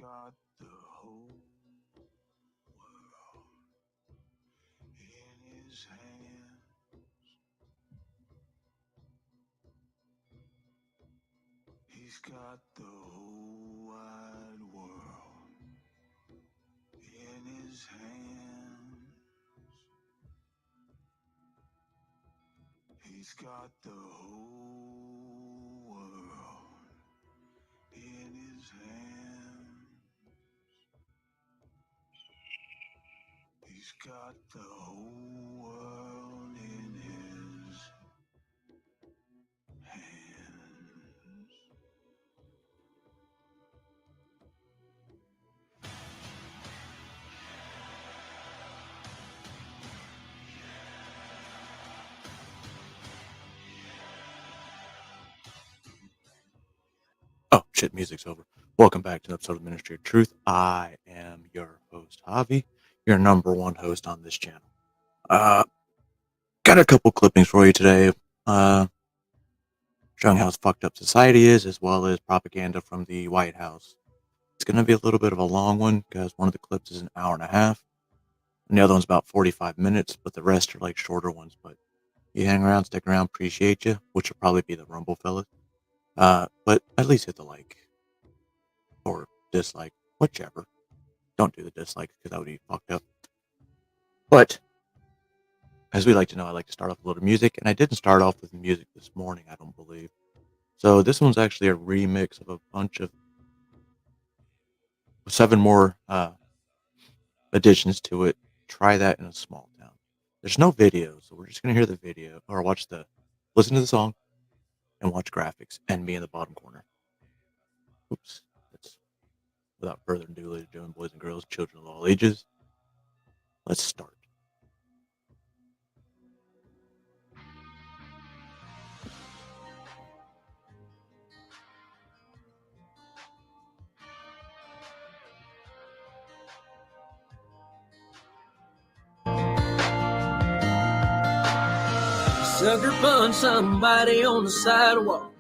got the whole world in his hand. He's got the whole wide world in his hands. He's got the whole world in his hands. He's got the whole world in his hands. Oh, shit, music's over. Welcome back to an episode of Ministry of Truth. I am your host, Javi, your number one host on this channel. Got a couple clippings for you today, showing how fucked up society is, as well as propaganda from the White House. It's going to be a little bit of a long one, because one of the clips is an hour and a half, and the other one's about 45 minutes, but the rest are like shorter ones. But you hang around, stick around, appreciate you, which will probably be the Rumble fellas. But at least hit the like or dislike, whichever. Don't do the dislike because that would be fucked up. But as we like to know, I like to start off with a little music, and I didn't start off with music this morning, I don't believe. So this one's actually a remix of a bunch of 7 more additions to it. Try that in a small town. There's no video, so we're just gonna hear the video or listen to the song and watch graphics and me in the bottom corner. Oops. That's without further ado, ladies and gentlemen, boys and girls, children of all ages. Let's start. Sucker punch somebody on the sidewalk,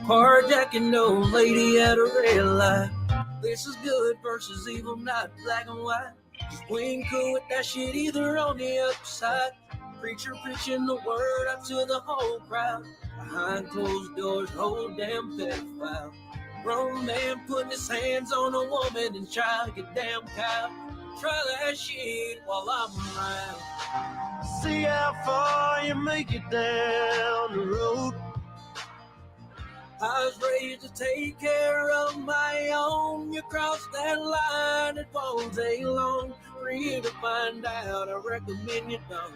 carjacking no lady at a red light. This is good versus evil, not black and white. We ain't cool with that shit either on the other side. Preacher preaching the word out to the whole crowd. Behind closed doors, whole damn pedophile. Grown man putting his hands on a woman and child, get damn cow. Try that shit while I'm around. See how far you make it down the road. I was raised to take care of my own. You cross that line, it won't take long for you to find out. I recommend you don't.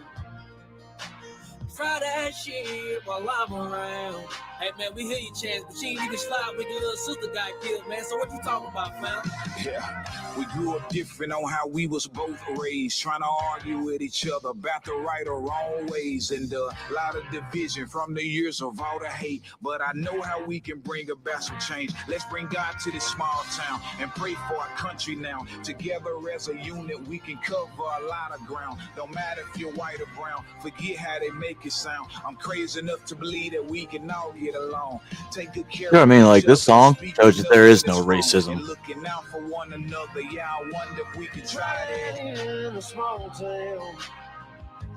Try that shit while I'm around. Hey man, we hear you, Chance, but you ain't even slide when your little sister got killed, man. So what you talking about, fam? Yeah, we grew up different on how we was both raised, trying to argue with each other about the right or wrong ways, and a lot of division from the years of all the hate. But I know how we can bring about some change. Let's bring God to this small town and pray for our country now. Together as a unit, we can cover a lot of ground. Don't matter if you're white or brown, forget how they make it sound. I'm crazy enough to believe that we can all get along. Take good care. You know what I mean? Like, this song shows you there is no racism. Looking out for one another, yeah, I wonder if we can try that in a small town.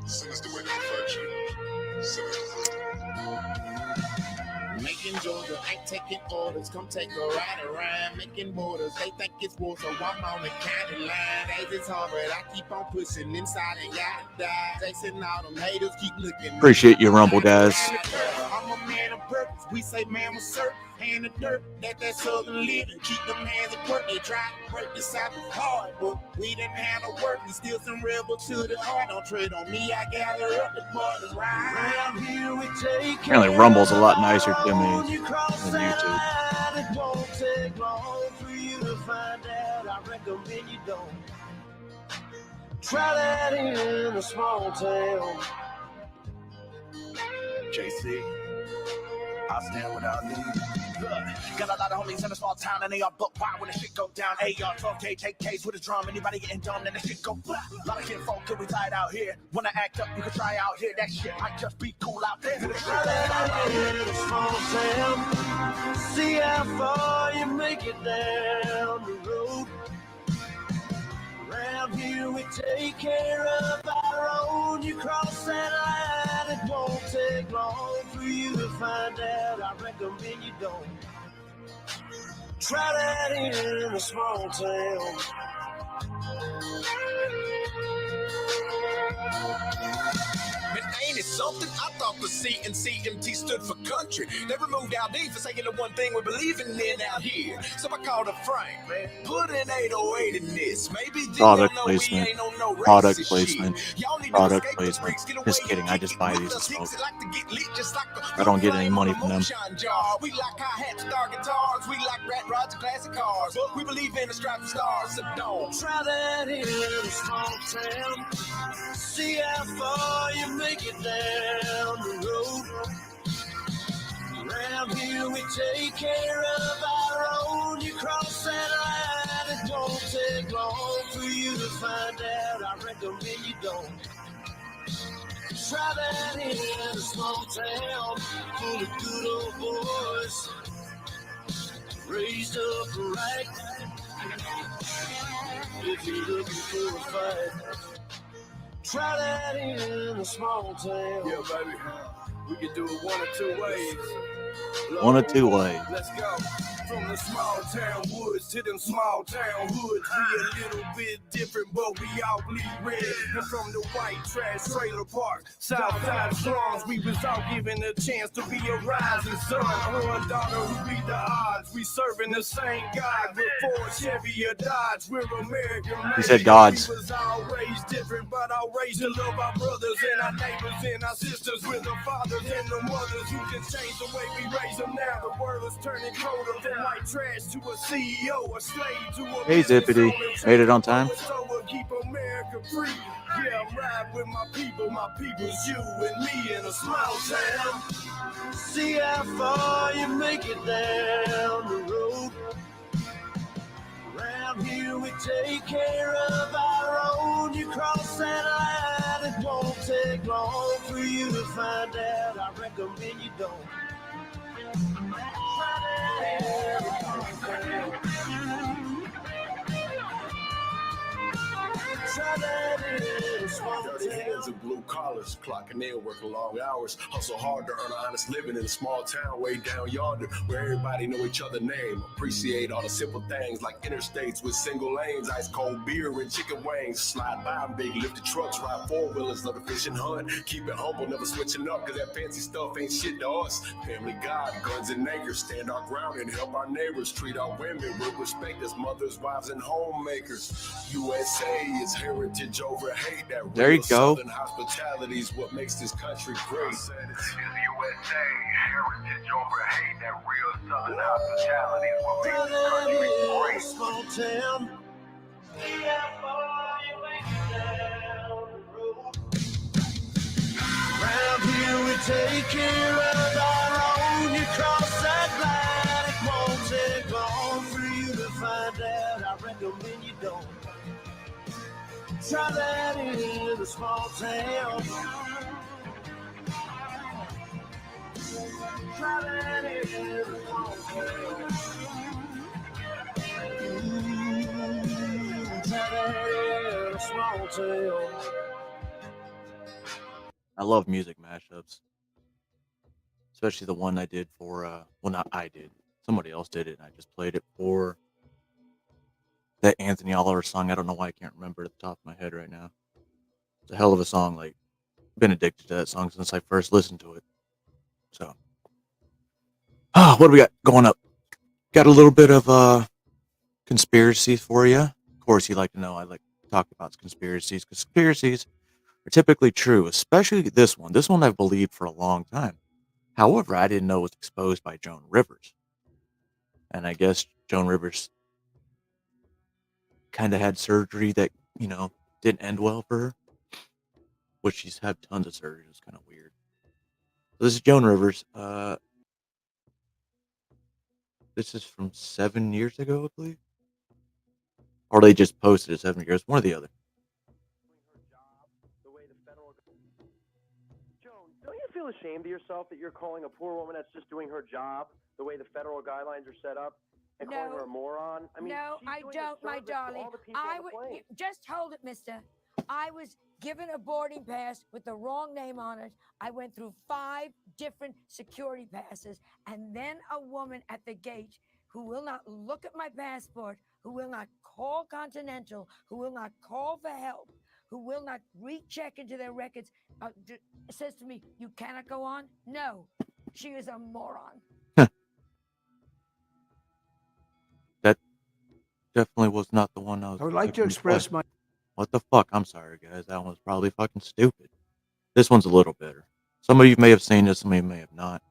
Sinister with perfection. Making Georgia ain't taking orders. Come take a ride around, making borders. They think it's war, so I'm on the county line. Days it's hard, but I keep on pushing inside and gotta die. Jason, all them haters keep looking. Appreciate you, Rumble guys. I'm a man of purpose. We say man was certain. Hand of dirt, that southern living. Keep them hands at work. They try to break the South hard, but we didn't handle work. We still some rebel to the heart. Don't tread on me. I gather up the brothers right. Around here we take Apparently Rumble's a lot nicer to me than YouTube. It won't take long for you to find out. I recommend you don't. Try that in a small town. JC, I stand with Aldean. Look, got a lot of homies in a small town and they all book wild when the shit go down. AR 12K, take case with a drum. Anybody getting dumb, then the shit go blah. A lot of kid folk could be tied out here. Wanna act up, you can try out here. That shit might just be cool out there. Try that out here in a small town. See how far you make it down the road. Around here we take care of our own. You cross that line, it won't take long for you to find out. I recommend you don't. Try that in a small town. Man, ain't it something? I thought the C and CMT stood for country. They removed Aldean for saying the one thing we're believing in out here. So I called a Frank, man. Put an 808 in this. Maybe Product know placement. we ain't on no Product racist placement. shit. Y'all need Product to escape placement. the streets, get away Just and kidding. I kick just it buy with these the and sticks smoke. that like to get lit just like the I don't get any flame money on a from them. moonshine jar. We like hi-hats, star guitars. We like rat rods and classic cars. But we believe in the striped stars, so don't. Try that in a small town. See how far you make it down the road. Around here we take care of our own. You cross that line, it won't take long for you to find out. I recommend you don't. Try that in a small town full of good old boys, raised up right. If you're looking for a fight, try that in a small town. Yeah, baby. We can do it one or two ways. One or two ways. Let's go. From the small town woods to them small town hoods, we a little bit different, but we all bleed red. And from the white trash trailer park, Southside slums, we was all given a chance to be a rising sun. One daughter who beat the odds. We serving the same God with Ford, Chevy, or Dodge. We're American. He said gods. We was all raised different, but all raised to love our brothers and our neighbors and our sisters with the fathers and the mothers who can change the way we raise them now. The world is turning colder from white trash to a CEO, a slave to a Hey, Zippity. Made it on time? So we'll keep America free. Yeah, I'm riding with my people's you and me in a small town. See how far you make it down the road. Around here we take care of our own. You cross that line, it won't take long for you to find out. I recommend you don't. Try that in a small Dirty hands and blue collars, clocking in, working long hours, hustle hard to earn an honest living in a small town way down yonder, where everybody know each other's name. Appreciate all the simple things like interstates with single lanes, ice cold beer and chicken wings. Slide by them big lifted trucks, ride four wheelers, love to fish and hunt. Keep it humble, never switching up, cause that fancy stuff ain't shit to us. Family God, guns and anchors, stand our ground and help our neighbors, treat our women with respect as mothers, wives, and homemakers. USA is heritage over hate. That There you real go. Southern hospitality is what makes this country great. It's USA, heritage over hate. That real Southern hospitality is what makes this country great. Small town. See how far you make it down the road. Around here we take care of our own. You cross that line, it won't take long for you to find out. I recommend you don't. Try that in a small town. Try that in a small town. Try that in a small town. I love music mashups, especially the one I did for, well, not I did. Somebody else did it, and I just played it for that Anthony Oliver song. I don't know why I can't remember it at the top of my head right now. It's a hell of a song. Like, been addicted to that song since I first listened to it. So, what do we got going up? Got a little bit of conspiracy for you. Of course, you like to know I like to talk about conspiracies. Conspiracies are typically true, especially this one. This one I've believed for a long time. However, I didn't know it was exposed by Joan Rivers. And I guess Joan Rivers kind of had surgery that, didn't end well for her. Which she's had tons of surgery. It's kind of weird. So this is Joan Rivers. This is from 7 years ago, I believe. Or they just posted it 7 years. One or the other. Joan, don't you feel ashamed of yourself that you're calling a poor woman that's just doing her job the way the federal guidelines are set up and calling her a moron? I mean, no, I don't, my darling. Just hold it, mister. I was given a boarding pass with the wrong name on it. I went through 5 different security passes, and then a woman at the gate who will not look at my passport, who will not call Continental, who will not call for help, who will not recheck into their records, says to me, "You cannot go on." No, she is a moron. That definitely was not the one I was. I would like to express my. What the fuck? I'm sorry, guys. That one was probably fucking stupid. This one's a little better. Some of you may have seen this, some of you may have not.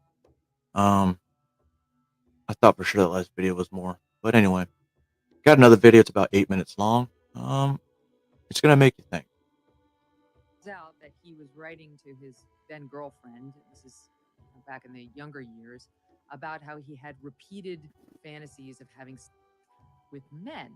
I thought for sure that last video was more. But anyway, got another video. It's about 8 minutes long. It's gonna make you think. Out that he was writing to his then girlfriend, this is back in the younger years, about how he had repeated fantasies of having with men.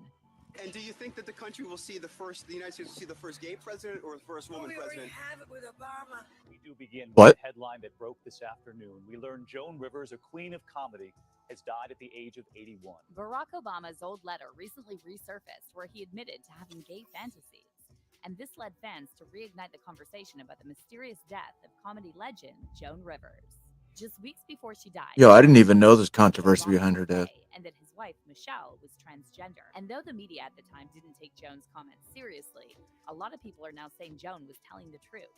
And do you think that the country will see the United States will see the first gay president or the first woman president? We have it with Obama. We do begin What? with a headline that broke this afternoon. We learned Joan Rivers, a queen of comedy, has died at the age of 81. Barack Obama's old letter recently resurfaced where he admitted to having gay fantasies. And this led fans to reignite the conversation about the mysterious death of comedy legend Joan Rivers. Just weeks before she died, Yo, I didn't even know there's controversy behind her death. And that his wife, Michelle, was transgender. And though the media at the time didn't take Joan's comments seriously, a lot of people are now saying Joan was telling the truth.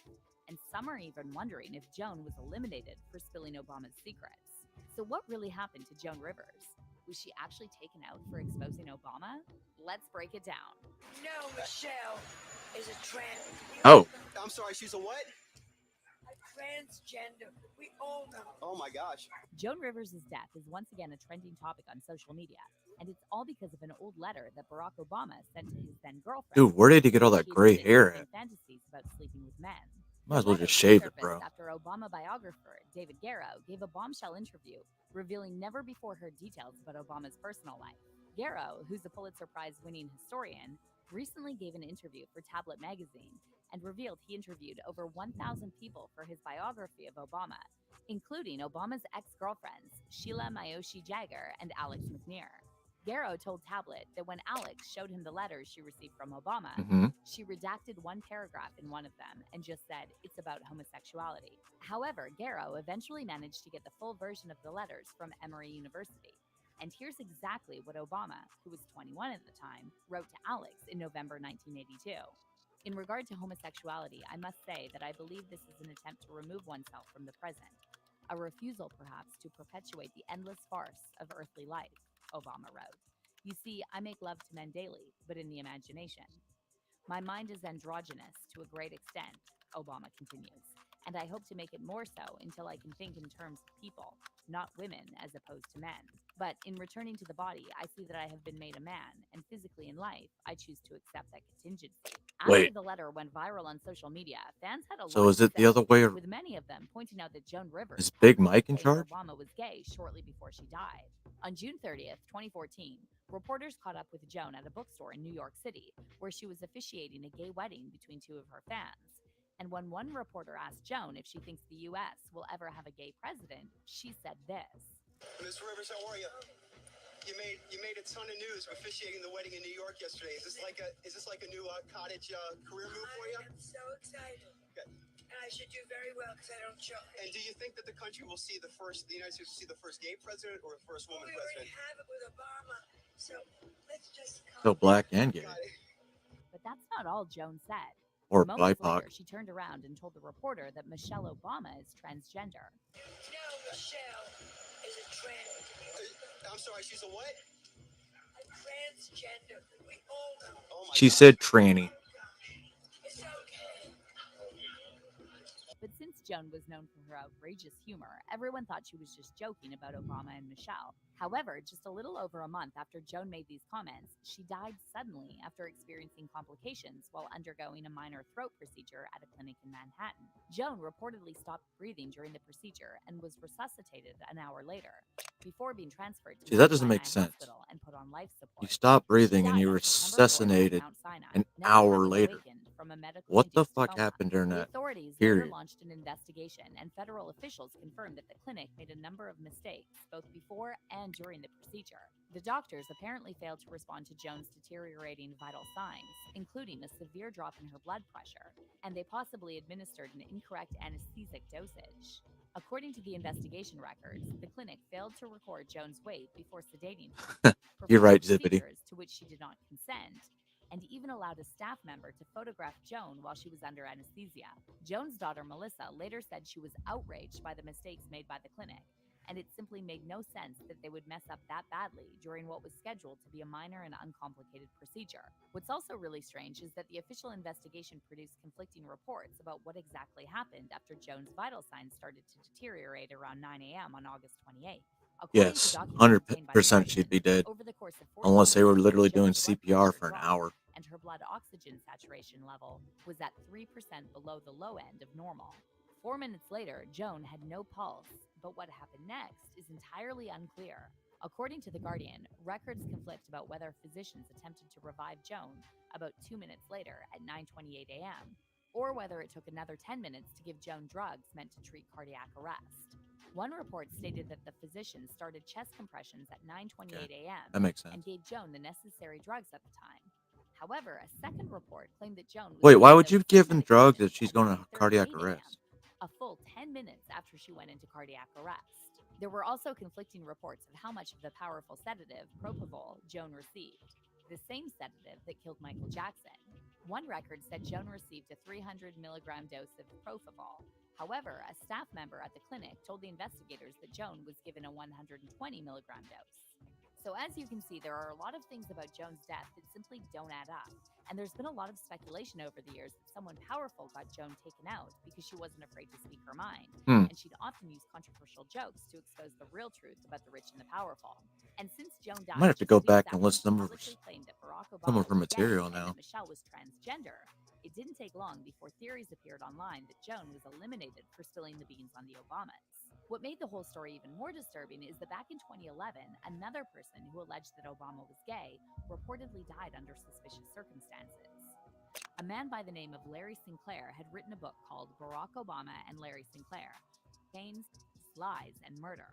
And some are even wondering if Joan was eliminated for spilling Obama's secrets. So what really happened to Joan Rivers? Was she actually taken out for exposing Obama? Let's break it down. No, Michelle is a trans. Oh. I'm sorry, she's a what? Transgender. We all know. Oh my gosh. Joan Rivers' death is once again a trending topic on social media, and it's all because of an old letter that Barack Obama sent to his then girlfriend. Dude, where did he get all that gray hair at? Fantasies about sleeping with men. Might as well just shave it, bro. After Obama biographer David Garrow gave a bombshell interview revealing never before heard details about Obama's personal life. Garrow, who's a Pulitzer Prize-winning historian, recently gave an interview for Tablet magazine and revealed he interviewed over 1,000 people for his biography of Obama, including Obama's ex-girlfriends, Sheila Mayoshi Jagger and Alex McNear. Garrow told Tablet that when Alex showed him the letters she received from Obama, she redacted one paragraph in one of them and just said, "It's about homosexuality." However, Garrow eventually managed to get the full version of the letters from Emory University. And here's exactly what Obama, who was 21 at the time, wrote to Alex in November 1982. In regard to homosexuality, I must say that I believe this is an attempt to remove oneself from the present, a refusal perhaps to perpetuate the endless farce of earthly life, Obama wrote. You see, I make love to men daily, but in the imagination. My mind is androgynous to a great extent, Obama continues, and I hope to make it more so until I can think in terms of people, not women as opposed to men. But in returning to the body, I see that I have been made a man, and physically in life, I choose to accept that contingency. After the letter went viral on social media, fans had a lot So is it the other way around? with many of them pointing out that Joan Rivers Is Big Mike in charge? Obama was gay shortly before she died. On June 30th, 2014, reporters caught up with Joan at a bookstore in New York City, where she was officiating a gay wedding between 2 of her fans. And when one reporter asked Joan if she thinks the U.S. will ever have a gay president, she said this. Ms. Rivers, how are you? You made a ton of news officiating the wedding in New York yesterday. Is this like a new cottage career move for you? I'm so excited. Okay. And I should do very well because I don't show. And do you think that the country will see the United States will see the first gay president or the first woman we president? already have it with Obama, so let's just. So black and gay. But that's not all Joan said. Or Moments BIPOC. later, she turned around and told the reporter that Michelle Obama is transgender. No, Michelle is a trans. I'm sorry, she's a what? A transgender. We all know. Oh my She gosh. said tranny. It's okay. But since Joan was known for her outrageous humor, everyone thought she was just joking about Obama and Michelle. However, just a little over a month after Joan made these comments, she died suddenly after experiencing complications while undergoing a minor throat procedure at a clinic in Manhattan. Joan reportedly stopped breathing during the procedure and was resuscitated an hour later, before being transferred to See, that doesn't Mount make Sinai sense. Hospital and put on life support. You stop breathing and She you died were on September 4th at assassinated Mount Sinai, an never hour having later. awakened from a What the medical-induced fuck coma. happened during The that authorities later period? launched an investigation, and federal officials confirmed that the clinic made a number of mistakes both before and during the procedure. The doctors apparently failed to respond to Joan's deteriorating vital signs, including a severe drop in her blood pressure, and they possibly administered an incorrect anesthetic dosage. According to the investigation records, the clinic failed to record Joan's weight before sedating her, You're right, performed Zippity. procedures to which she did not consent, and even allowed a staff member to photograph Joan while she was under anesthesia. Joan's daughter, Melissa, later said she was outraged by the mistakes made by the clinic, and it simply made no sense that they would mess up that badly during what was scheduled to be a minor and uncomplicated procedure. What's also really strange is that the official investigation produced conflicting reports about what exactly happened after Joan's vital signs started to deteriorate around 9 a.m. on August 28th. According to Yes, documents obtained by the 100% Guardian, she'd be dead. over the course of 14 Unless they were days, literally doing Joan's blood CPR pressure for an dropped, hour. and her blood oxygen saturation level was at 3% below the low end of normal. 4 minutes later, Joan had no pulse, but what happened next is entirely unclear. According to The Guardian, records conflict about whether physicians attempted to revive Joan about 2 minutes later at 9:28 a.m., or whether it took another 10 minutes to give Joan drugs meant to treat cardiac arrest. One report stated that the physician started chest compressions at 9:28 a.m. That makes sense. and gave Joan the necessary drugs at the time. However, a second report claimed that Joan was Wait, why given would you doses give of him drugs medication if she's at going to 9:38 cardiac a.m., arrest? a full 10 minutes after she went into cardiac arrest. There were also conflicting reports of how much of the powerful sedative, propofol, Joan received, the same sedative that killed Michael Jackson. One record said Joan received a 300 milligram dose of propofol. However, a staff member at the clinic told the investigators that Joan was given a 120 milligram dose. So as you can see, there are a lot of things about Joan's death that simply don't add up. And there's been a lot of speculation over the years that someone powerful got Joan taken out because she wasn't afraid to speak her mind. And she'd often use controversial jokes to expose the real truth about the rich and the powerful. And since Joan I died, might have to just go weeks back and after listen she to some of publicly claimed that Barack her Obama was gay material and now. that Michelle was transgender, it didn't take long before theories appeared online that Joan was eliminated for spilling the beans on the Obamas. What made the whole story even more disturbing is that back in 2011, another person who alleged that Obama was gay reportedly died under suspicious circumstances. A man by the name of Larry Sinclair had written a book called Barack Obama and Larry Sinclair: Games, Lies, and Murder,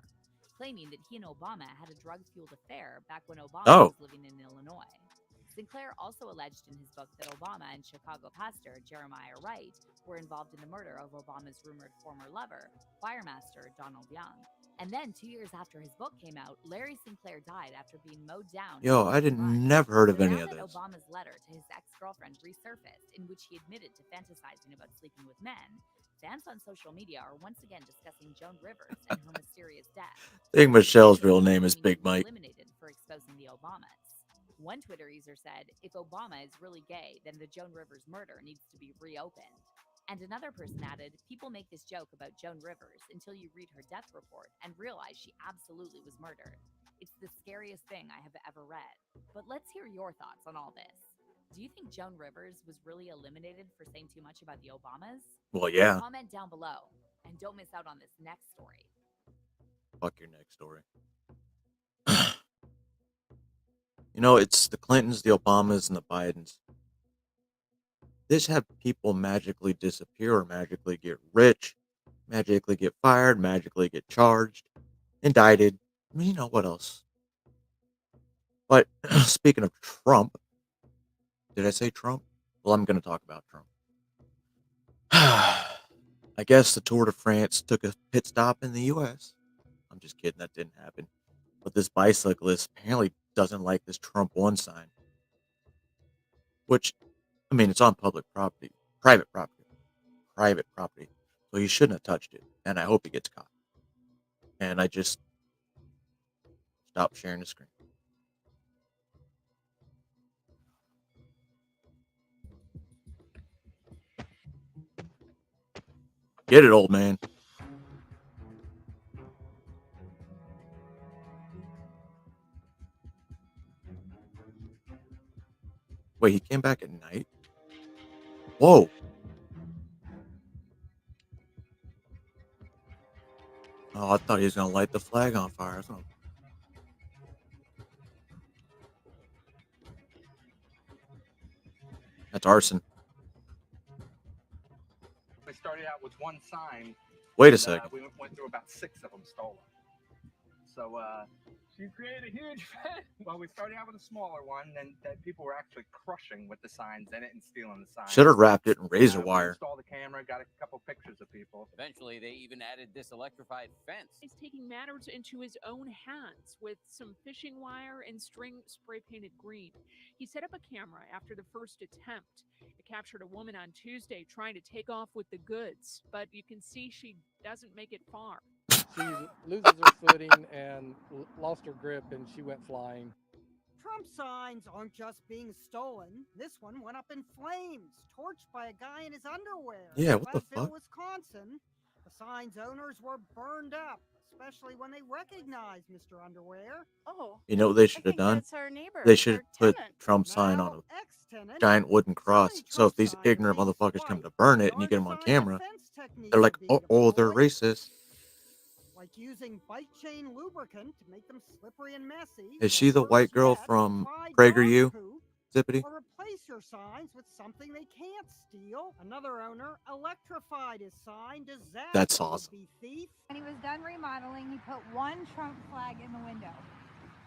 claiming that he and Obama had a drug-fueled affair back when Obama was living in Illinois. Sinclair also alleged in his book that Obama and Chicago pastor Jeremiah Wright were involved in the murder of Obama's rumored former lover, choirmaster Donald Young. And then 2 years after his book came out, Larry Sinclair died after being mowed down. Yo, I never heard of So any now of that this. Obama's letter to his ex-girlfriend resurfaced, in which he admitted to fantasizing about sleeping with men, fans on social media are once again discussing Joan Rivers and her mysterious death. I think Michelle's real name is Big Mike. Eliminated for exposing the Obamas. One Twitter user said, "If Obama is really gay, then the Joan Rivers murder needs to be reopened." And another person added, "People make this joke about Joan Rivers until you read her death report and realize she absolutely was murdered. It's the scariest thing I have ever read." But let's hear your thoughts on all this. Do you think Joan Rivers was really eliminated for saying too much about the Obamas? Well, yeah. Comment down below, and don't miss out on this next story. Fuck your next story. You know, it's the Clintons, the Obamas, and the Bidens. They just have people magically disappear or magically get rich, magically get fired, magically get charged, indicted. I mean, you know what else? But speaking of Trump, did I say Trump? Well, I'm going to talk about Trump. I guess the Tour de France took a pit stop in the U.S. I'm just kidding, that didn't happen. But this bicyclist apparently doesn't like this Trump 1 sign. Which, I mean, it's on public property, private property. So he shouldn't have touched it. And I hope he gets caught. And I just stopped sharing the screen. Get it, old man. Wait, he came back at night? Whoa. Oh, I thought he was going to light the flag on fire. That's arson. We started out with one sign. Wait a second. We went through about 6 of them stolen. So she created a huge fan. Well, we started out with a smaller one, then people were actually crushing with the signs in it and stealing the signs. Should have wrapped it in razor wire. Installed the camera, got a couple pictures of people. Eventually, they even added this electrified fence. He's taking matters into his own hands with some fishing wire and string spray painted green. He set up a camera after the first attempt. It captured a woman on Tuesday trying to take off with the goods, but you can see she doesn't make it far. She loses her footing and lost her grip, and she went flying. Trump signs aren't just being stolen. This one went up in flames, torched by a guy in his underwear. Yeah, what the Glasgow, fuck? Wisconsin. The sign's owners were burned up, especially when they recognized Mr. Underwear. Oh, You know what they should have done? that's our neighbor, They should our put tenant. Trump's sign on a giant wooden cross. So if these ignorant motherfuckers come to burn it and you get them on camera, they're like, oh, they're racist. Like using bike chain lubricant to make them slippery and messy. Is she the white girl from PragerU? Zippity? Or replace your signs with something they can't steal. Another owner electrified his sign. Disaster. That's awesome. When he was done remodeling, he put one Trump flag in the window.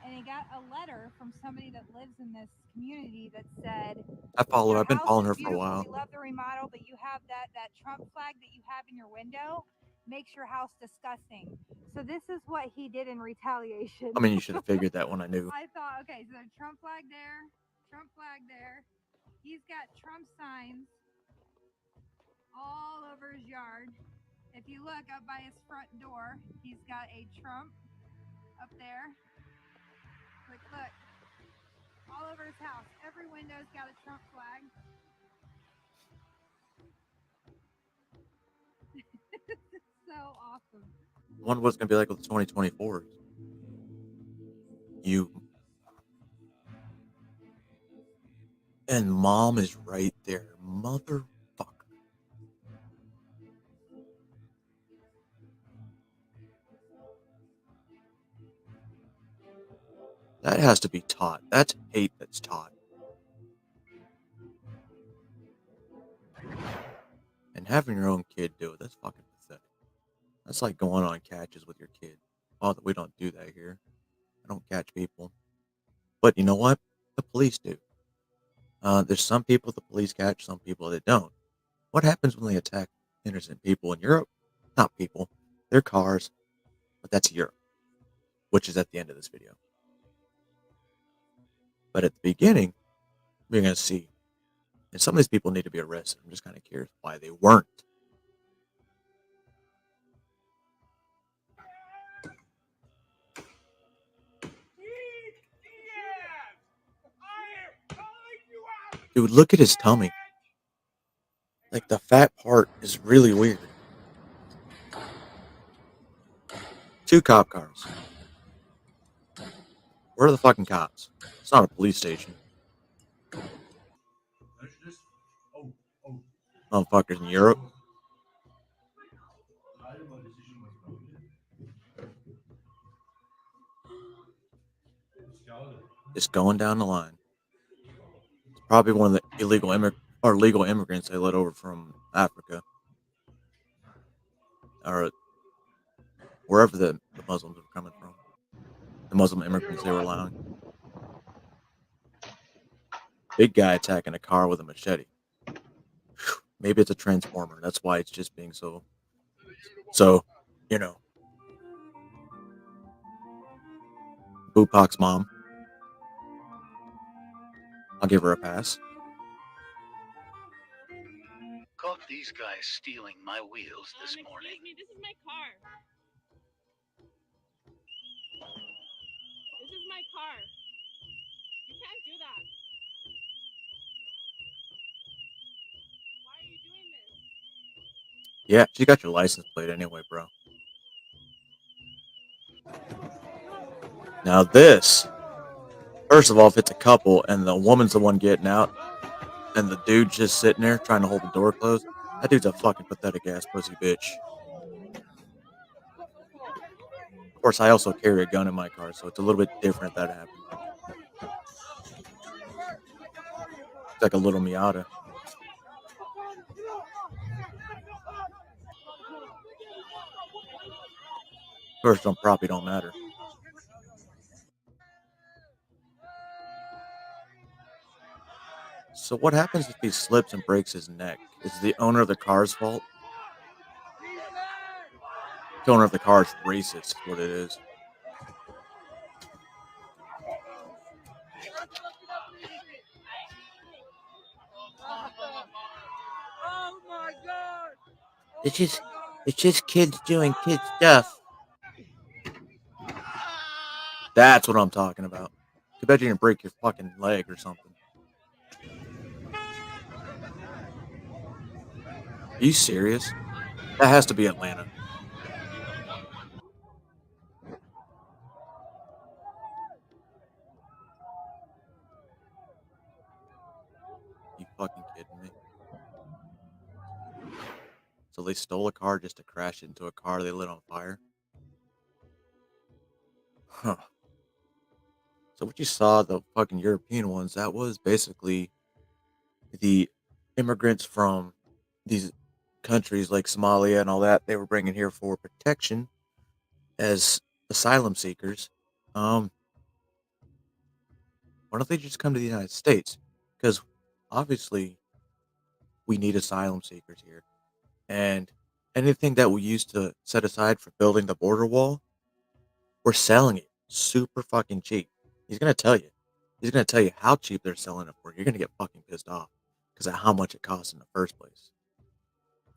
And he got a letter from somebody that lives in this community that said, I've been following her for a beautiful, while. we love the remodel, but you have that Trump flag that you have in your window makes your house disgusting. So this is what he did in retaliation. I mean, you should have figured that when I knew. I thought, okay, so there's Trump flag there, Trump flag there. He's got Trump signs all over his yard. If you look up by his front door, he's got a Trump up there. Look, all over his house. Every window's got a Trump flag. It's so awesome. I wonder what's going to be like with the 2024. And mom is right there. Motherfucker. That has to be taught. That's hate that's taught. And having your own kid do it, that's fucking pathetic. That's like going on catches with your kid. Oh, we don't do that here. I don't catch people. But you know what? The police do. There's some people the police catch, some people that don't. What happens when they attack innocent people in Europe? Not people. They're cars. But that's Europe. Which is at the end of this video. But at the beginning, we're going to see. And some of these people need to be arrested. I'm just kind of curious why they weren't. Dude, look at his tummy. Like, the fat part is really weird. 2 cop cars. Where are the fucking cops? It's not a police station. Motherfuckers in Europe. Just going down the line. It's probably one of the legal immigrants they let over from Africa. Or wherever the Muslims were coming from. The Muslim immigrants they were allowing. Big guy attacking a car with a machete. Maybe it's a transformer. That's why it's just being so, you know. Bupac's mom. I'll give her a pass. Caught these guys stealing my wheels this morning. Excuse me, this is my car. This is my car. You can't do that. Why are you doing this? Yeah, she got your license plate anyway, bro. Now this, first of all, if it's a couple and the woman's the one getting out, and the dude's just sitting there trying to hold the door closed, that dude's a fucking pathetic ass pussy bitch. Of course, I also carry a gun in my car, so it's a little bit different if that happens. It's like a little Miata. First, on probably don't matter. So what happens if he slips and breaks his neck? Is it the owner of the car's fault? The owner of the car is racist, is what it is. Oh my god! It's just kids doing kid stuff. That's what I'm talking about. Too bad you didn't break your fucking leg or something. Are you serious? That has to be Atlanta. You fucking kidding me? So they stole a car just to crash it into a car they lit on fire? Huh. So what you saw, the fucking European ones, that was basically the immigrants from these countries like Somalia and all that. They were bringing here for protection as asylum seekers. Why don't they just come to the United States? Because obviously we need asylum seekers here. And anything that we used to set aside for building the border wall, we're selling it super fucking cheap. He's gonna tell you. He's gonna tell you how cheap they're selling it for. You're gonna get fucking pissed off because of how much it costs in the first place.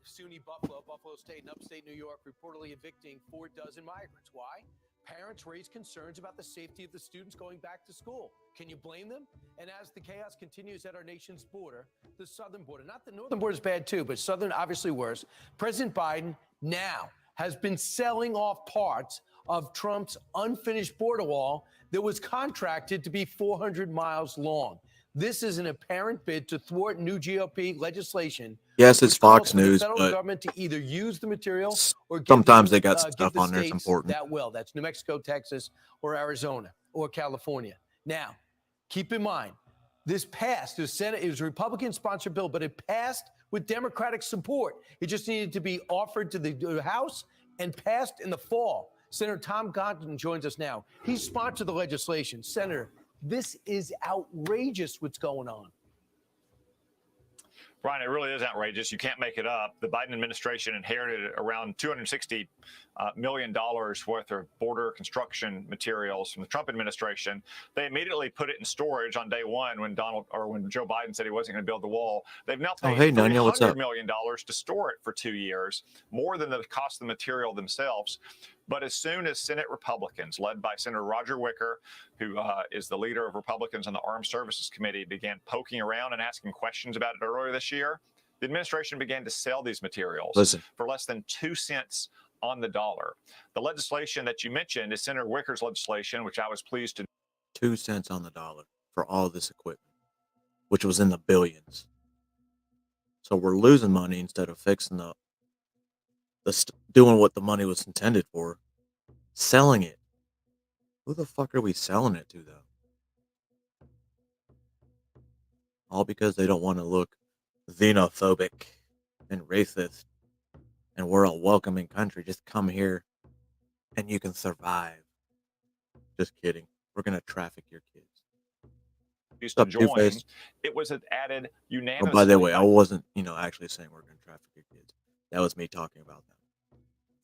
SUNY Buffalo State and upstate New York reportedly evicting 4 dozen migrants. Why? Parents raise concerns about the safety of the students going back to school. Can you blame them? And as the chaos continues at our nation's border, the southern border, not the northern border is bad too, but southern obviously worse. President Biden now has been selling off parts of Trump's unfinished border wall that was contracted to be 400 miles long. This is an apparent bid to thwart new GOP legislation. Yes, it's which calls Fox for the News, federal but government to either use the material or give sometimes the, they got give stuff the on there that's states important. that will. That's New Mexico, Texas, or Arizona, or California. Now, keep in mind, this passed. The Senate, it was a Republican-sponsored bill, but it passed with Democratic support. It just needed to be offered to the House and passed in the fall. Senator Tom Cotton joins us now. He sponsored the legislation. Senator, this is outrageous what's going on. Brian, it really is outrageous. You can't make it up. The Biden administration inherited around $260 million worth of border construction materials from the Trump administration. They immediately put it in storage on day one when Joe Biden said he wasn't going to build the wall. They've now paid $300 million to store it for 2 years, more than the cost of the material themselves. But as soon as Senate Republicans, led by Senator Roger Wicker, who is the leader of Republicans on the Armed Services Committee, began poking around and asking questions about it earlier this year, the administration began to sell these materials for less than 2 cents on the dollar. The legislation that you mentioned is Senator Wicker's legislation, which I was pleased to 2 cents on the dollar for all this equipment, which was in the billions. So we're losing money instead of fixing doing what the money was intended for, selling it. Who the fuck are we selling it to, though? All because they don't want to look xenophobic and racist, and we're a welcoming country. Just come here and you can survive. Just kidding. We're going to traffic your kids. used to join. It was added unanimously. Oh, by the way, I wasn't, actually saying we're going to traffic your kids. That was me talking about them.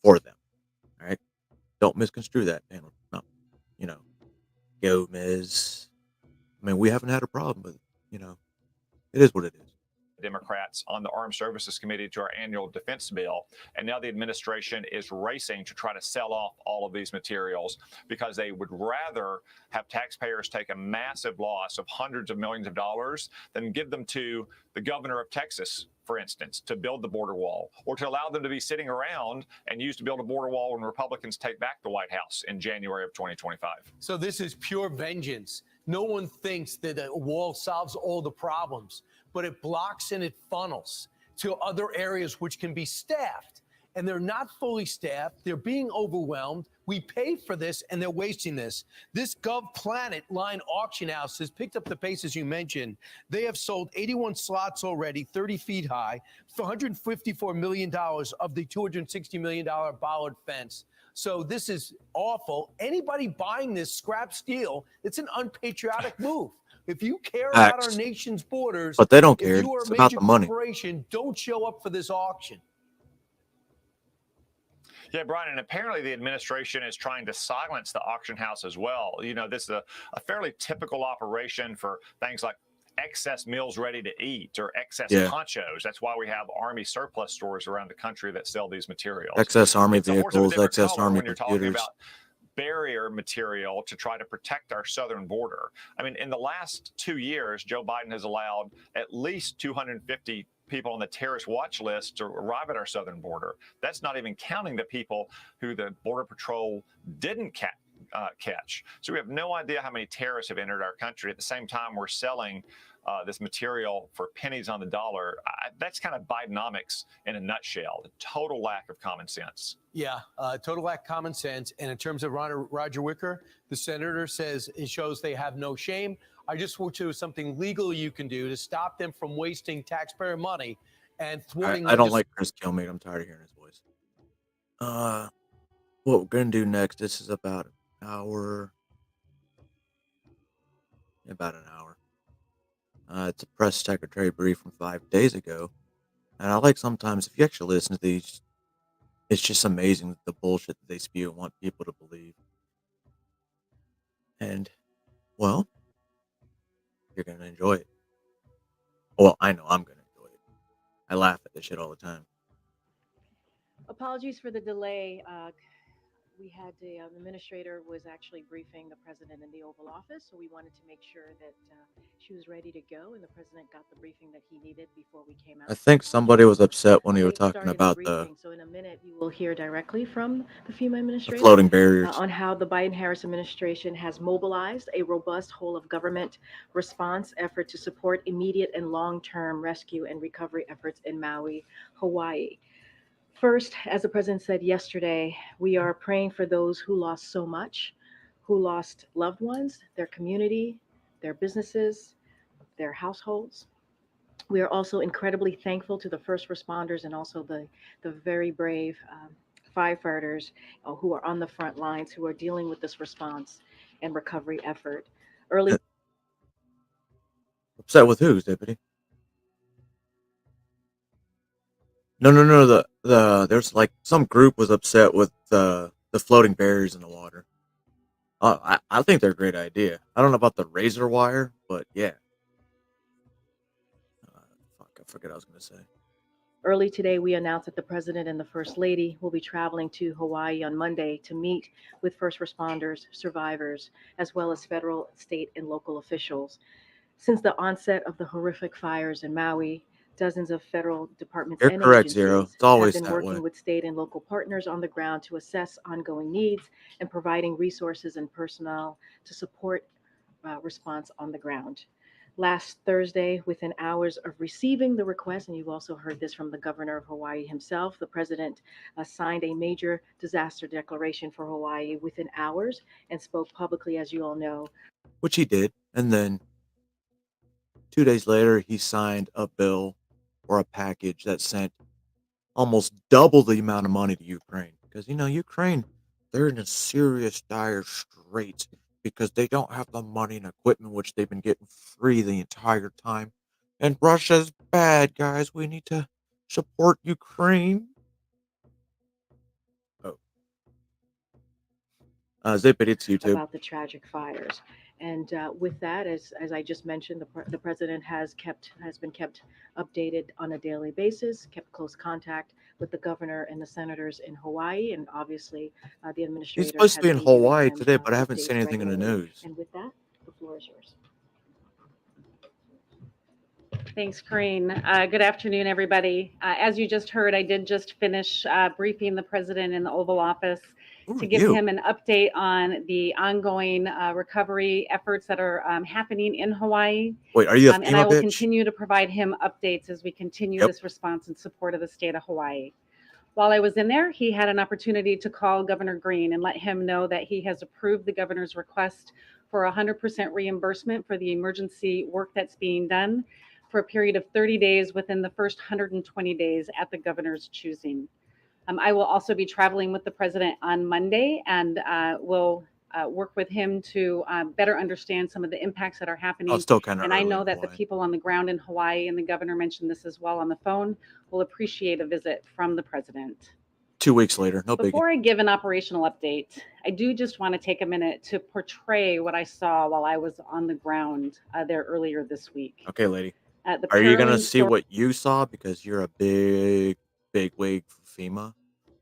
For them. All right? Don't misconstrue that, panel. No. Gomez. I mean, we haven't had a problem, but, it is what it is. Democrats on the Armed Services Committee to our annual defense bill. And now the administration is racing to try to sell off all of these materials because they would rather have taxpayers take a massive loss of hundreds of millions of dollars than give them to the governor of Texas, for instance, to build the border wall, or to allow them to be sitting around and used to build a border wall when Republicans take back the White House in January of 2025. So this is pure vengeance. No one thinks that a wall solves all the problems, but it blocks and it funnels to other areas which can be staffed. And they're not fully staffed. They're being overwhelmed. We pay for this, and they're wasting this. This GovPlanet line auction house has picked up the pace, as you mentioned. They have sold 81 slots already, 30 feet high, for $154 million of the $260 million bollard fence. So this is awful. Anybody buying this scrap steel, it's an unpatriotic move. If you care about our nation's borders, but they don't care. If you are It's a about major the money. corporation, don't show up for this auction. Yeah, Brian, and apparently the administration is trying to silence the auction house as well. You know, this is a fairly typical operation for things like excess meals ready to eat or excess ponchos. That's why we have Army surplus stores around the country that sell these materials. Excess Army It's a horse of a vehicles, different excess color Army when you're talking computers. about barrier material to try to protect our southern border. I mean, in the last 2 years, Joe Biden has allowed at least 250 people on the terrorist watch list to arrive at our southern border. That's not even counting the people who the Border Patrol didn't catch. So we have no idea how many terrorists have entered our country. At the same time, we're selling this material for pennies on the dollar. That's kind of Bidenomics in a nutshell, the total lack of common sense. Yeah, total lack of common sense. And in terms of Roger Wicker, the senator says it shows they have no shame. I just want you something legal you can do to stop them from wasting taxpayer money and thwarting. I don't like Chris Kilmeade. I'm tired of hearing his voice. What we're going to do next, this is about an hour. About an hour. It's a press secretary brief from 5 days ago. And I like sometimes, if you actually listen to these, it's just amazing the bullshit that they spew and want people to believe. And, well, you're going to enjoy it. Well, I know I'm going to enjoy it. I laugh at this shit all the time. Apologies for the delay. We had the administrator was actually briefing the president in the Oval Office, so we wanted to make sure that she was ready to go, and the president got the briefing that he needed before we came out. I think somebody was upset when you were talking about the So in a minute, you will hear directly from the FEMA administrator floating barriers. On how the Biden-Harris administration has mobilized a robust whole-of-government response effort to support immediate and long-term rescue and recovery efforts in Maui, Hawaii. First, as the president said yesterday, we are praying for those who lost so much, who lost loved ones, their community, their businesses, their households. We are also incredibly thankful to the first responders and also the very brave firefighters who are on the front lines, who are dealing with this response and recovery effort. Upset with who, Deputy? No. There's like some group was upset with the floating barriers in the water. I think they're a great idea. I don't know about the razor wire, but yeah. I forget what I was gonna say. Early today, we announced that the president and the first lady will be traveling to Hawaii on Monday to meet with first responders, survivors, as well as federal, state, and local officials. Since the onset of the horrific fires in Maui, dozens of federal departments You're and correct, agencies Zero. It's always have been that working way. with state and local partners on the ground to assess ongoing needs and providing resources and personnel to support response on the ground. Last Thursday, within hours of receiving the request, and you've also heard this from the governor of Hawaii himself, the president signed a major disaster declaration for Hawaii within hours and spoke publicly, as you all know. Which he did, and then 2 days later, he signed a bill or a package that sent almost double the amount of money to Ukraine. Because, Ukraine, they're in a serious dire straits because they don't have the money and equipment, which they've been getting free the entire time. And Russia's bad, guys. We need to support Ukraine. Oh. Zip it, it's YouTube. About the tragic fires. And with that, as I just mentioned, the president has been kept updated on a daily basis, kept close contact with the governor and the senators in Hawaii, and obviously the He's administrator supposed to has be in been giving Hawaii him today, but I haven't seen updates anything in the regularly. news. And with that, the floor is yours. Thanks, Corrine. Good afternoon, everybody. As you just heard, I did just finish briefing the president in the Oval Office to give him an update on the ongoing recovery efforts that are happening in Hawaii. Wait, are you a And I FEMA will bitch? continue to provide him updates as we continue Yep. this response in support of the state of Hawaii. While I was in there, he had an opportunity to call Governor Green and let him know that he has approved the governor's request for 100% reimbursement for the emergency work that's being done for a period of 30 days within the first 120 days at the governor's choosing. I will also be traveling with the president on Monday and will work with him to better understand some of the impacts that are happening. Oh, it's still kind of And I early know in that the Hawaii. people on the ground in Hawaii, and the governor mentioned this as well on the phone, will appreciate a visit from the president. 2 weeks later, no biggie. Before I give an operational update, I do just want to take a minute to portray what I saw while I was on the ground there earlier this week. Okay, lady. The Are you gonna harrowing see what you saw because you're a big wig for FEMA?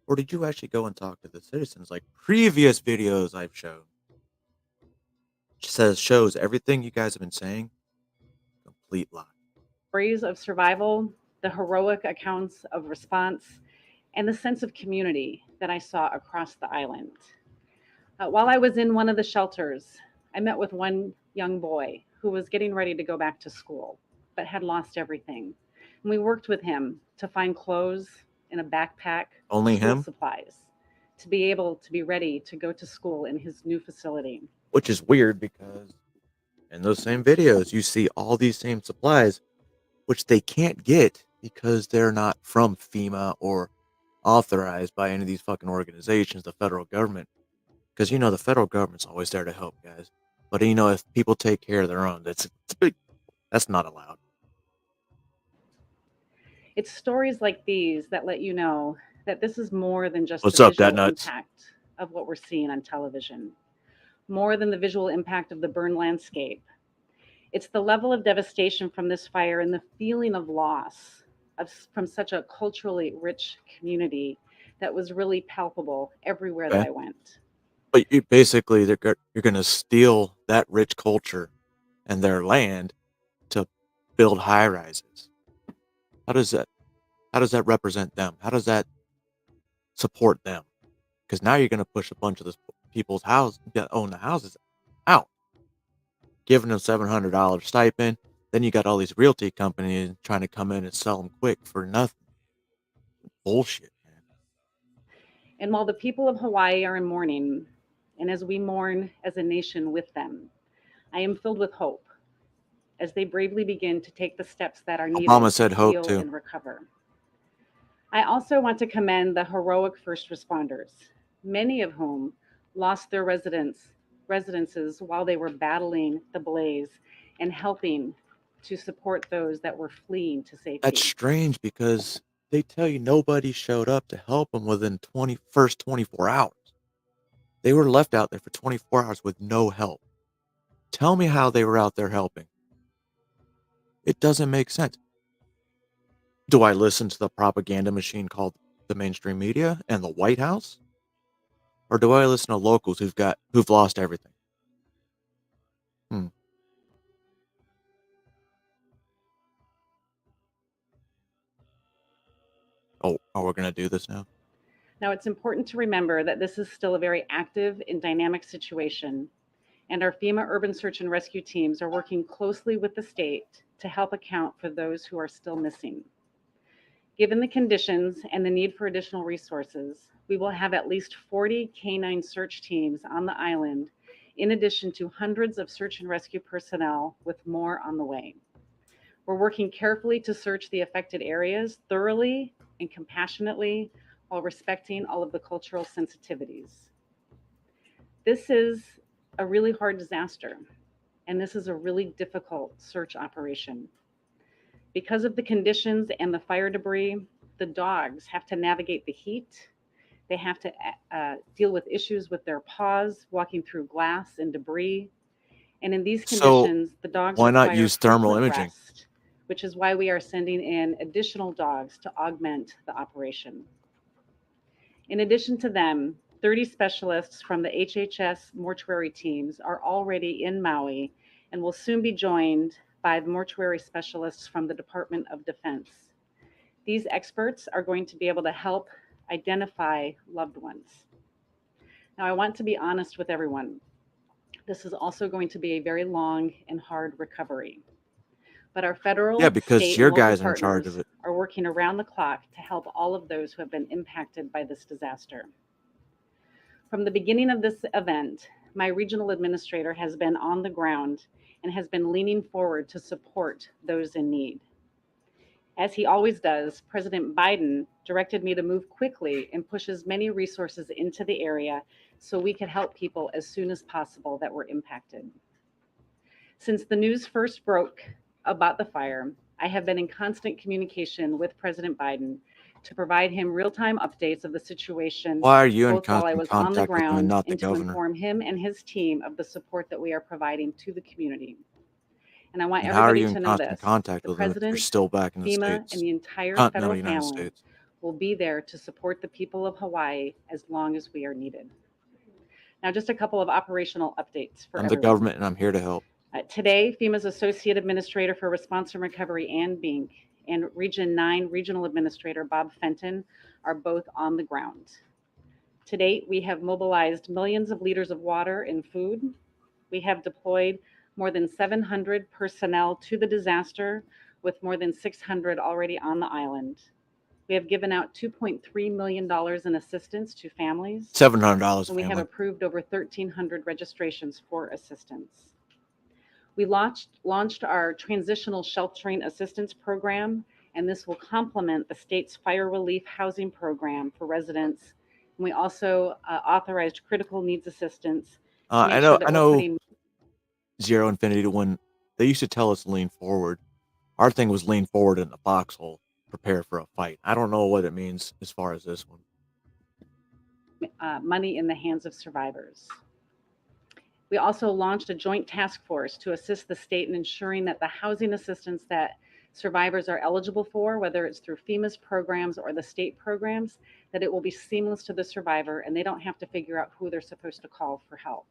Or did you actually go and talk to the citizens like previous videos I've shown? Shows everything you guys have been saying. Complete lie. stories of survival, the heroic accounts of response, and the sense of community that I saw across the island. While I was in one of the shelters, I met with one young boy who was getting ready to go back to school, but had lost everything. And we worked with him to find clothes in a backpack, Only school him? supplies, to be able to be ready to go to school in his new facility. Which is weird because in those same videos you see all these same supplies, which they can't get because they're not from FEMA or authorized by any of these fucking organizations, the federal government. Because the federal government's always there to help, guys. But if people take care of their own, that's not allowed. It's stories like these that let you know that this is more than just What's the up, Dat visual Nuts? impact of what we're seeing on television, more than the visual impact of the burned landscape. It's the level of devastation from this fire and the feeling of loss from such a culturally rich community that was really palpable everywhere that Okay. I went. But basically, you're going to steal that rich culture and their land to build high rises. How does that represent them? How does that support them? Because now you're going to push a bunch of those people's house that own the houses out, giving them $700 stipend. Then you got all these realty companies trying to come in and sell them quick for nothing. Bullshit. And while the people of Hawaii are in mourning, and as we mourn as a nation with them, I am filled with hope as they bravely begin to take the steps that are needed Obama said to hope, heal too. and recover. I also want to commend the heroic first responders, many of whom lost their residences while they were battling the blaze and helping to support those that were fleeing to safety. That's strange because they tell you nobody showed up to help them within first 24 hours. They were left out there for 24 hours with no help. Tell me how they were out there helping. It doesn't make sense. Do I listen to the propaganda machine called the mainstream media and the White House? Or do I listen to locals who've lost everything? Oh, we're going to do this now? Now, it's important to remember that this is still a very active and dynamic situation, and our FEMA urban search and rescue teams are working closely with the state to help account for those who are still missing. Given the conditions and the need for additional resources, we will have at least 40 canine search teams on the island, in addition to hundreds of search and rescue personnel, with more on the way. We're working carefully to search the affected areas thoroughly and compassionately while respecting all of the cultural sensitivities. This is a really hard disaster, and this is a really difficult search operation. Because of the conditions and the fire debris, the dogs have to navigate the heat. They have to deal with issues with their paws, walking through glass and debris. And in these So conditions, the dogs why not require use thermal frequent imaging? rest, which is why we are sending in additional dogs to augment the operation. In addition to them, 30 specialists from the HHS mortuary teams are already in Maui and will soon be joined by the mortuary specialists from the Department of Defense. These experts are going to be able to help identify loved ones. Now, I want to be honest with everyone. This is also going to be a very long and hard recovery. But our federal, Yeah, because state, your and local guys are in charge partners of it. are working around the clock to help all of those who have been impacted by this disaster. From the beginning of this event, my regional administrator has been on the ground and has been leaning forward to support those in need. As he always does, President Biden directed me to move quickly and push as many resources into the area so we could help people as soon as possible that were impacted. Since the news first broke about the fire, I have been in constant communication with President Biden to provide him real-time updates of the situation, Why are you in both while I constant was on the contact with him and ground not the and to governor? inform him and his team of the support that we are providing to the community. And I want And how are everybody you in to know constant this. contact The with him if you're President, still back in the FEMA, States, and the entire continental federal United family States? will be there to support the people of Hawaii as long as we are needed. Now, just a couple of operational updates for I'm the everyone. government and I'm here to help. Today, FEMA's Associate Administrator for Response and Recovery, Ann Bink, and Region 9 Regional Administrator Bob Fenton are both on the ground. To date, we have mobilized millions of liters of water and food. We have deployed more than 700 personnel to the disaster, with more than 600 already on the island. We have given out $2.3 million in assistance to families. $700 and we have family. approved over 1,300 registrations for assistance. We launched our Transitional Sheltering Assistance Program, and this will complement the state's fire relief housing program for residents. And we also authorized critical needs assistance to I make sure know that I we're know putting Zero Infinity to when they used to tell us lean forward. Our thing was lean forward in the foxhole, prepare for a fight. I don't know what it means as far as this one. money in the hands of survivors. We also launched a joint task force to assist the state in ensuring that the housing assistance that survivors are eligible for, whether it's through FEMA's programs or the state programs, that it will be seamless to the survivor and they don't have to figure out who they're supposed to call for help.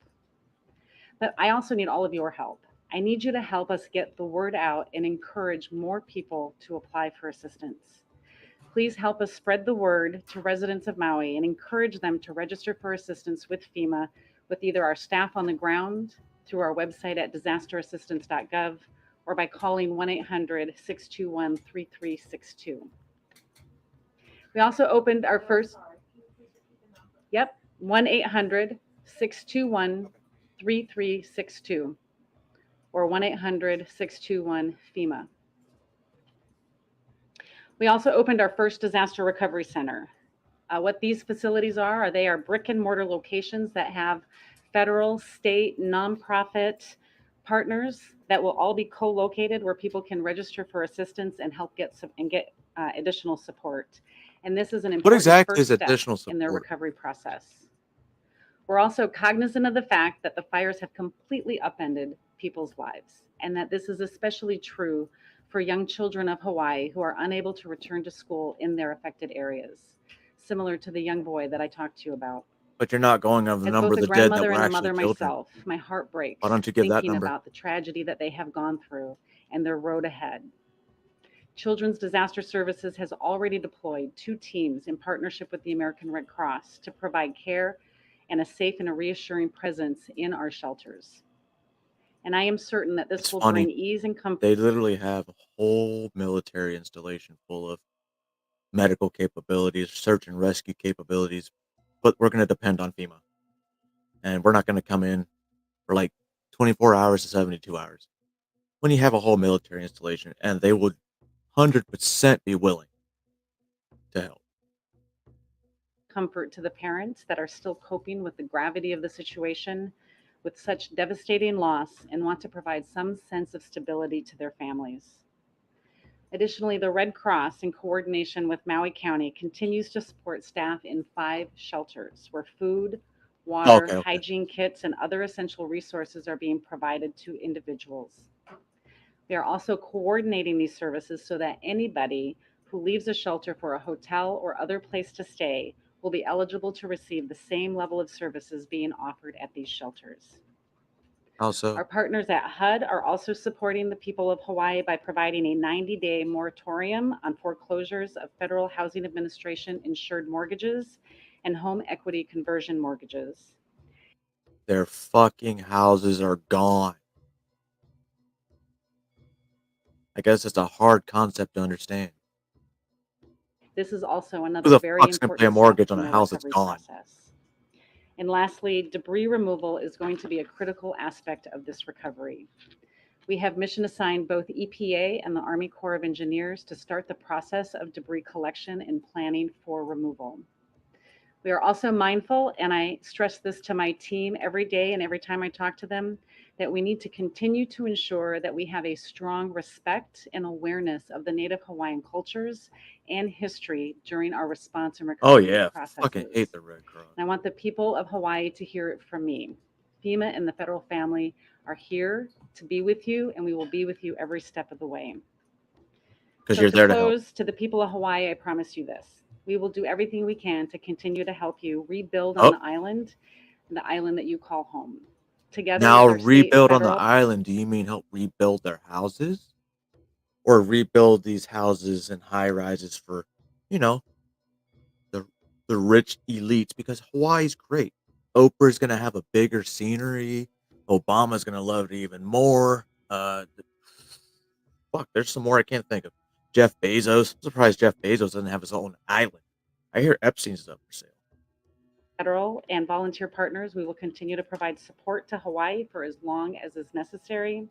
But I also need all of your help. I need you to help us get the word out and encourage more people to apply for assistance. Please help us spread the word to residents of Maui and encourage them to register for assistance with FEMA with either our staff on the ground, through our website at disasterassistance.gov, or by calling 1-800-621-3362. We also opened our first, 1-800-621-3362, or 1-800-621-FEMA. We also opened our first disaster recovery center. What these facilities are they are brick and mortar locations that have federal, state, nonprofit partners that will all be co-located where people can register for assistance and help get additional support. And this is an What important exactly first is step additional in their support? recovery process. We're also cognizant of the fact that the fires have completely upended people's lives, and that this is especially true for young children of Hawaii who are unable to return to school in their affected areas, similar to the young boy that I talked to you about. But you're not going over the As number both of a the dead that grandmother were and a actually mother children. myself, my heart breaks Why don't you give that thinking number? about the tragedy that they have gone through and their road ahead. Children's Disaster Services has already deployed 2 teams in partnership with the American Red Cross to provide care and a safe and a reassuring presence in our shelters. And I am certain that this It's will funny. bring ease and comfort. They literally have a whole military installation full of medical capabilities, search and rescue capabilities, but we're going to depend on FEMA. And we're not going to come in for like 24 hours to 72 hours. When you have a whole military installation, and they would 100% be willing to help. Comfort to the parents that are still coping with the gravity of the situation with such devastating loss and want to provide some sense of stability to their families. Additionally, the Red Cross, in coordination with Maui County, continues to support staff in 5 shelters where food, water, Okay. hygiene kits, and other essential resources are being provided to individuals. We are also coordinating these services so that anybody who leaves a shelter for a hotel or other place to stay will be eligible to receive the same level of services being offered at these shelters. Also, Our partners at HUD are also supporting the people of Hawaii by providing a 90-day moratorium on foreclosures of Federal Housing Administration insured mortgages and home equity conversion mortgages. their fucking houses are gone. I guess it's a hard concept to understand. This is also Who another the very fuck's gonna pay a important mortgage step on in a their house that's recovery gone? process. And lastly, debris removal is going to be a critical aspect of this recovery. We have mission assigned both EPA and the Army Corps of Engineers to start the process of debris collection and planning for removal. We are also mindful, and I stress this to my team every day and every time I talk to them, that we need to continue to ensure that we have a strong respect and awareness of the Native Hawaiian cultures and history during our response and Oh recovery yeah, processes. fucking hate the Red Cross. And I want the people of Hawaii to hear it from me. FEMA and the federal family are here to be with you, and we will be with you every step of the way. Because So you're to there to help. close, to the people of Hawaii, I promise you this. We will do everything we can to continue to help you rebuild on Oh. the island that you call home. Together Now, with our state and rebuild on the federal, island, do you mean help rebuild their houses? Or rebuild these houses and high rises for, you know, the rich elites? Because Hawaii's great. Oprah's gonna have a bigger scenery. Obama's gonna love it even more. Fuck, there's some more I can't think of. Jeff Bezos. I'm surprised Jeff Bezos doesn't have his own island. I hear Epstein's is up for sale. federal and volunteer partners, we will continue to provide support to Hawaii for as long as is necessary.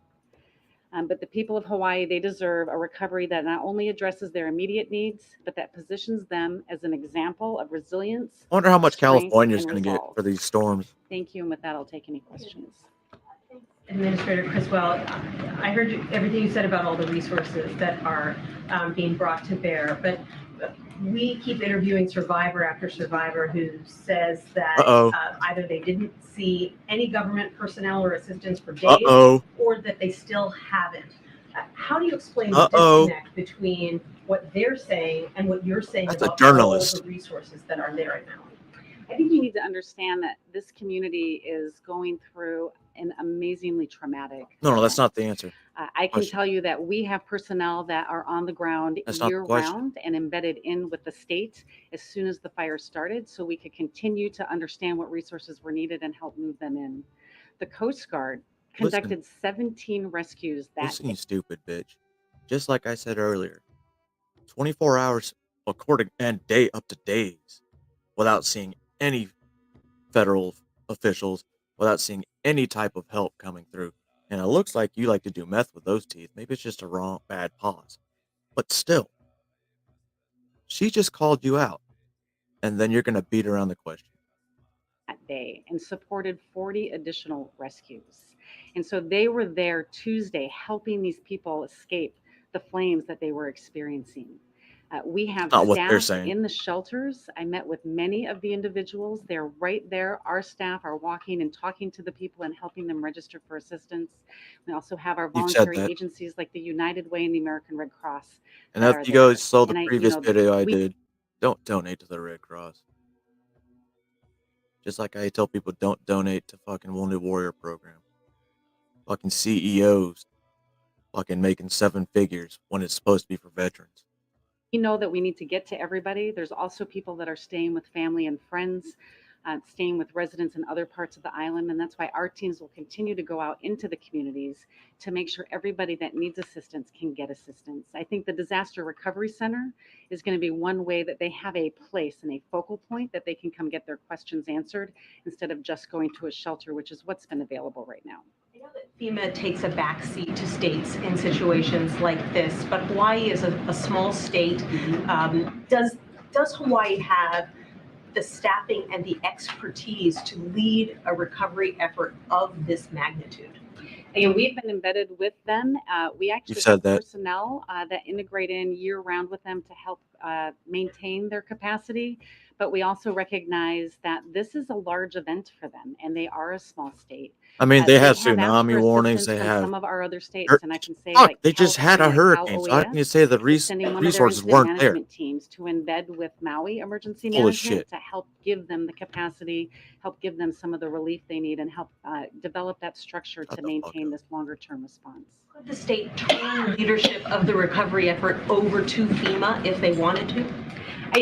But the people of Hawaii, they deserve a recovery that not only addresses their immediate needs, but that positions them as an example of resilience. I wonder how much strength, California's and gonna get resolve. for these storms. Thank you, and with that, I'll take any questions. Administrator Criswell, I heard everything you said about all the resources that are being brought to bear, but we keep interviewing survivor after survivor who says that either they didn't see any government personnel or assistance for days, or that they still haven't. How do you explain the disconnect between what they're saying and what you're saying about all the resources that are there right now? I think you need to understand that this community is going through an amazingly traumatic. No, that's not the answer. I can tell you that we have personnel that are on the ground That's not the year question. round and embedded in with the state as soon as the fire started, so we could continue to understand what resources were needed and help move them in. The Coast Guard conducted 17 rescues that Listen, you stupid bitch. Just like I said earlier, 24 hours according and day up to days without seeing any federal officials, without seeing any type of help coming through. And it looks like you like to do meth with those teeth. Maybe it's just a bad pause. But still, she just called you out. And then you're going to beat around the question. That day and supported 40 additional rescues. And so they were there Tuesday helping these people escape the flames that they were experiencing. We have Not what they're staff saying. in the shelters. I met with many of the individuals. They're right there. Our staff are walking and talking to the people and helping them register for assistance. We also have our You've said voluntary that. agencies like the United Way and the American Red Cross. And that if are you there. guys saw the And previous video I did, don't donate to the Red Cross. Just like I tell people, don't donate to fucking Wounded Warrior program. Fucking CEOs fucking making 7 figures when it's supposed to be for veterans. We know that we need to get to everybody. There's also people that are staying with family and friends, staying with residents in other parts of the island. And that's why our teams will continue to go out into the communities to make sure everybody that needs assistance can get assistance. I think the Disaster Recovery Center is going to be one way that they have a place and a focal point that they can come get their questions answered instead of just going to a shelter, which is what's been available right now. I know that FEMA takes a backseat to states in situations like this, but Hawaii is a small state. Does Hawaii have the staffing and the expertise to lead a recovery effort of this magnitude? And we've been embedded with them. We actually said have that. personnel that integrate in year round with them to help maintain their capacity. But we also recognize that this is a large event for them, and they are a small state. I mean, they have have asked tsunami for warnings. assistance They from have. some of our other states, Fuck, and I can say they like just had a California, hurricane. So how can you OES say the is sending one of their resources incident weren't there? management teams to embed with Maui emergency Full of management shit. to help give them the capacity, help give them some of the relief they need, and help develop that structure to maintain this longer term response. Could the state turn leadership of the recovery effort over to FEMA if they wanted to?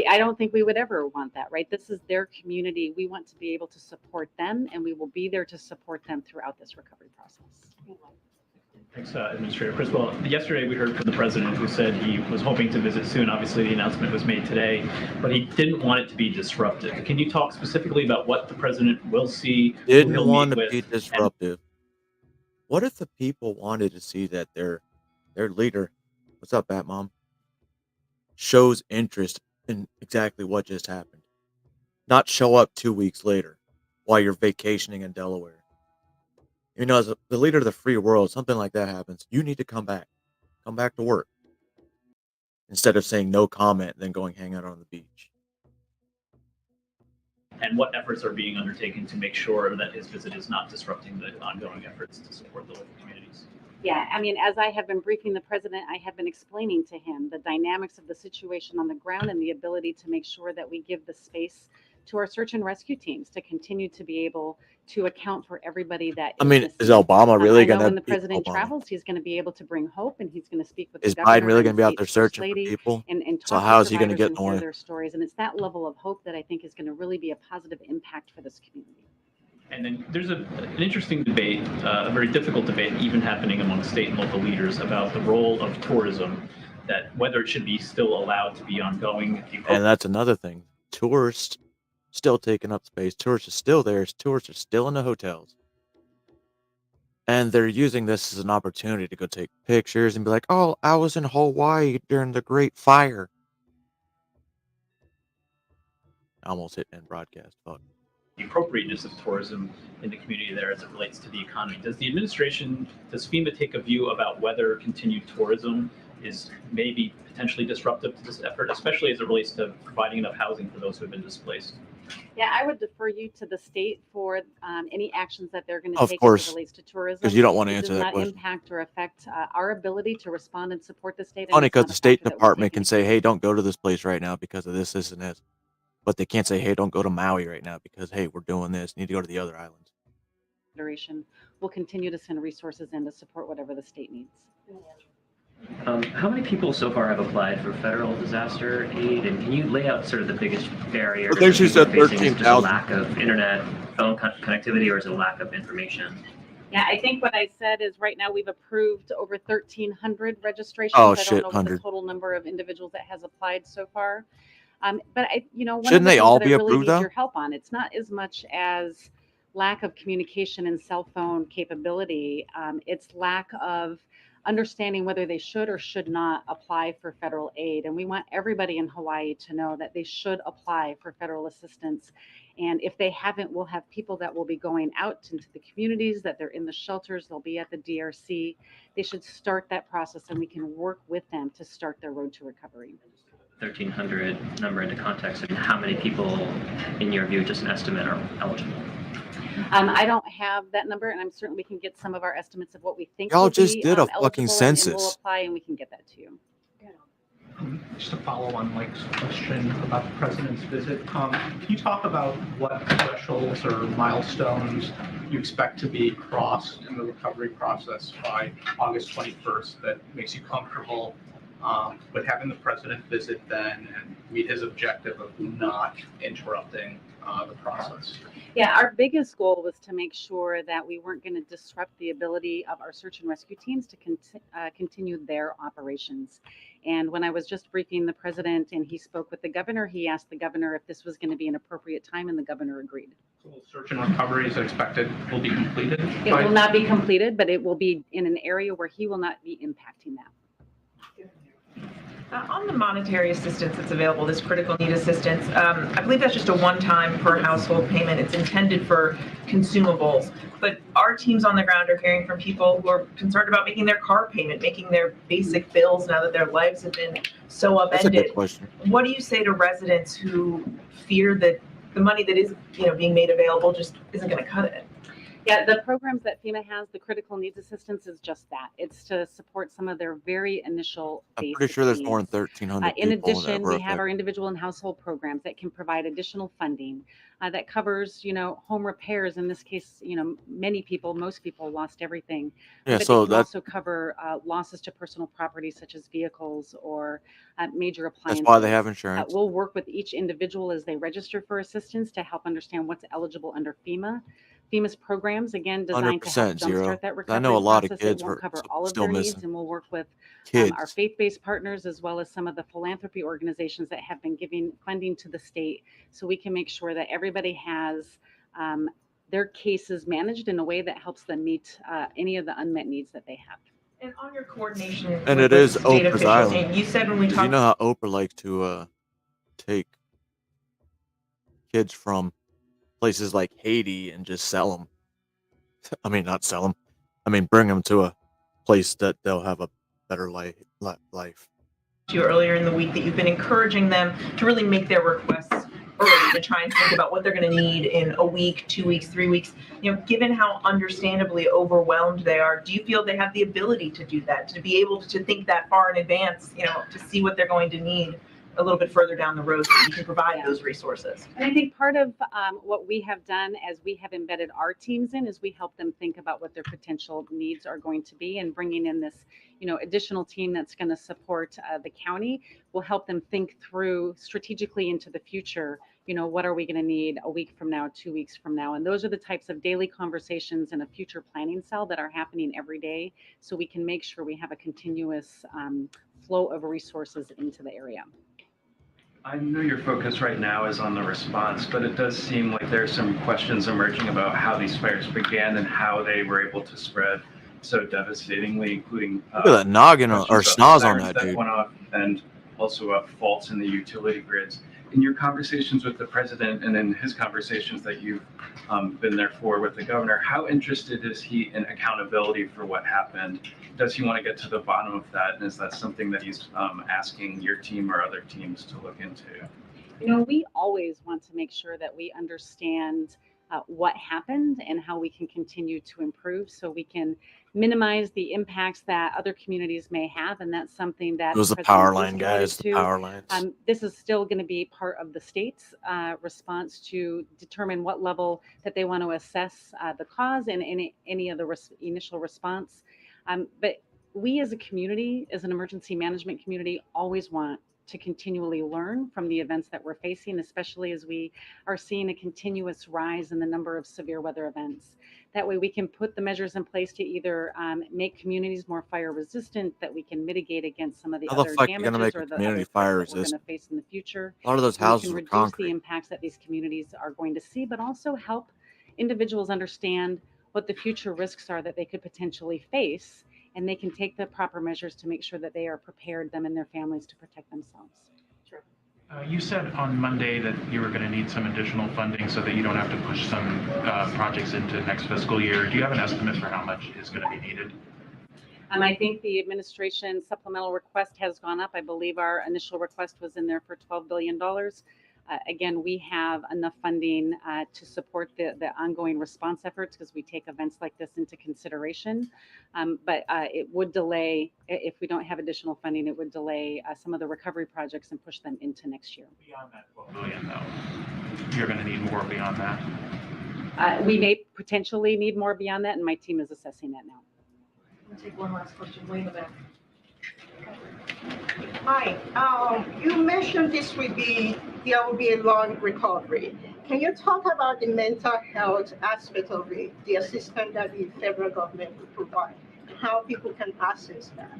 I don't think we would ever want that, right? This is their community. We want to be able to support them, and we will be there to support them throughout this recovery process. Thanks, Administrator Criswell. Yesterday, we heard from the president who said he was hoping to visit soon. Obviously, the announcement was made today, but he didn't want it to be disruptive. Can you talk specifically about what the president will see, who Didn't he'll want meet to with? be disruptive. What if the people wanted to see that their leader, what's up, Bat Mom, shows interest in exactly what just happened, not show up 2 weeks later while you're vacationing in Delaware? You know, as the leader of the free world, something like that happens, you need to come back to work, instead of saying no comment, then going hang out on the beach. And what efforts are being undertaken to make sure that his visit is not disrupting the ongoing efforts to support the local communities? Yeah, I mean, as I have been briefing the president, I have been explaining to him the dynamics of the situation on the ground and the ability to make sure that we give the space to our search and rescue teams to continue to be able to account for everybody that I mean, missing. is Obama really I know going when the to president Obama? travels, he's going to be able to bring hope, and he's going to speak with Is the governor Biden really and going to the be out state there first searching for lady people? and So talk how with is he going to survivors get and in the hear way? their stories. And it's that level of hope that I think is going to really be a positive impact for this community. And then there's an interesting debate, a very difficult debate, even happening among state and local leaders about the role of tourism, that whether it should be still allowed to be ongoing. And that's another thing. Tourists still taking up space. Tourists are still there. Tourists are still in the hotels. And they're using this as an opportunity to go take pictures and be like, oh, I was in Hawaii during the Great Fire. I almost hit end broadcast. Fuck. The appropriateness of tourism in the community there as it relates to the economy. Does FEMA take a view about whether continued tourism is maybe potentially disruptive to this effort, especially as it relates to providing enough housing for those who have been displaced? Yeah, I would defer you to the state for any actions that they're going to Of take course, as it relates to tourism. 'cause you don't want to It answer does that not question. impact or affect our ability to respond and support the state. and Funny it's because not the a State factor that we Department take can say, hey, don't go to this place right now because of this, and this. But they can't say, hey, don't go to Maui right now because, hey, we're doing this. You need to go to the other islands. Consideration. We'll continue to send resources in to support whatever the state needs. How many people so far have applied for federal disaster aid, and can you lay out sort of the biggest barrier? I think she said people are facing? Is it just a 13,000. lack of internet, phone connectivity, or is it a lack of information? Yeah, I think what I said is right now we've approved over 1,300 registrations. Oh, I shit, don't know what the 100. total number of individuals that has applied so far. But one Shouldn't of the they things all that be I really approved, need though? your help on, it's not as much as lack of communication and cell phone capability. It's lack of understanding whether they should or should not apply for federal aid. And we want everybody in Hawaii to know that they should apply for federal assistance. And if they haven't, we'll have people that will be going out into the communities, that they're in the shelters, they'll be at the DRC. They should start that process and we can work with them to start their road to recovery. 1,300 number into context, and how many people, in your view, just an estimate, are eligible? I don't have that number, and I'm certain we can get some of our estimates of what we think Y'all will just be did a eligible, fucking and we'll census. apply, and we can get that to you. Just to follow on Mike's question about the president's visit, can you talk about what thresholds or milestones you expect to be crossed in the recovery process by August 21st that makes you comfortable with having the president visit then and meet his objective of not interrupting the process? Yeah, our biggest goal was to make sure that we weren't going to disrupt the ability of our search and rescue teams to continue their operations. And when I was just briefing the president and he spoke with the governor, he asked the governor if this was going to be an appropriate time, and the governor agreed. So search and recovery is expected will be completed? It will not be completed, but it will be in an area where he will not be impacting that. On the monetary assistance that's available, this critical need assistance, I believe that's just a one-time per household payment. It's intended for consumables. But our teams on the ground are hearing from people who are concerned about making their car payment, making their basic bills now that their lives have been so That's a upended. good question. What do you say to residents who fear that the money that is, being made available just isn't going to cut it? Yeah, the programs that FEMA has, the critical needs assistance is just that. It's to support some of their very initial I'm basic pretty sure there's more needs. than 1,300 In people that addition, were we have our affected. individual and household programs that can provide additional funding that covers, home repairs. In this case, most people lost everything. Yeah, But so they can that also cover losses to personal property such as vehicles or major appliances. that's why they have insurance. We'll work with each individual as they register for assistance to help understand what's eligible under FEMA. FEMA's programs, again, designed to help 100% zero. jumpstart that I recovery know a lot of process. kids It won't were cover all of still their needs, missing. and we'll work with Kids. our faith-based partners as well as some of the philanthropy organizations that have been giving funding to the state, so we can make sure that everybody has their cases managed in a way that helps them meet any of the unmet needs that they have. And on your coordination And with it the is state Oprah's official island. team, you said when we 'Cause talked. you know how Oprah likes to take kids from places like Haiti and just sell them. I mean, not sell them. I mean, bring them to a place that they'll have a better life. To you earlier in the week that you've been encouraging them to really make their requests early, to try and think about what they're going to need in a week, 2 weeks, 3 weeks. Given how understandably overwhelmed they are, do you feel they have the ability to do that, to be able to think that far in advance, to see what they're going to need a little bit further down the road so that you can provide those resources? And I think part of what we have done as we have embedded our teams in is we help them think about what their potential needs are going to be, and bringing in this additional team that's going to support the county will help them think through strategically into the future. What are we going to need a week from now, 2 weeks from now? And those are the types of daily conversations in a future planning cell that are happening every day, so we can make sure we have a continuous flow of resources into the area. I know your focus right now is on the response, but it does seem like there's some questions emerging about how these fires began and how they were able to spread so devastatingly, including Look at that noggin or questions about schnoz on sirens that dude. went off and also faults in the utility grids. In your conversations with the president and in his conversations that you've been there for with the governor, how interested is he in accountability for what happened? Does he want to get to the bottom of that? And is that something that he's asking your team or other teams to look into? We always want to make sure that we understand what happened and how we can continue to improve so we can minimize the impacts that other communities may have. And that's something that It was the power line, guys. The power lines. This is still going to be part of the state's response to determine what level that they want to assess the cause and any of the initial response. But we as a community, as an emergency management community, always want to continually learn from the events that we're facing, especially as we are seeing a continuous rise in the number of severe weather events. That way we can put the measures in place to either make communities more fire resistant, that we can mitigate against some of the How the other fuck you gonna damages make or a the community other fire threats that we're going to resistant? face in the future. A lot of those So we houses can were reduce concrete. the impacts that these communities are going to see, but also help individuals understand what the future risks are that they could potentially face, and they can take the proper measures to make sure that they are prepared, them and their families, to protect themselves. You said on Monday that you were going to need some additional funding so that you don't have to push some projects into next fiscal year. Do you have an estimate for how much is going to be needed? I think the administration supplemental request has gone up. I believe our initial request was in there for $12 billion. Again, we have enough funding to support the ongoing response efforts because we take events like this into consideration. But it would delay, if we don't have additional funding, it would delay some of the recovery projects and push them into next year. Beyond that $12 billion, though, you're going to need more beyond that? We may potentially need more beyond that, and my team is assessing that now. We'll take one last question, way in the back. Hi, you mentioned there will be a long recovery. Can you talk about the mental health aspect of it, the assistance that the federal government will provide, and how people can access that?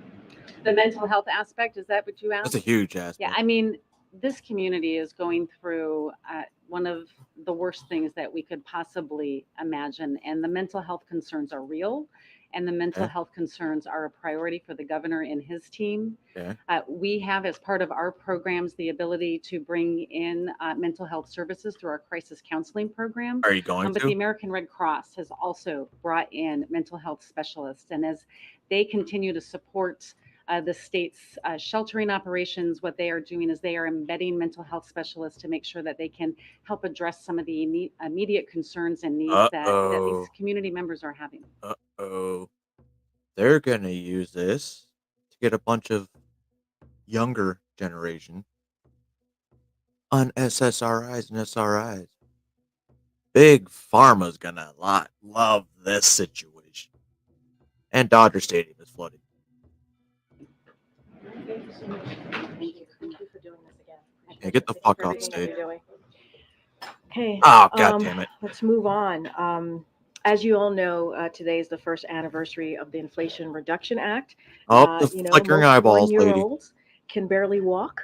The mental health aspect, is that what you asked? That's a huge aspect. Yeah, I mean, this community is going through one of the worst things that we could possibly imagine, and the mental health concerns are real. and the mental Okay. health concerns are a priority for the governor and his team. Okay. We have, as part of our programs, the ability to bring in mental health services through our crisis counseling program. Are you going But to? the American Red Cross has also brought in mental health specialists, and as they continue to support the state's sheltering operations, what they are doing is they are embedding mental health specialists to make sure that they can help address some of the immediate concerns and needs that these Uh-oh. community members are having. Uh-oh. They're gonna use this to get a bunch of younger generation on SSRIs and SRIs. Big Pharma's gonna love this situation. And Dodger Stadium is flooded. Thank you so much. Thank you for doing this again. Yeah, get the Thank you fuck for off everything that stage. you're doing. Okay. Oh, God damn it. Let's move on. As you all know, today is the first anniversary of the Inflation Reduction Act. Oh, the flickering Most eyeballs, lady. one-year-olds can barely walk,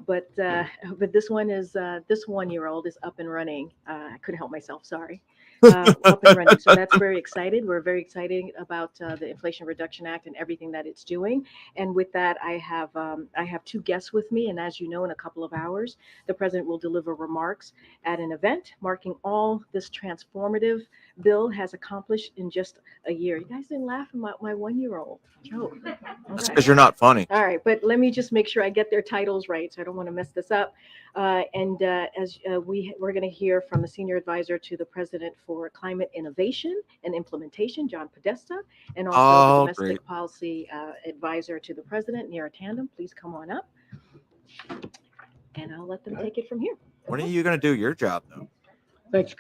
but this 1-year-old is up and running. I couldn't help myself. Sorry. Up and running. So that's very excited. We're very excited about the Inflation Reduction Act and everything that it's doing. And with that, I have two guests with me. And as you know, in a couple of hours, the president will deliver remarks at an event marking all this transformative bill has accomplished in just a year. You guys didn't laugh at my 1-year-old joke. That's Okay. because you're not funny. All right, but let me just make sure I get their titles right, so I don't want to mess this up. As we're going to hear from the Senior Advisor to the President for Climate Innovation and Implementation, John Podesta, and also the Domestic Great. Policy Advisor to the President, Neera Tandem. Please come on up, and I'll let them take it from here. When are you gonna do your job though? Thanks,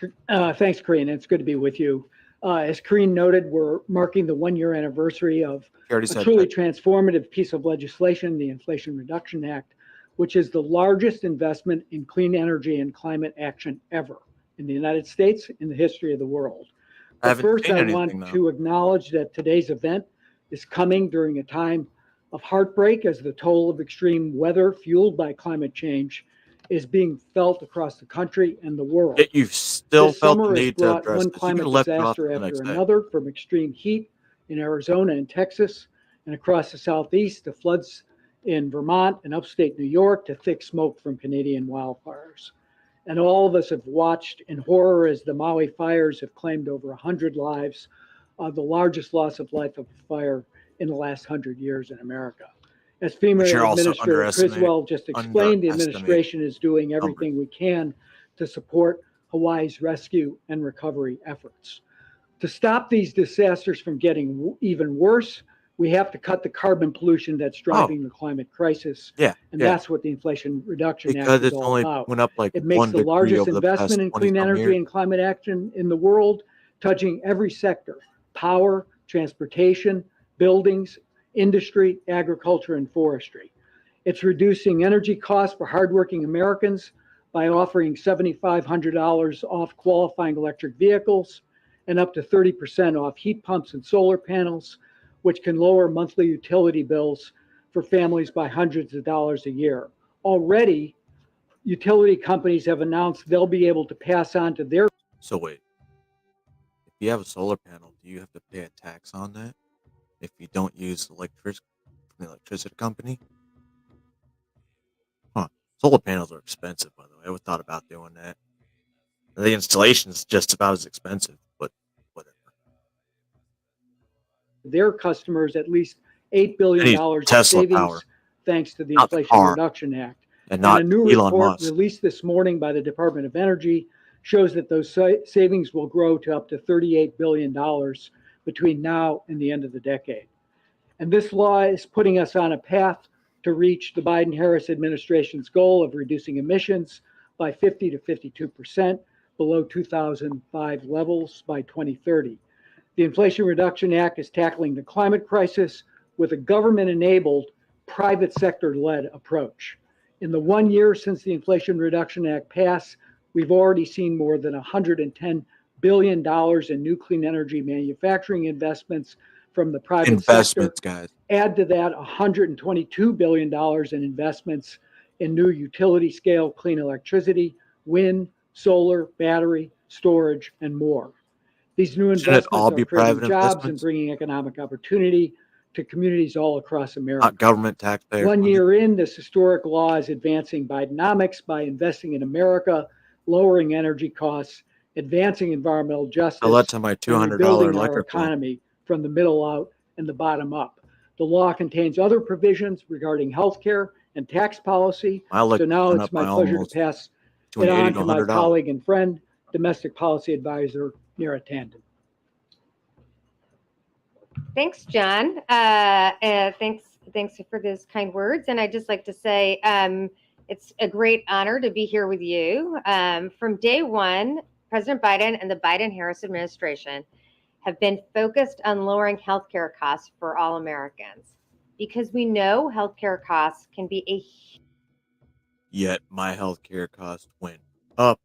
Karine. It's good to be with you. As Karine noted, we're marking the 1-year anniversary of You already a said truly that. transformative piece of legislation, the Inflation Reduction Act, which is the largest investment in clean energy and climate action ever in the United States, in the history of the world. I But haven't first, seen I anything, want though. to acknowledge that today's event is coming during a time of heartbreak as the toll of extreme weather fueled by climate change is being felt across the country and the world. Yet you've still This felt the summer has need to brought address one this. You climate could have left it off disaster till the after next day. another, from extreme heat in Arizona and Texas and across the Southeast to floods in Vermont and upstate New York to thick smoke from Canadian wildfires. And all of us have watched in horror as the Maui fires have claimed over 100 lives, the largest loss of life of a fire in the last 100 years in America. As But FEMA you're also Administrator Criswell just explained, the administration is doing everything we can to support Hawaii's rescue and recovery efforts. To stop these disasters from getting even worse, we have to cut the carbon pollution that's driving the climate crisis. Yeah, And yeah. that's what the Inflation Reduction Because Act is it's all only about. went up like It makes 1 the degree largest over the past investment in 20 clean some energy years. and climate action in the world, touching every sector: power, transportation, buildings, industry, agriculture, and forestry. It's reducing energy costs for hardworking Americans by offering $7,500 off qualifying electric vehicles and up to 30% off heat pumps and solar panels, which can lower monthly utility bills for families by hundreds of dollars a year. Already, utility companies have announced they'll be able to pass on to their. So wait, if you have a solar panel, do you have to pay a tax on that if you don't use the electricity company? Huh. Solar panels are expensive, by the way. I ever thought about doing that. The installation is just about as expensive, but whatever. Their customers at least $8 I billion need in Tesla savings power, thanks to the not the Inflation car, Reduction Act. and And not a new Elon report Musk. released this morning by the Department of Energy shows that those savings will grow to up to $38 billion between now and the end of the decade. And this law is putting us on a path to reach the Biden-Harris administration's goal of reducing emissions by 50 to 52% below 2005 levels by 2030. The Inflation Reduction Act is tackling the climate crisis with a government-enabled, private sector-led approach. In the 1 year since the Inflation Reduction Act passed, we've already seen more than $110 billion in new clean energy manufacturing investments from the private Investments, sector. guys. Add to that $122 billion in investments in new utility scale clean electricity, wind, solar, battery, storage, and more. These new Shouldn't it all investments are be creating private jobs and investments? bringing economic opportunity to communities all across America. Not government taxpayer One funded? year in, this historic law is advancing Bidenomics by investing in America, lowering energy costs, advancing environmental justice, I led to my and $200 rebuilding our electric bill. economy from the middle out and the bottom up. The law contains other provisions regarding health care and tax policy. My electric So now went it's up my by pleasure to almost pass between it 80 on to to my $100. colleague and friend, domestic policy advisor, Neera Tandon. Thanks, John. Thanks for those kind words. And I'd just like to say it's a great honor to be here with you. From day one, President Biden and the Biden-Harris administration have been focused on lowering healthcare costs for all Americans because we know healthcare costs can be a Yet my healthcare costs went up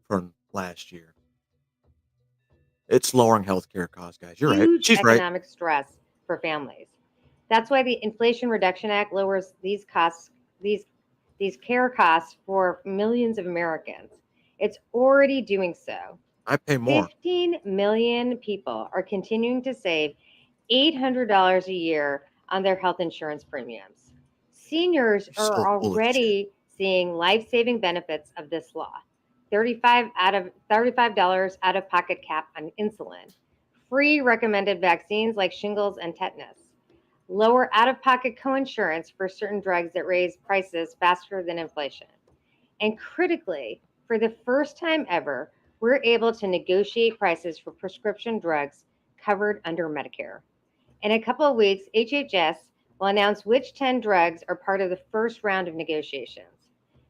from last year. It's lowering healthcare costs, guys. You're right. huge She's right. economic stress for families. That's why the Inflation Reduction Act lowers these costs, these care costs for millions of Americans. It's already doing so. I pay more. 15 million people are continuing to save $800 a year on their health insurance premiums. Seniors You're are so full of already seeing life-saving benefits of this law. $35 out of pocket cap on insulin, free recommended vaccines like shingles and tetanus, lower out of pocket coinsurance for certain drugs that raise prices faster than inflation. And critically, for the first time ever, we're able to negotiate prices for prescription drugs covered under Medicare. In a couple of weeks, HHS will announce which 10 drugs are part of the first round of negotiations.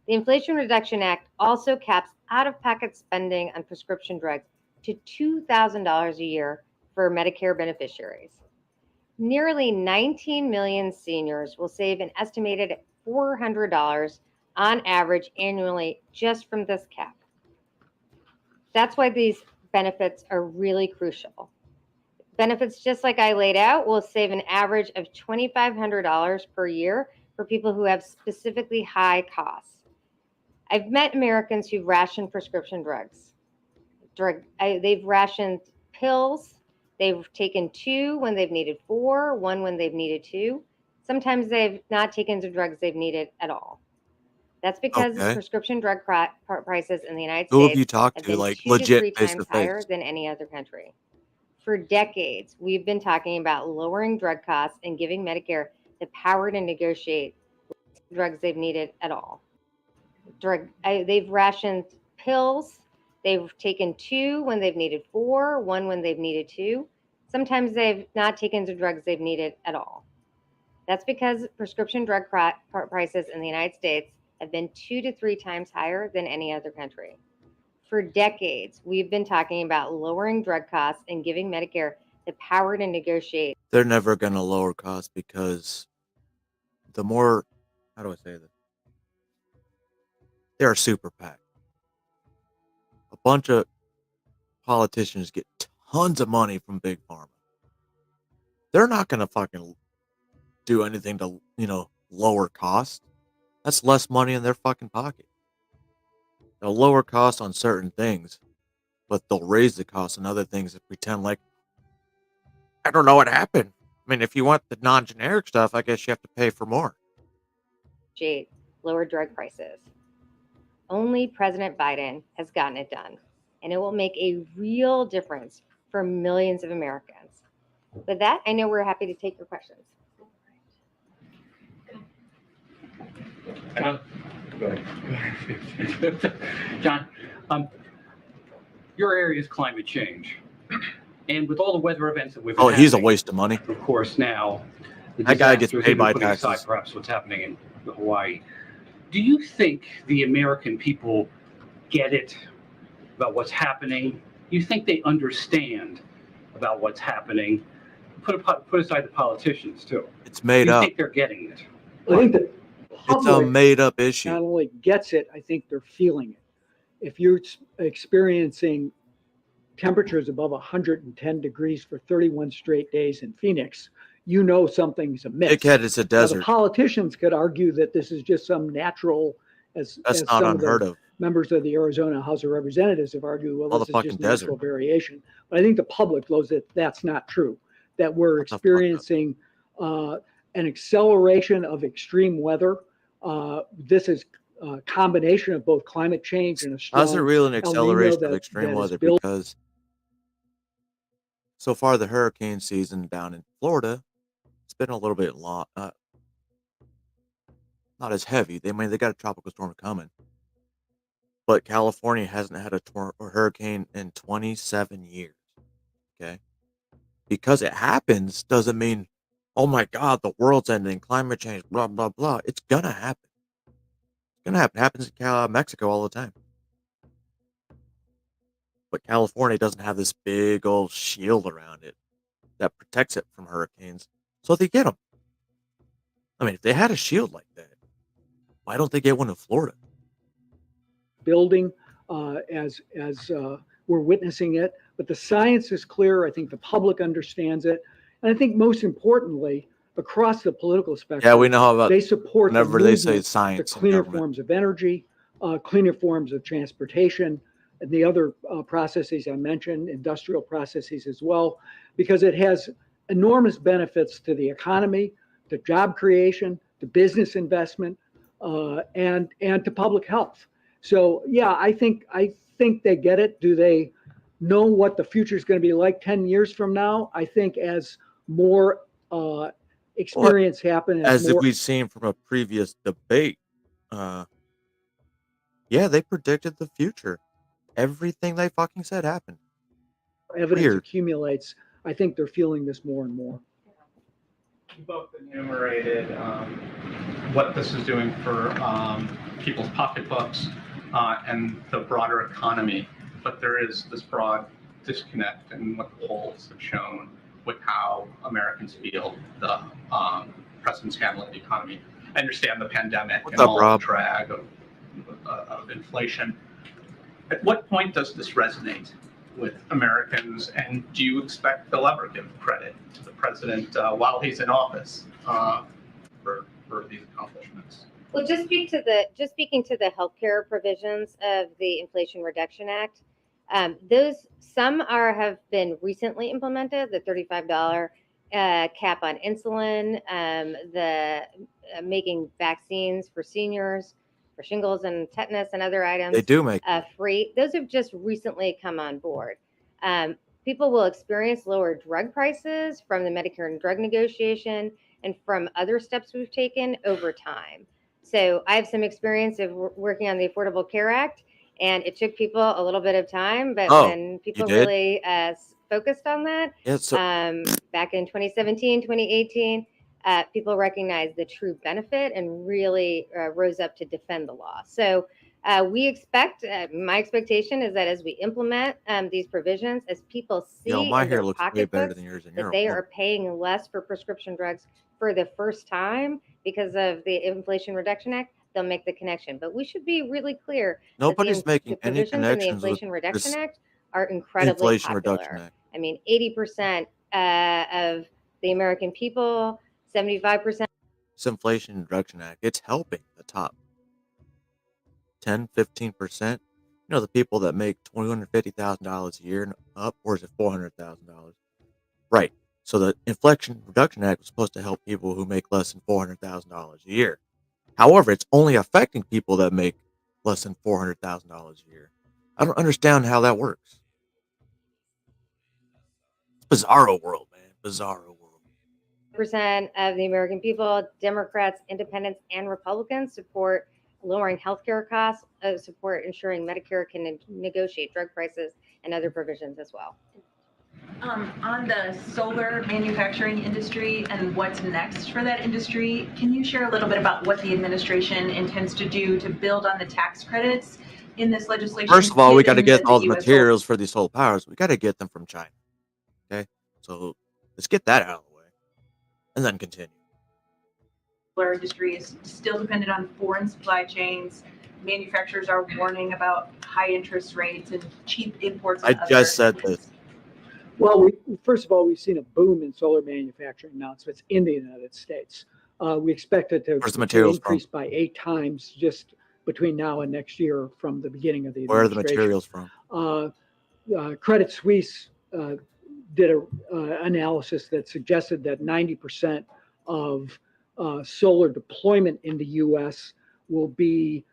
The Inflation Reduction Act also caps out-of-pocket spending on prescription drugs to $2,000 a year for Medicare beneficiaries. Nearly 19 million seniors will save an estimated $400 on average annually just from this cap. That's why these benefits are really crucial. Benefits, just like I laid out, will save an average of $2,500 per year for people who have specifically high costs. I've met Americans who've rationed prescription drugs. They've rationed pills. They've taken 2 when they've needed 4, 1 when they've needed 2. Sometimes they've not taken the drugs they've needed at all. That's because prescription drug prices in the United Who have States you talked have to, been like 2 to 3 legit face times to higher face? than any other country. For decades, we've been talking about lowering drug costs and giving Medicare the power to negotiate drugs they've needed at all. They've rationed pills. They've taken 2 when they've needed 4, 1 when they've needed 2. Sometimes they've not taken the drugs they've needed at all. That's because prescription drug prices in the United States have been 2 to 3 times higher than any other country. For decades, we've been talking about lowering drug costs and giving Medicare the power to negotiate. They're never going to lower costs because the more, how do I say this? They're a super PAC. A bunch of politicians get tons of money from Big Pharma. They're not going to fucking do anything to, lower costs. That's less money in their fucking pocket. They'll lower costs on certain things, but they'll raise the cost on other things and pretend like, I don't know what happened. I mean, if you want the non-generic stuff, I guess you have to pay for more. Lower drug prices. Only President Biden has gotten it done, and it will make a real difference for millions of Americans. With that, I know we're happy to take your questions. John, go ahead. John, your area is climate change, and with all the weather events that we've been He's a having, waste of money. of course, now the That guy gets disasters, paid even by putting taxes. aside perhaps what's happening in Hawaii. Do you think the American people get it about what's happening? Do you think they understand about what's happening? Put aside the politicians too. It's made Do you up. think they're getting it? I think the It's a public made-up issue. not only gets it, I think they're feeling it. If you're experiencing temperatures above 110 degrees for 31 straight days in Phoenix, you know something's amiss. Dickhead, it's a Now, desert. the politicians could argue that this is just some natural, as That's as not some of unheard the of. members of the Arizona House of Representatives have argued, well, All the this is fucking just desert. natural variation. But I think the public knows that that's not true, that we're experiencing an acceleration of extreme weather. This is a combination of both climate change and a strong How's it really an El Nino acceleration of that extreme is weather? built. Because so far the hurricane season down in Florida, it's been a little bit long, not as heavy. They got a tropical storm coming, but California hasn't had a hurricane in 27 years. Okay, because it happens doesn't mean, oh my God, the world's ending, climate change, blah blah blah. It's gonna happen. It's gonna happen. It happens in Mexico all the time. But California doesn't have this big old shield around it that protects it from hurricanes, so they get them. I mean, if they had a shield like that, why don't they get one in Florida? Building as we're witnessing it, but the science is clear. I think the public understands it, and I think most importantly, across the political spectrum, Yeah, we know how about they support the whenever they say movement science to and cleaner government. forms of energy, cleaner forms of transportation, and the other processes I mentioned, industrial processes as well, because it has enormous benefits to the economy, to job creation, to business investment, and to public health. So yeah, I think they get it. Do they know what the future is going to be like 10 years from now? I think as more experience happen, As if more we've seen from a previous debate, yeah, they predicted the future. Everything they fucking said happened. evidence Weird. accumulates, I think they're feeling this more and more. You both enumerated what this is doing for people's pocketbooks and the broader economy, but there is this broad disconnect in what the polls have shown with how Americans feel the president's handling the economy. I understand the pandemic and all the drag of inflation. At what point does this resonate with Americans, and do you expect they'll ever give credit to the president while he's in office for these accomplishments? Well, just speaking to the healthcare provisions of the Inflation Reduction Act, those some have been recently implemented. The $35 cap on insulin, the making vaccines for seniors, for shingles and tetanus and other items. They do make free. Those have just recently come on board. People will experience lower drug prices from the Medicare and drug negotiation and from other steps we've taken over time. So I have some experience of working on the Affordable Care Act, and it took people a little bit of time, but when people really focused on that, back in 2017, 2018, people recognized the true benefit and really rose up to defend the law. So we expect, my expectation is that as we implement these provisions, as people see my in hair their looks way better pocketbooks than yours, and that you're they a are paying less for prescription drugs for the first time because of the Inflation Reduction Act, they'll make the connection. But we should be really clear Nobody's that making the any provisions in the connections with Inflation Reduction this Act are incredibly Inflation popular. Reduction Act. I mean, 80% of the American people, 75%. This Inflation Reduction Act, it's helping the top 10, 15%. You know, the people that make $250,000 a year and up, or is it $400,000? Right. So the Inflation Reduction Act was supposed to help people who make less than $400,000 a year. However, it's only affecting people that make less than $400,000 a year. I don't understand how that works. It's bizarro world, man. Bizarro world. Percent of the American people, Democrats, independents, and Republicans support lowering healthcare costs, support ensuring Medicare can negotiate drug prices and other provisions as well. On the solar manufacturing industry and what's next for that industry, can you share a little bit about what the administration intends to do to build on the tax credits in this legislation? First of all, we got to given get that all the US materials for these solar powers. We got to get them from China. Okay, so let's get that out of the way, and then continue. solar industry is still dependent on foreign supply chains. Manufacturers are warning about high interest rates and cheap imports. I just said this. Well, first of all, we've seen a boom in solar manufacturing announcements in the United States. We expect it to Where's the materials increase by 8 times just between now and next year from the beginning of the Where are the administration. materials from? Credit Suisse did an analysis that suggested that 90% of solar deployment in the U.S. will be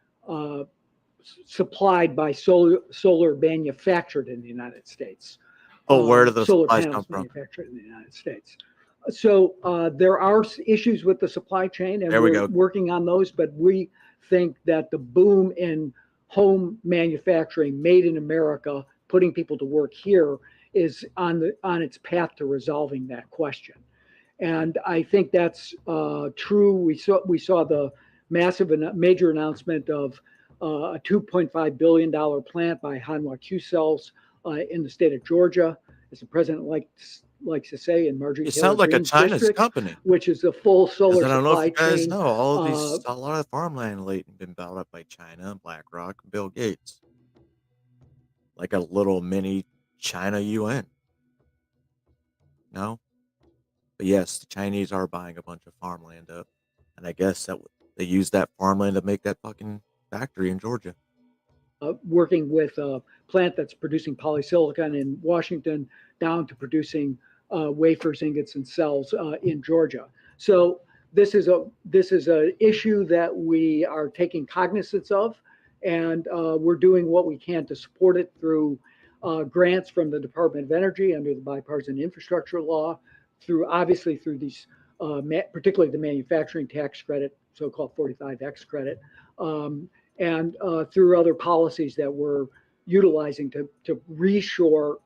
supplied by solar manufactured in the United States. Oh, where do the solar supplies panels come from? manufactured in the United States. So there are issues with the supply chain, and we're working on those, but we think that the boom in home manufacturing made in America, putting people to work here, is on its path to resolving that question. And I think that's true. We saw the major announcement of a $2.5 billion plant by Hanwha Q-Cells in the state of Georgia, as the president likes to say, in Marjorie You Taylor sound like a Greene's China's district, company. which is the full solar I don't know if supply you guys chain. know, all of these, a lot of the farmland lately been bought up by China, BlackRock, and Bill Gates. Like a little mini China UN. No? But yes, the Chinese are buying a bunch of farmland up. And I guess that they use that farmland to make that fucking factory in Georgia. Working with a plant that's producing polysilicon in Washington down to producing wafers, ingots, and cells in Georgia. So this is an issue that we are taking cognizance of, and we're doing what we can to support it through grants from the Department of Energy under the Bipartisan Infrastructure Law, obviously through these, particularly the manufacturing tax credit, so-called 45X credit, and through other policies that we're utilizing to reshore.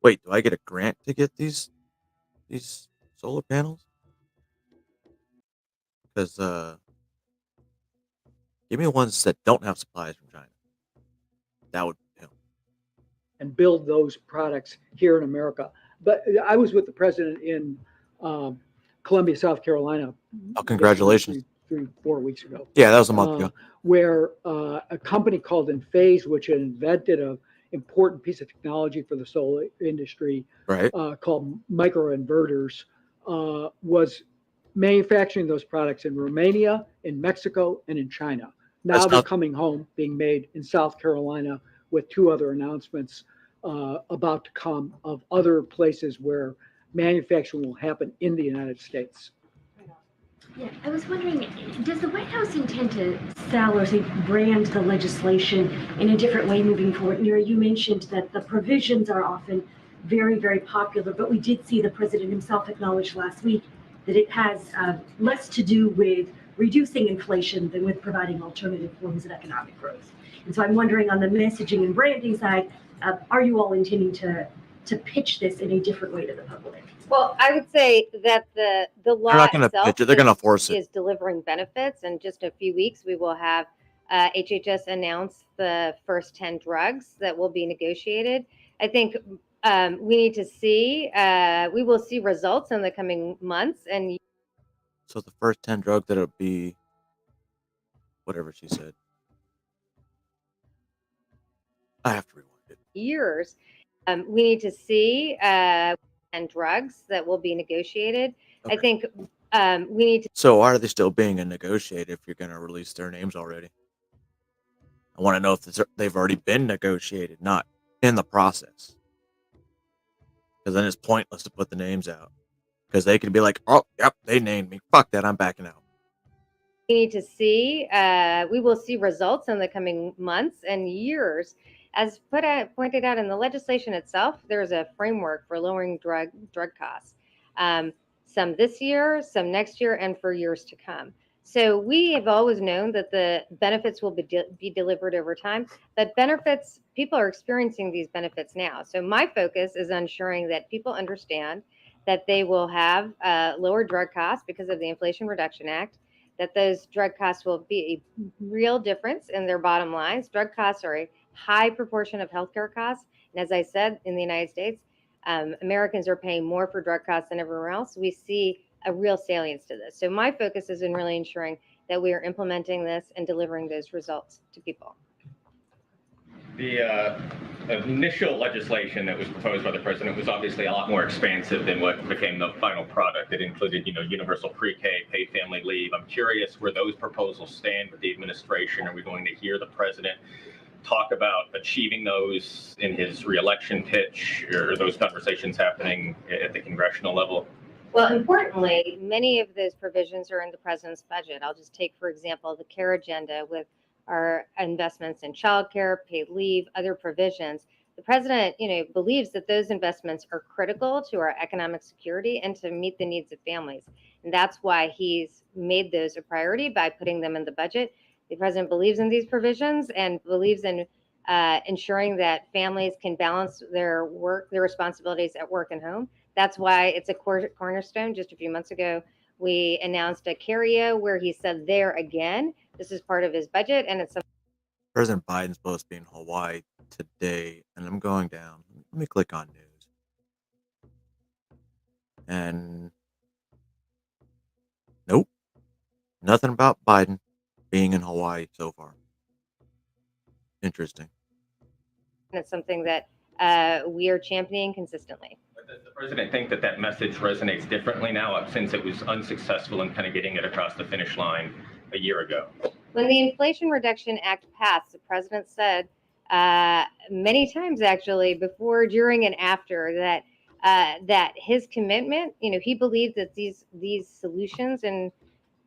Wait, do I get a grant to get these solar panels? Because give me ones that don't have supplies from China. That would help. And build those products here in America. But I was with the president in Columbia, South Carolina. Oh, congratulations. 4 weeks ago. Yeah, that was a month ago. Where a company called Enphase, which invented an important piece of technology for the solar industry, right, called microinverters, was manufacturing those products in Romania, in Mexico, and in China. Now they're coming home, being made in South Carolina, with 2 other announcements about to come of other places where manufacturing will happen in the United States. Yeah, I was wondering, does the White House intend to sell or say brand the legislation in a different way moving forward? You mentioned that the provisions are often very, very popular, but we did see the president himself acknowledge last week that it has less to do with reducing inflation than with providing alternative forms of economic growth. And so I'm wondering, on the messaging and branding side, are you all intending to pitch this in a different way to the public? Well, I would say that the law They're not going to itself pitch it. They're going to force it. is delivering benefits. In just a few weeks, we will have HHS announce the first 10 drugs that will be negotiated. I think we need to see, we will see results in the coming months. And so the first 10 drugs that'll be whatever she said. I have to rewind it. Years, we need to see and drugs that will be negotiated. Okay. I think we need to. So why are they still being negotiated if you're going to release their names already? I want to know if they've already been negotiated, not in the process. Because then it's pointless to put the names out. Because they could be like, oh, yep, they named me. Fuck that, I'm backing out. We need to see, we will see results in the coming months and years. As pointed out in the legislation itself, there's a framework for lowering drug costs. Some this year, some next year, and for years to come. So we have always known that the benefits will be delivered over time. But benefits, people are experiencing these benefits now. So my focus is ensuring that people understand that they will have lower drug costs because of the Inflation Reduction Act, that those drug costs will be a real difference in their bottom lines. Drug costs are a high proportion of healthcare costs. And as I said, in the United States, Americans are paying more for drug costs than everywhere else. We see a real salience to this. So my focus is in really ensuring that we are implementing this and delivering those results to people. The initial legislation that was proposed by the president was obviously a lot more expansive than what became the final product. It included, universal pre-K, paid family leave. I'm curious where those proposals stand with the administration. Are we going to hear the president talk about achieving those in his reelection pitch, or are those conversations happening at the congressional level? Well, importantly, many of those provisions are in the president's budget. I'll just take, for example, the CARE agenda with our investments in childcare, paid leave, other provisions. The president, believes that those investments are critical to our economic security and to meet the needs of families. And that's why he's made those a priority by putting them in the budget. The president believes in these provisions and believes in ensuring that families can balance their responsibilities at work and home. That's why it's a cornerstone. Just a few months ago, we announced a carryover where he said there again, this is part of his budget, and it's President Biden's supposed to be in Hawaii today, and I'm going down. Let me click on news. And nope, nothing about Biden being in Hawaii so far. Interesting. And it's something that we are championing consistently. Does the president think that message resonates differently now since it was unsuccessful in kind of getting it across the finish line a year ago? When the Inflation Reduction Act passed, the president said many times, actually, before, during, and after, that his commitment, he believed that these solutions and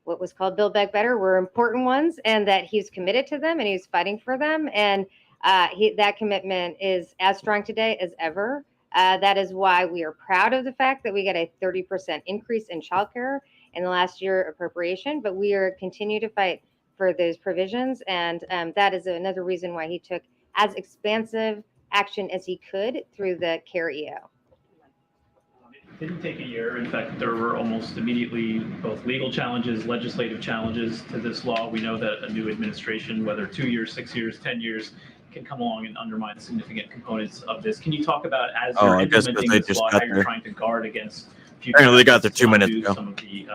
what was called Build Back Better were important ones, and that he's committed to them and he's fighting for them. And that commitment is as strong today as ever. That is why we are proud of the fact that we got a 30% increase in childcare in the last year appropriation, but we are continue to fight for those provisions. And that is another reason why he took as expansive action as he could through the CARE EO. It didn't take a year. In fact, there were almost immediately both legal challenges, legislative challenges to this law. We know that a new administration, whether 2 years, 6 years, 10 years, can come along and undermine significant components of this. Can you talk about, as you're implementing this law, how you're trying to guard against future Apparently they got there 2 minutes ago. Some of the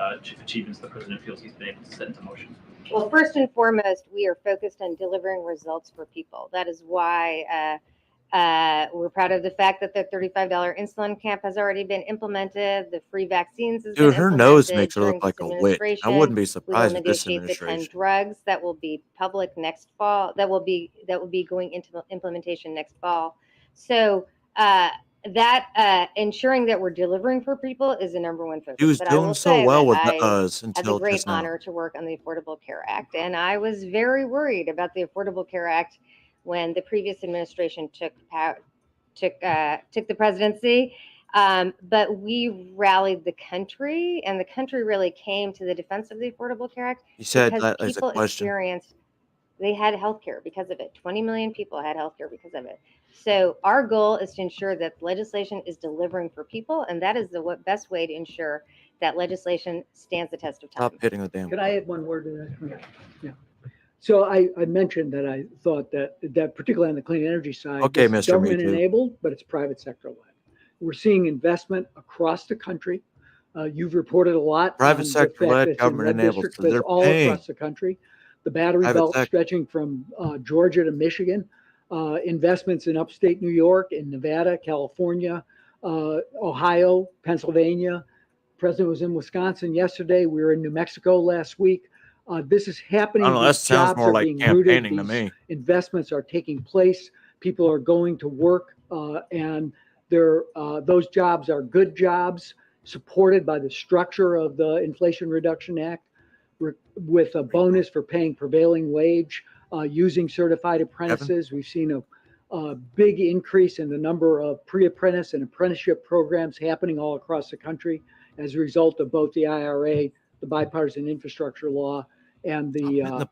achievements the president feels he's been able to set into motion? Well, first and foremost, we are focused on delivering results for people. That is why we're proud of the fact that the $35 insulin cap has already been implemented. The free vaccines has been Dude, her nose implemented makes her look during like this a witch. I administration. wouldn't be We will surprised if this negotiate the 10 administration. drugs that will be public next fall. That will be going into implementation next fall. So ensuring that we're delivering for people is the number one focus. He was But I will doing so say well that with I us had the until great just now. honor to work on the Affordable Care Act, and I was very worried about the Affordable Care Act when the previous administration took the presidency. But we rallied the country, and the country really came to the defense of the Affordable Care Act. He said because that as a people question. experienced, they had healthcare because of it. 20 million people had healthcare because of it. So our goal is to ensure that legislation is delivering for people, and that is the best way to ensure that legislation stands the test of time. Stop hitting the damn. Can I add one word to that? Yeah. So I mentioned that I thought that particularly on the clean energy side, Okay, it's Mr. Me government Too. enabled, but it's private sector led. We're seeing investment across the country. You've reported a lot. Private on the sector fact led, that it's in government red enabled, districts, so but it's they're all paying. across the country. The battery Private belt sector. stretching from Georgia to Michigan, investments in upstate New York, in Nevada, California, Ohio, Pennsylvania. President was in Wisconsin yesterday. We were in New Mexico last week. This is happening. I don't know, that These sounds jobs more are like being rooted. campaigning to These me. investments are taking place. People are going to work, and those jobs are good jobs, supported by the structure of the Inflation Reduction Act, with a bonus for paying prevailing wage, using certified apprentices. We've seen a big increase in the number of pre-apprentice and apprenticeship programs happening all across the country as a result of both the IRA, the Bipartisan Infrastructure Law, and the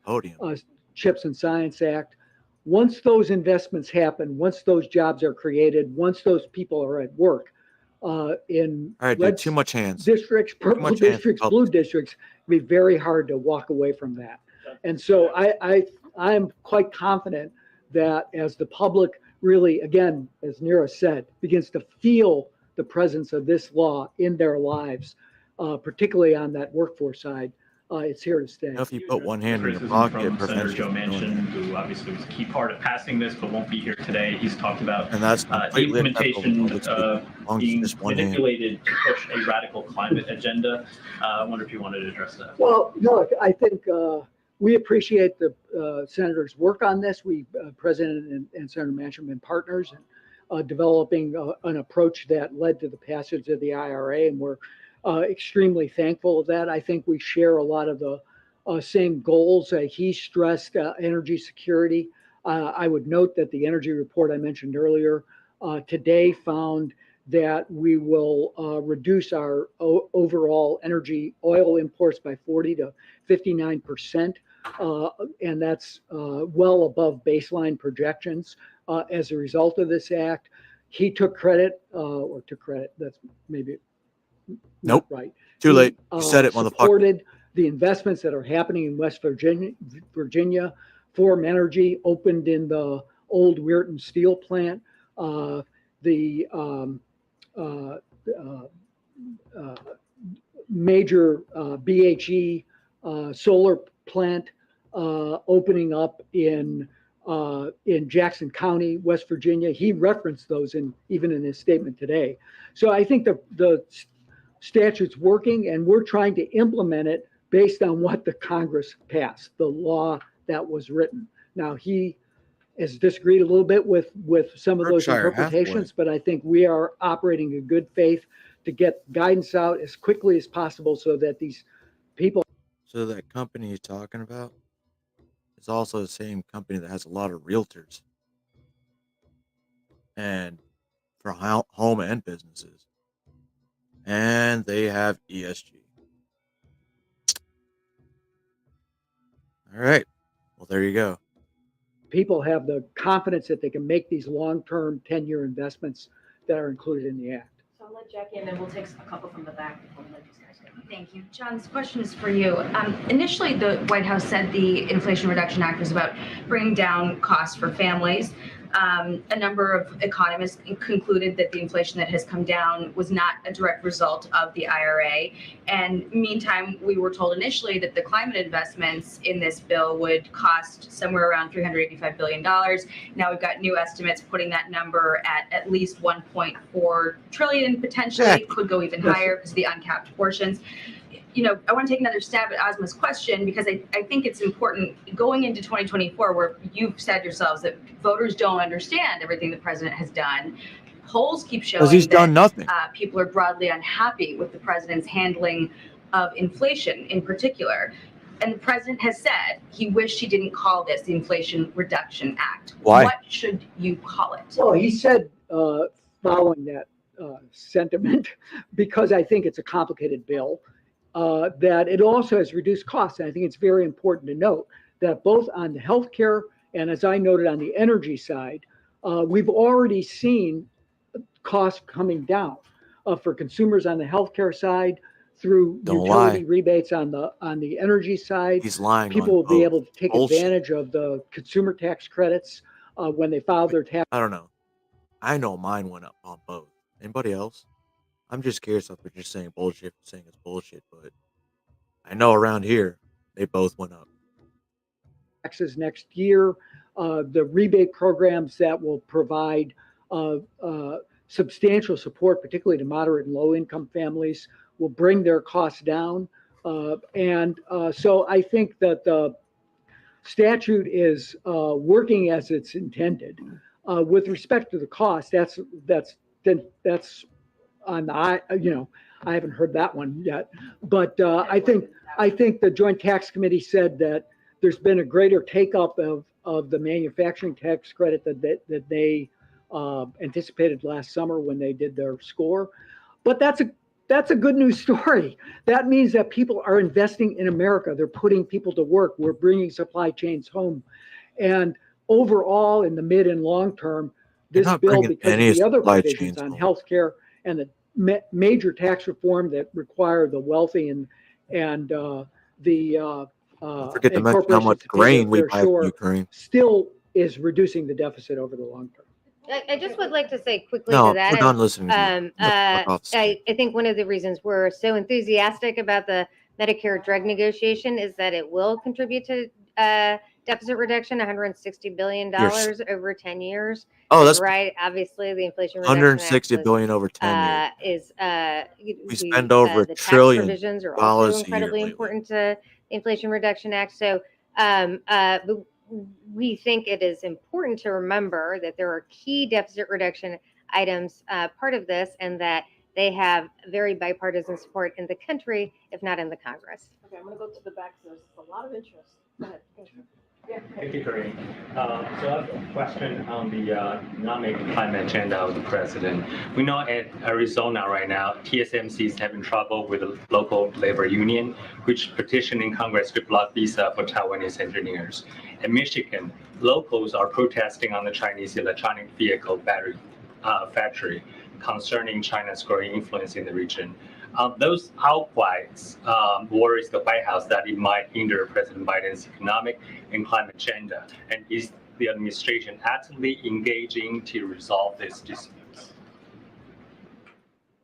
CHIPS and Science Act. Once those investments happen, once those jobs are created, once those people are at work, in All right, dude, red too much hands. districts, Too purple much hands. districts, blue districts, it'd be very hard to walk away from that. And so I'm quite confident that as the public really, again, as Neera said, begins to feel the presence of this law in their lives, particularly on that workforce side, it's here to stay. You know, if you put one hand in your Criticism pocket, it from prevents Senator you Joe from doing Manchin, it. who who obviously was a key part of passing this, but won't be here today. He's talked about And that's the completely acceptable to implementation public speaking, as long as being it's just one hand. manipulated to push a radical climate agenda. I wonder if you wanted to address that. Well, no, I think we appreciate the senator's work on this. We, President and Senator Manchin, have been partners in developing an approach that led to the passage of the IRA, and we're extremely thankful of that. I think we share a lot of the same goals. He stressed energy security. I would note that the energy report I mentioned earlier today found that we will reduce our overall energy oil imports by 40 to 59%. And that's well above baseline projections as a result of this act. He took credit, that's maybe Nope. not right. Too late. You said it, motherfucker. Supported the investments that are happening in West Virginia. Form Energy opened in the old Weirton steel plant. The major BHE solar plant opening up in Jackson County, West Virginia. He referenced those even in his statement today. So I think the statute's working, and we're trying to implement it based on what the Congress passed, the law that was written. Now, he has disagreed a little bit with some of those Berkshire interpretations, but I think we are operating in good faith to get guidance out as quickly as possible so that these people. So that company you're talking about is also the same company that has a lot of realtors and for home and businesses. And they have ESG. All right. Well, there you go. People have the confidence that they can make these long-term 10-year investments that are included in the act. So I'll let Jackie, and then we'll take a couple from the back before we let these guys go. Thank you. John, this question is for you. Initially, the White House said the Inflation Reduction Act was about bringing down costs for families. A number of economists concluded that the inflation that has come down was not a direct result of the IRA. And meantime, we were told initially that the climate investments in this bill would cost somewhere around $385 billion. Now we've got new estimates putting that number at least $1.4 trillion potentially. Exactly. Could go even higher because of the uncapped portions. You know, I want to take another stab at Ozma's question because I think it's important going into 2024 where you've said yourselves that voters don't understand everything the president has done. Polls keep showing Because he's done nothing. People are broadly unhappy with the president's handling of inflation in particular. And the president has said he wished he didn't call this the Inflation Reduction Act. Why? What should you call it? Well, he said following that sentiment, because I think it's a complicated bill, that it also has reduced costs. And I think it's very important to note that both on the healthcare and, as I noted, on the energy side, we've already seen costs coming down for consumers on the healthcare side through utility rebates on the energy side. He's lying. People will be able to take Bullshit. advantage of the consumer tax credits when they file their tax. I don't know. I know mine went up on both. Anybody else? I'm just curious if we're just saying bullshit for saying it's bullshit, but I know around here they both went up. Taxes next year, the rebate programs that will provide substantial support, particularly to moderate and low income families, will bring their costs down. So I think that the statute is working as it's intended. With respect to the cost, that's on the, I haven't heard that one yet, but I think the Joint Tax Committee said that there's been a greater take up of the manufacturing tax credit that they anticipated last summer when they did their score. But that's a good news story. That means that people are investing in America. They're putting people to work. We're bringing supply chains home. And overall, in the mid and long term, this bill, because of the other provisions on healthcare and the major tax reform that require the wealthy and the forget to mention how much grain we buy from Ukraine. Still is reducing the deficit over the long term. I just would like to say quickly No, to that. we're done listening to you. I think one of the reasons we're so enthusiastic about the Medicare drug negotiation is that it will contribute to deficit reduction, $160 billion over 10 years. Oh, that's right. Obviously, the Inflation Reduction 160 Act billion over 10 years. We spend over the $1 tax trillion provisions are also a incredibly year lately. important to the Inflation Reduction Act. So but we think it is important to remember that there are key deficit reduction items part of this, and that they have very bipartisan support in the country, if not in the Congress. Okay, I'm going to go to the back. There's a lot of interest. Go ahead. Thank you, Corinne. So I have a question on the economic climate agenda of the president. We know at Arizona right now, TSMC is having trouble with the local labor union, which petitioned in Congress to block visa for Taiwanese engineers. In Michigan, locals are protesting on the Chinese electronic vehicle battery factory, concerning China's growing influence in the region. Those outcries worries the White House that it might hinder President Biden's economic and climate agenda. And is the administration actively engaging to resolve these disputes?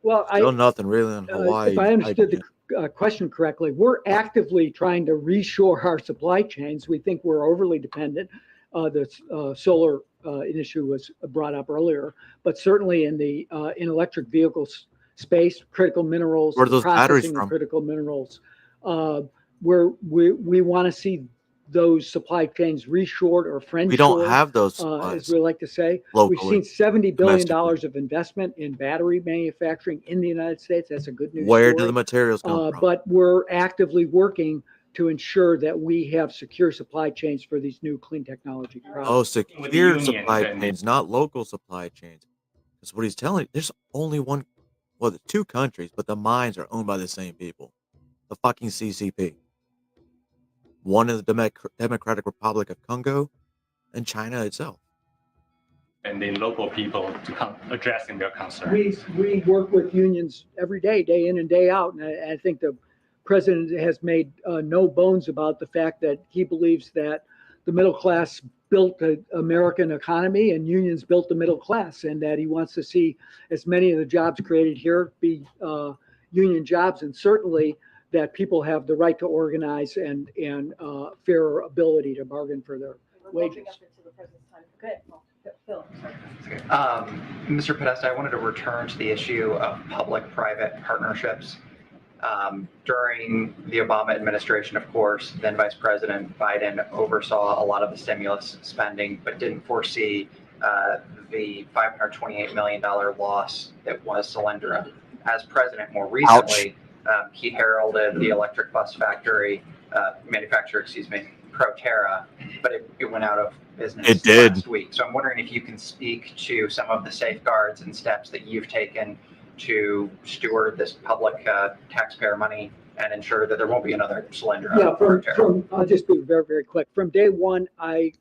Well, Still nothing really on Hawaii. If I understood the question correctly, we're actively trying to reshore our supply chains. We think we're overly dependent. The solar issue was brought up earlier, but certainly in the in electric vehicles space, critical minerals, Where are those batteries processing of from? critical minerals, we want to see those supply chains reshored or friendshored. We don't have those as supplies we like to say. locally, We've seen $70 billion domestically. of investment in battery manufacturing in the United States. That's a good news Where story. do the materials come from? But we're actively working to ensure that we have secure supply chains for these new clean technology products. Oh, secure supply chains, not local supply chains. That's what he's telling. There's only one, well, there's two countries, but the mines are owned by the same people. The fucking CCP. One is the Democratic Republic of Congo, and China itself. And the local people to addressing their concerns. We work with unions every day, day in and day out, and I think the president has made no bones about the fact that he believes that the middle class built the American economy and unions built the middle class, and that he wants to see as many of the jobs created here be union jobs, and certainly that people have the right to organize and fair ability to bargain for their wages. Mr. Podesta, I wanted to return to the issue of public-private partnerships. During the Obama administration, of course, then Vice President Biden oversaw a lot of the stimulus spending, but didn't foresee the $528 million loss that was Solyndra. As president, more recently, he heralded the electric bus manufacturer, Proterra, but it went out of business last week. So I'm wondering if you can speak to some of the safeguards and steps that you've taken to steward this public taxpayer money and ensure that there won't be another Solyndra. Yeah, I'll just be very, very quick. From day one, I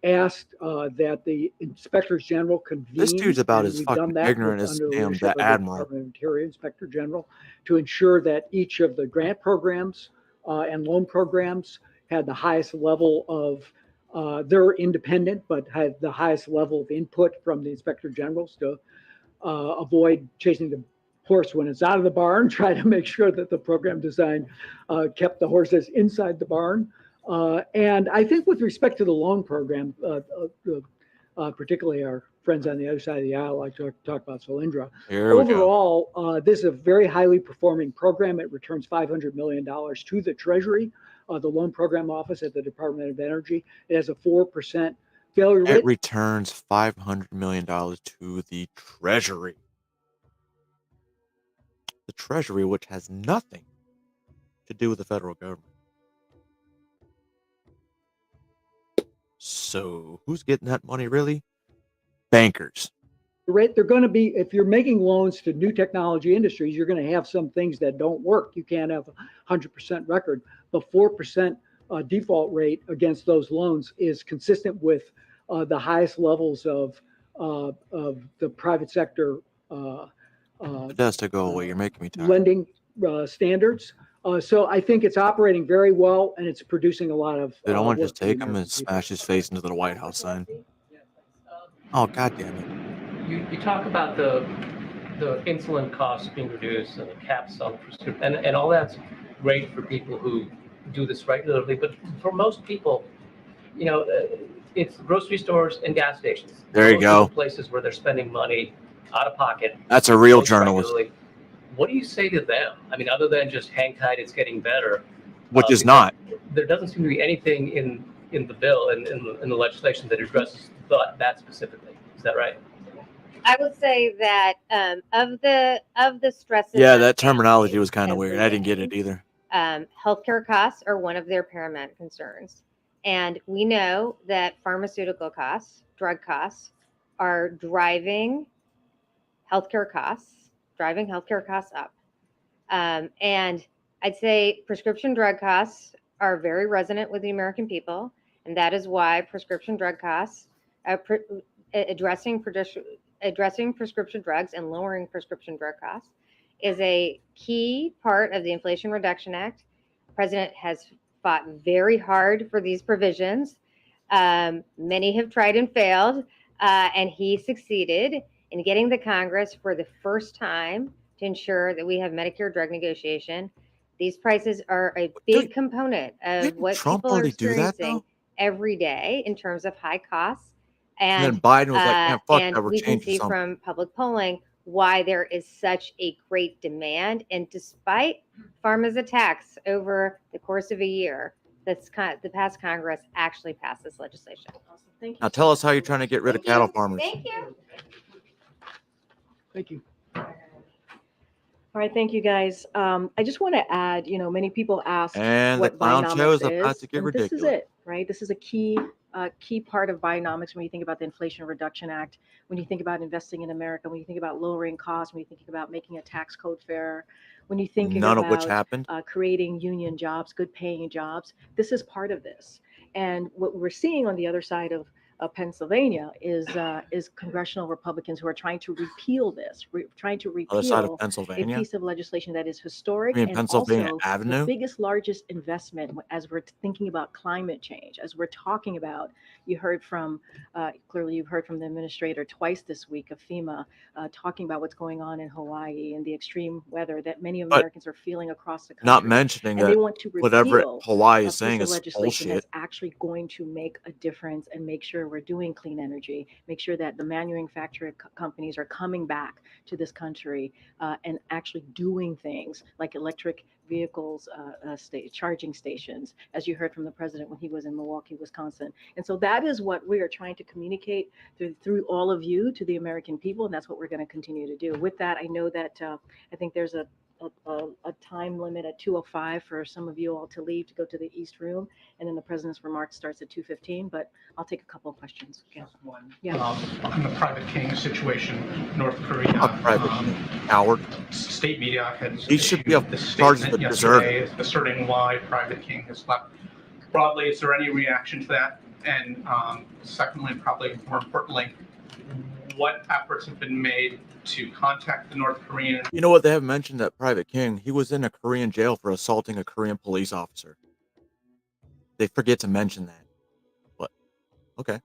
asked that the inspectors general convene. This dude's about as we've fucking done that ignorant as under the damn leadership the of admiral. Department of Interior Inspector General to ensure that each of the grant programs and loan programs had the highest level of, they're independent, but had the highest level of input from the inspector generals to avoid chasing the horse when it's out of the barn, try to make sure that the program design kept the horses inside the barn. And I think with respect to the loan program, particularly our friends on the other side of the aisle like to talk about Solyndra. Overall, this is a very highly performing program. It returns $500 million to the Treasury, the loan program office at the Department of Energy. It has a 4% failure rate. It returns $500 million to the Treasury. The Treasury, which has nothing to do with the federal government. So who's getting that money really? Bankers. They're going to be, if you're making loans to new technology industries, you're going to have some things that don't work. You can't have a 100% record. The 4% default rate against those loans is consistent with the highest levels of the private sector That's to go away. You're making me tired. lending standards. So I think it's operating very well, and it's producing a lot of. Dude, I want to just work for the take him and American people. smash his face into the White House sign. Oh, God damn it. You talk about the insulin costs being reduced and the caps on prescription, and all that's great for people who do this regularly. But for most people, it's grocery stores and gas stations. There you Those are go. the places where they're spending money out of pocket. That's a real most journalist. regularly. What do you say to them? I mean, other than just hang tight, it's getting better. Which is because not. There doesn't seem to be anything in the bill and in the legislation that addresses that specifically. Is that right? I would say that of the stresses. Yeah, on that terminology families was kind of every weird. I didn't get day, it either. healthcare costs are one of their paramount concerns. And we know that pharmaceutical costs, drug costs, are driving healthcare costs up. And I'd say prescription drug costs are very resonant with the American people. And that is why prescription drug costs, addressing prescription drugs and lowering prescription drug costs is a key part of the Inflation Reduction Act. The President has fought very hard for these provisions. Many have tried and failed, and he succeeded in getting the Congress for the first time to ensure that we have Medicare drug negotiation. These prices are a big component of what Trump people are already do that, experiencing though? every day in terms of high costs. And And then Biden was like, "Man, fuck and that, we're we can changing see something." from public polling why there is such a great demand. And despite pharma's attacks over the course of a year, the past Congress actually passed this legislation. Thank you. Now tell us how you're trying to get rid of cattle farmers. Thank you. Thank you. All right, thank you guys. I just want to add, many people ask And the what clown show is Binomics about is, to get and ridiculous. this is it, right? This is a key part of Binomics when you think about the Inflation Reduction Act, when you think about investing in America, when you think about lowering costs, when you think about making a tax code fairer, when you think None of which about happened. creating union jobs, good paying jobs. This is part of this. And what we're seeing on the other side of Pennsylvania is congressional Republicans who are trying to repeal this, trying to Other side of repeal a Pennsylvania? piece of legislation that is historic You mean and Pennsylvania also Avenue? the biggest, largest investment as we're thinking about climate change, as we're talking about. You heard from clearly you've heard from the administrator twice this week of FEMA talking about what's going on in Hawaii and the extreme weather that many Americans are feeling across the country. Not mentioning and that they want to whatever repeal Hawaii a is saying piece of is legislation bullshit. that's actually going to make a difference and make sure we're doing clean energy, make sure that the manufacturing companies are coming back to this country and actually doing things like electric vehicles, charging stations, as you heard from the president when he was in Milwaukee, Wisconsin. And so that is what we are trying to communicate through all of you to the American people, and that's what we're going to continue to do. With that, I know that I think there's a time limit at 2:05 for some of you all to leave to go to the East Room, and then the president's remarks starts at 2:15. But I'll take a couple of questions. Yeah. Yeah. On the Private King situation, North Korea. Howard. State media has He should be issued the charged statement with yesterday deserting. asserting why Private King has left. Broadly, is there any reaction to that? And secondly, probably more importantly, what efforts have been made to contact the North Korean? You know what? They haven't mentioned that Private King. He was in a Korean jail for assaulting a Korean police officer. They forget to mention that. But okay.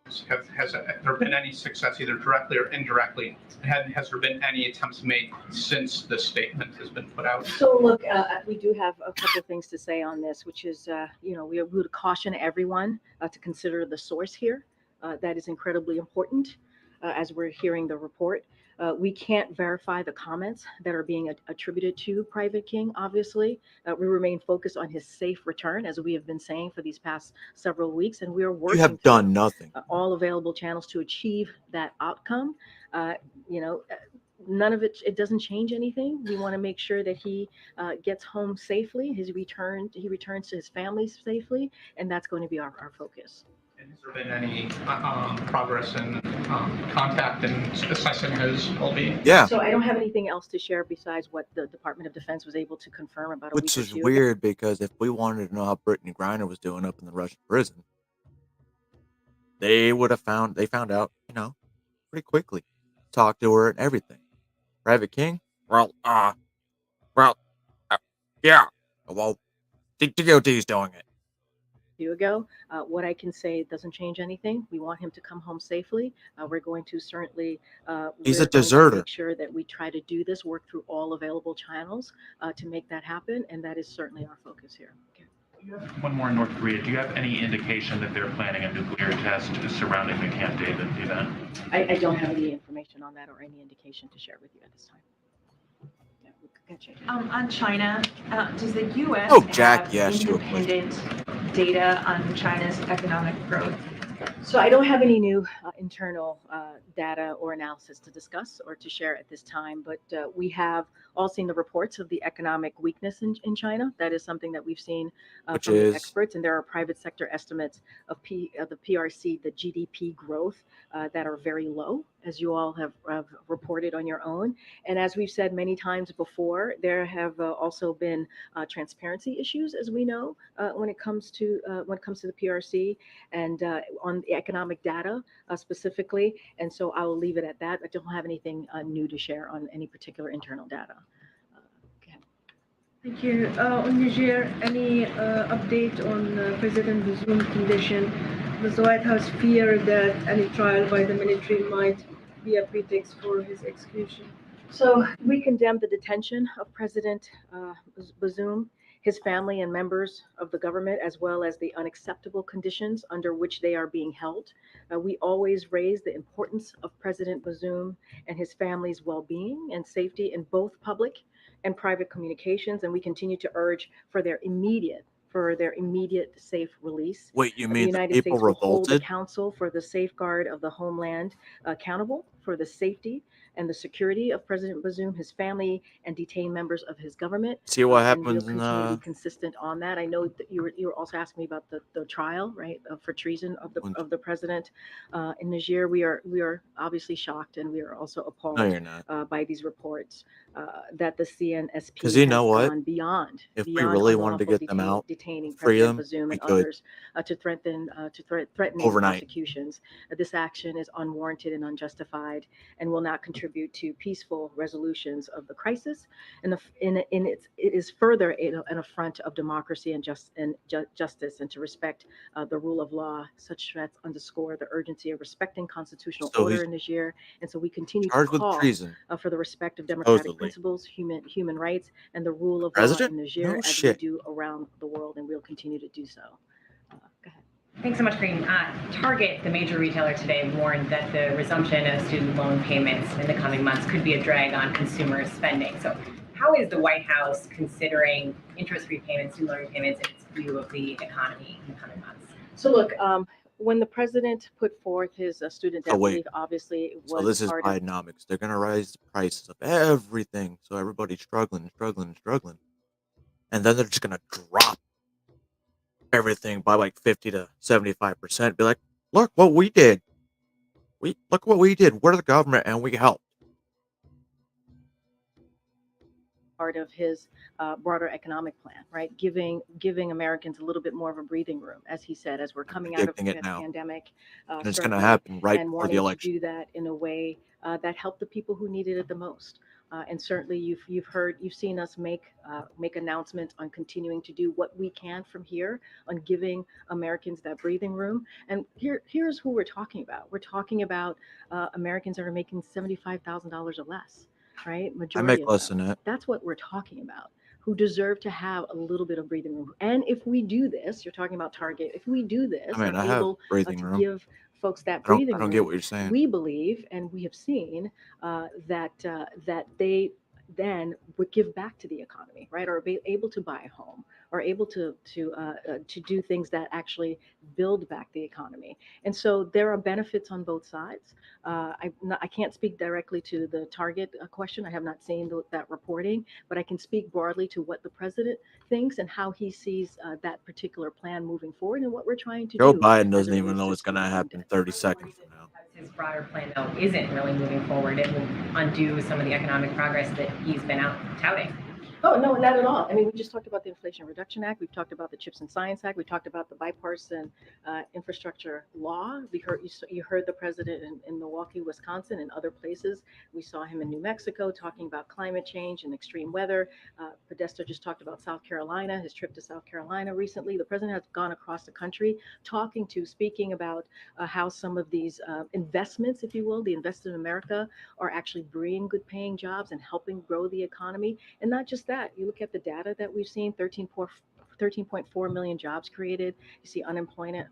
Has there been any success, either directly or indirectly? Has there been any attempts made since the statement has been put out? So look, we do have a couple of things to say on this, which is, we would caution everyone to consider the source here. That is incredibly important as we're hearing the report. We can't verify the comments that are being attributed to Private King, obviously. We remain focused on his safe return, as we have been saying for these past several weeks, and we are working You have done nothing. all available channels to achieve that outcome. None of it doesn't change anything. We want to make sure that he gets home safely, he returns to his family safely, and that's going to be our focus. And has there been any progress in contact and assessing his well-being? Yeah. So I don't have anything else to share besides what the Department of Defense was able to confirm about a Which week or is two ago. weird because if we wanted to know how Brittany Griner was doing up in the Russian prison, they found out, pretty quickly. Talked to her and everything. Private King? Yeah. Well, the DOD is doing it. Ago. What I can say doesn't change anything. We want him to come home safely. We're going to certainly He's a we're going to deserter. make sure that we try to do this, work through all available channels to make that happen, and that is certainly our focus here. Okay. One more in North Korea. Do you have any indication that they're planning a nuclear test surrounding the Camp David event? I don't have any information on that or any indication to share with you at this time. Yeah, gotcha. On China, does the U.S. Oh, Jack, have yes, you were pushed. independent data on China's economic growth? So I don't have any new internal data or analysis to discuss or to share at this time, but we have all seen the reports of the economic weakness in China. That is something that we've seen Which from the is experts, and there are private sector estimates of the PRC, the GDP growth, that are very low, as you all have reported on your own. And as we've said many times before, there have also been transparency issues, as we know, when it comes to the PRC and on the economic data specifically. And so I will leave it at that. I don't have anything new to share on any particular internal data. Thank you. On Niger, any update on President Bazoum's condition? Does the White House fear that any trial by the military might be a pretext for his execution? So we condemn the detention of President Bazoum, his family and members of the government, as well as the unacceptable conditions under which they are being held. We always raise the importance of President Bazoum and his family's well-being and safety in both public and private communications, and we continue to urge for their immediate safe release. Wait, you The mean the United people States will hold the revolted? Council for the Safeguard of the Homeland accountable for the safety and the security of President Bazoum, his family, and detained members of his government. See what And we'll happens in continue to be consistent on that. I know that you were also asking me about the trial, right, for treason of the president in Niger. We are obviously shocked, and we are also appalled No, you're not. by these reports that the CNSP Because you has know what? gone beyond If we really wanted to unlawful get them out, detaining free President them, Bazoum we and could. others to threatening Overnight. prosecutions. This action is unwarranted and unjustified, and will not contribute to peaceful resolutions of the crisis. And it is further an affront of democracy and justice, and to respect the rule of law. Such threats underscore the urgency of respecting constitutional So order he's in Niger, and so we continue to charged with call treason, for the respect of democratic supposedly. principles, human rights, and the rule of law President? in Niger, No as shit. we do around the world, and we'll continue to do so. Go ahead. Thanks so much, Kareem. Target, the major retailer today, warned that the resumption of student loan payments in the coming months could be a drag on consumer spending. So how is the White House considering interest-free payments, student loan repayments, in its view of the economy in the coming months? So look, when the president put forth his student debt So wait. relief, obviously it So was this is part of Bidenomics. They're gonna raise the prices of everything, so everybody's struggling. And then they're just gonna drop everything by like 50 to 75%. Be like, look what we did. Look what we did. We're the government and we helped. part of his broader economic plan, right? Giving Americans a little bit more of a breathing room, as he said, as we're coming out of Predicting the it now. pandemic, And it's gonna certainly, happen right and before the wanting to election. do that in a way that helped the people who needed it the most. And certainly, you've seen us make announcements on continuing to do what we can from here on giving Americans that breathing room. And here's who we're talking about. We're talking about Americans that are making $75,000 or less, right? I Majority make of less them. than that. That's what we're talking about. Who deserve to have a little bit of breathing room. And if we do this, you're talking about Target. If we do this, I mean, and I have able breathing to room. give folks that I don't breathing get room, what you're saying. we believe and we have seen that they then would give back to the economy, right? Or be able to buy a home, or able to do things that actually build back the economy. And so there are benefits on both sides. I can't speak directly to the Target question. I have not seen that reporting, but I can speak broadly to what the president thinks and how he sees that particular plan moving forward, and what we're trying to Joe do Biden as doesn't it even relates know to what's gonna happen 30 seconds from now. His broader plan, though, isn't really moving forward. It will undo some of the economic progress that he's been out touting. Oh, no, not at all. I mean, we just talked about the Inflation Reduction Act. We've talked about the Chips and Science Act. We talked about the bipartisan infrastructure law. You heard the president in Milwaukee, Wisconsin, and other places. We saw him in New Mexico talking about climate change and extreme weather. Podesta just talked about South Carolina, his trip to South Carolina recently. The president has gone across the country speaking about how some of these investments, if you will, the Invest in America, are actually bringing good paying jobs and helping grow the economy. And not just that, you look at the data that we've seen, 13.4 million jobs created. You see unemployment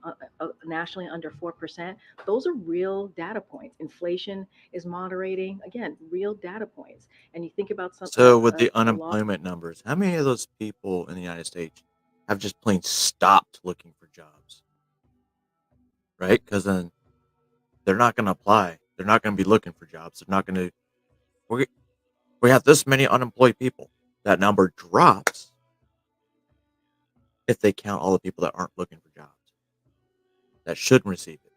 nationally under 4%. Those are real data points. Inflation is moderating. Again, real data points. And you think about some So with the a law. unemployment numbers, how many of those people in the United States have just plain stopped looking for jobs? Right? Because then they're not going to apply. They're not going to be looking for jobs. They're not going to. We have this many unemployed people. That number drops if they count all the people that aren't looking for jobs that should receive it.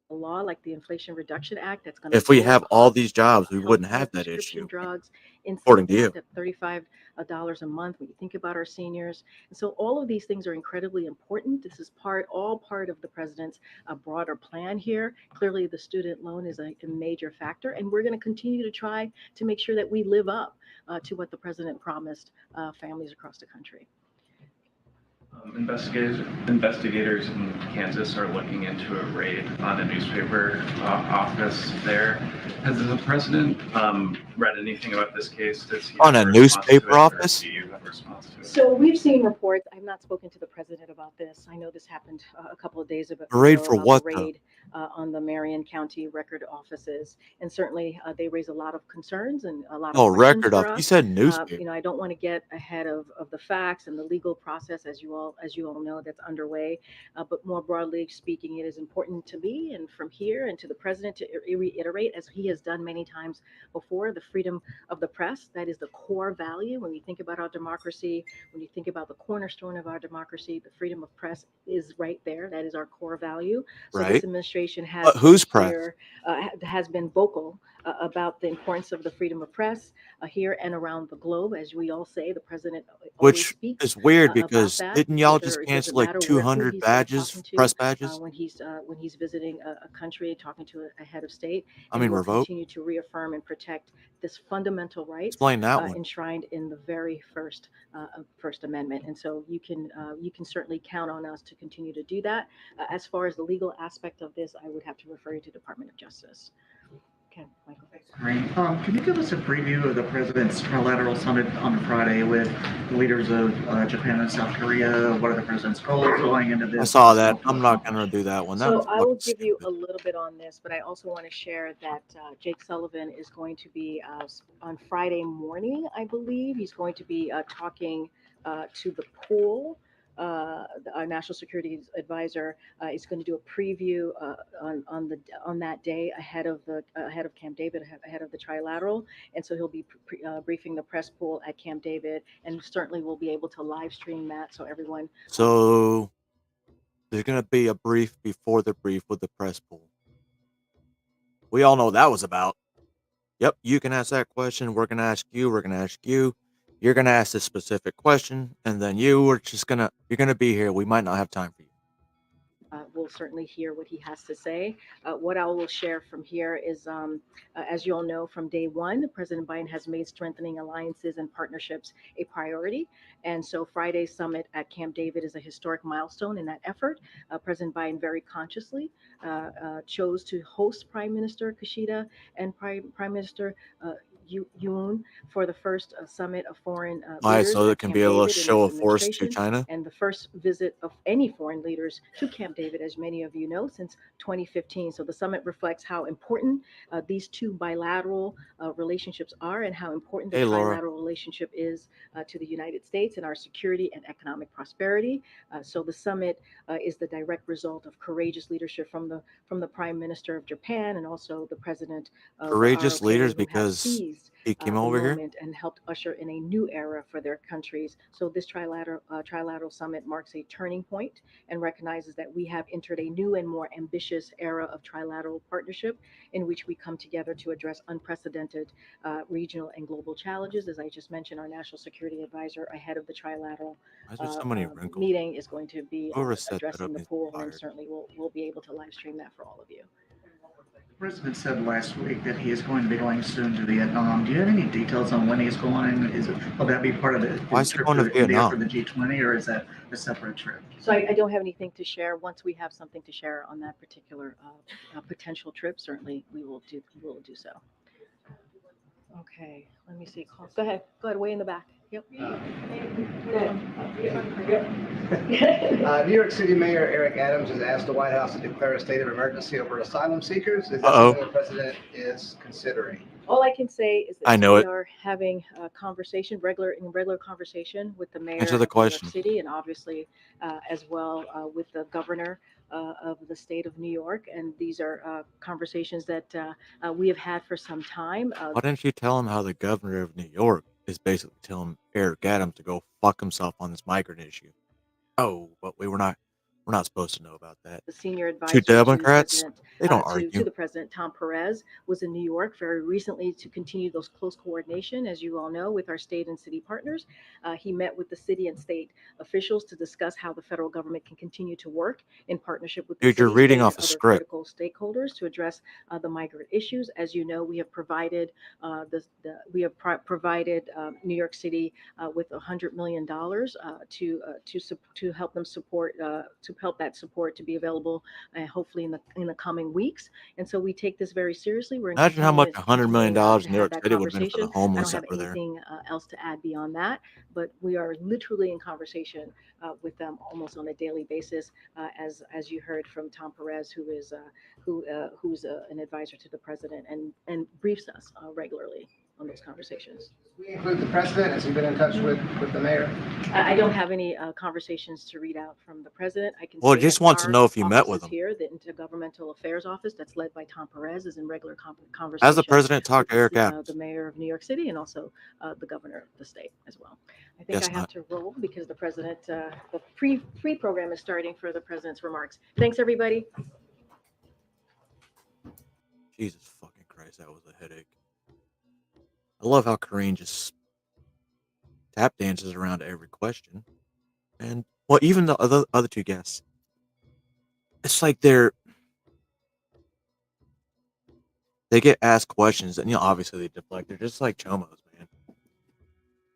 A law like the Inflation Reduction Act that's going to If we lower have all costs these jobs, we of wouldn't have healthcare, that prescription issue, drugs, according insulin to you. down to $35 a month when you think about our seniors. And so all of these things are incredibly important. This is all part of the president's broader plan here. Clearly, the student loan is a major factor, and we're going to continue to try to make sure that we live up to what the president promised families across the country. Investigators in Kansas are looking into a raid on a newspaper office there. Has the president read anything about this case? Does he On have a response to newspaper it, or office? do you have a response to it? So we've seen reports. I've not spoken to the president about this. I know this happened a couple of days ago A raid about for the what, though? raid on the Marion County record offices, and certainly they raise a lot of concerns and a lot of Oh, questions record for off. You us. said newspaper. I don't want to get ahead of the facts and the legal process, as you all know, that's underway. But more broadly speaking, it is important to me and from here and to the president to reiterate, as he has done many times before, the freedom of the press. That is the core value when you think about our democracy. When you think about the cornerstone of our democracy, the freedom of press is right there. That is our core value. So Right. this administration has But whose been press? clear, has been vocal about the importance of the freedom of press here and around the globe. As we all say, the president always Which speaks is weird about because that. didn't y'all Whether just it doesn't cancel like matter who 200 he's badges, talking to press badges? when he's visiting a country, talking to a head of state, I and mean, will revoke? continue to reaffirm and protect this fundamental rights Explain that one. enshrined in the very First Amendment. And so you can certainly count on us to continue to do that. As far as the legal aspect of this, I would have to refer you to Department of Justice. Okay, Michael. Great. Can you give us a preview of the president's trilateral summit on Friday with leaders of Japan and South Korea? What are the president's goals going into this? I saw that. I'm not going to do that one. That So was I will fucking give you stupid. a little bit on this, but I also want to share that Jake Sullivan is going to be on Friday morning, I believe. He's going to be talking to the pool. Our national security advisor is going to do a preview on that day ahead of Camp David, ahead of the trilateral, and so he'll be briefing the press pool at Camp David, and certainly we'll be able to live stream that so everyone. So there's going to be a brief before the brief with the press pool. We all know what that was about. Yep, you can ask that question. We're going to ask you. We're going to ask you. You're going to ask this specific question, and then you're going to be here. We might not have time for you. We'll certainly hear what he has to say. What I will share from here is, as you all know, from day one, President Biden has made strengthening alliances and partnerships a priority. And so Friday's summit at Camp David is a historic milestone in that effort. President Biden very consciously chose to host Prime Minister Kishida and Prime Minister Yoon for the first summit of foreign Why? leaders So it at can Camp be a little David in show this of force to administration, China? and the first visit of any foreign leaders to Camp David, as many of you know, since 2015. So the summit reflects how important these two bilateral relationships are and how important the Hey, Laura. trilateral relationship is to the United States and our security and economic prosperity. So the summit is the direct result of courageous leadership from the Prime Minister of Japan and also the President of Courageous ROK, leaders who have because seized he came the over here? moment and helped usher in a new era for their countries. So this trilateral summit marks a turning point and recognizes that we have entered a new and more ambitious era of trilateral partnership in which we come together to address unprecedented regional and global challenges. As I just mentioned, our national security advisor ahead of the trilateral Why is there so many wrinkles? meeting is going to be Whoever set that addressing up the needs to pool, be and fired. certainly we'll be able to live stream that for all of you. The president said last week that he is going to be going soon to Vietnam. Do you have any details on when he's going? Will that be part of Why his is he trip going to to India for Vietnam? the G20, or is that a separate trip? So I don't have anything to share. Once we have something to share on that particular potential trip, certainly we will do so. Okay, let me see. Go ahead, way in the back. Yep. New York City Mayor Eric Adams has asked the White House to declare a state of emergency over asylum seekers. Is that Uh-oh. something the president is considering? All I can say is I that know we it. are having a conversation, regular conversation with the mayor Answer of the New York question. City, and obviously as well with the governor of the state of New York. And these are conversations that we have had for some time. Why didn't you tell him how the governor of New York is basically telling Eric Adams to go fuck himself on this migrant issue? Oh, but we're not supposed to know about that. The senior Two advisor to Democrats, President they don't to argue. the president, Tom Perez, was in New York very recently to continue those close coordination, as you all know, with our state and city partners. He met with the city and state officials to discuss how the federal government can continue to work in partnership with the Dude, you're city, reading state, off and a other script. critical stakeholders to address the migrant issues. As you know, we have provided provided New York City with $100 million to help them support to help that support to be available hopefully in the coming weeks. And so we take this very seriously. We're Imagine how much $100 million to in New have York that City would have been for the conversation. I don't homeless have that were there. anything else to add beyond that, but we are literally in conversation with them almost on a daily basis, as you heard from Tom Perez, who's an advisor to the president and briefs us regularly on those conversations. We include the president. Has he been in touch with the mayor? I don't have any conversations to read out from the president. I can Well, say just that wants to our know if you met office with is him. here, the Intergovernmental Affairs Office that's led by Tom Perez is in regular conversation. Has the president talked to Eric with Adams? the mayor of New York City and also the governor of the state as well. I think Guess I have not. to roll because the president, the pre-program is starting for the president's remarks. Thanks, everybody. Jesus fucking Christ, that was a headache. I love how Karine just tap dances around every question. And, well, even the other two guests. It's like they get asked questions and, obviously they deflect. They're just like chomos, man.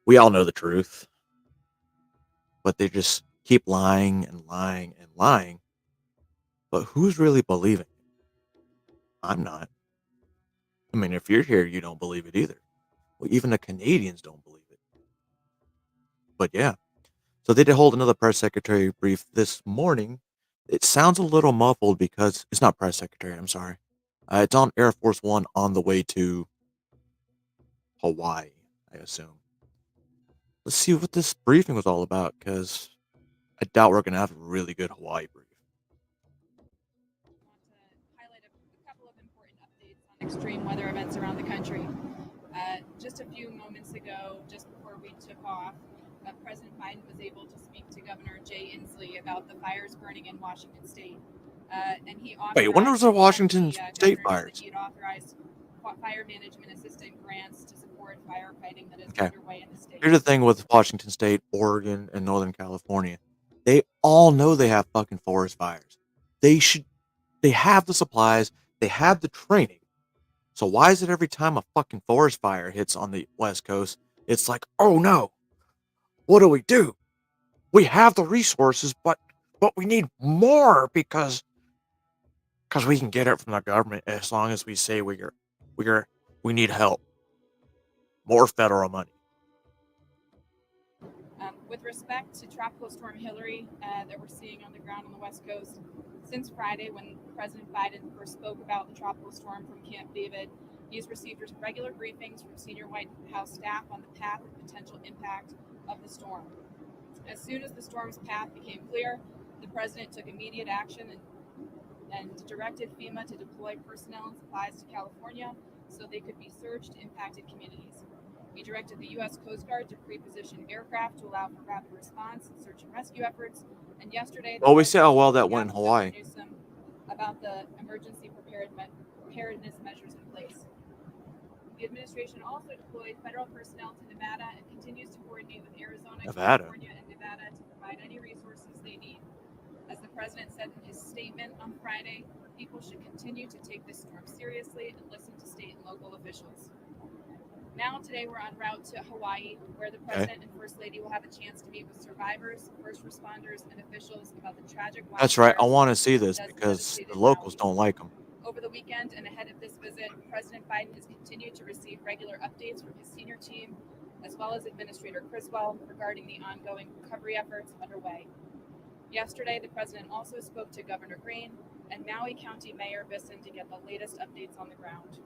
We all know the truth. But they just keep lying and lying and lying. But who's really believing it? I'm not. I mean, if you're here, you don't believe it either. Well, even the Canadians don't believe it. But yeah. So they did hold another press secretary brief this morning. It sounds a little muffled because it's not press secretary. I'm sorry. It's on Air Force One on the way to Hawaii, I assume. Let's see what this briefing was all about, because I doubt we're going to have a really good Hawaii brief. Extreme weather events around the country. Just a few moments ago, just before we took off, President Biden was able to speak to Governor Jay Inslee about the fires burning in Washington State. And he Wait, when was the Washington State fires? He had authorized fire management assistance grants to support firefighting that is Okay. underway in the state. Here's the thing with Washington State, Oregon, and Northern California. They all know they have fucking forest fires. They have the supplies. They have the training. So why is it every time a fucking forest fire hits on the West Coast, it's like, oh no, what do? We have the resources, but we need more because we can get it from the government as long as we say we need help. More federal money. With respect to Tropical Storm Hillary that we're seeing on the ground on the West Coast, since Friday when President Biden first spoke about the tropical storm from Camp David, he's received regular briefings from senior White House staff on the path and potential impact of the storm. As soon as the storm's path became clear, the president took immediate action and directed FEMA to deploy personnel and supplies to California so they could be surged to impacted communities. He directed the U.S. Coast Guard to pre-position aircraft to allow for rapid response and search and rescue efforts. And yesterday, Well, we see how well that went in Hawaii. About the emergency preparedness measures in place. The administration also deployed federal personnel to Nevada and continues to coordinate with Arizona, California, and Nevada to provide any resources they need. As the president said in his statement on Friday, people should continue to take this storm seriously and listen to state and local officials. Now, today, we're en route to Hawaii, where the president and first lady will have a chance to meet with survivors, first responders, and officials about the tragic wildfires. That's right. I want to see this because the locals don't like them. Over the weekend and ahead of this visit, President Biden has continued to receive regular updates from his senior team, as well as Administrator Criswell, regarding the ongoing recovery efforts underway. Yesterday, the President also spoke to Governor Green and Maui County Mayor Bisson to get the latest updates on the ground.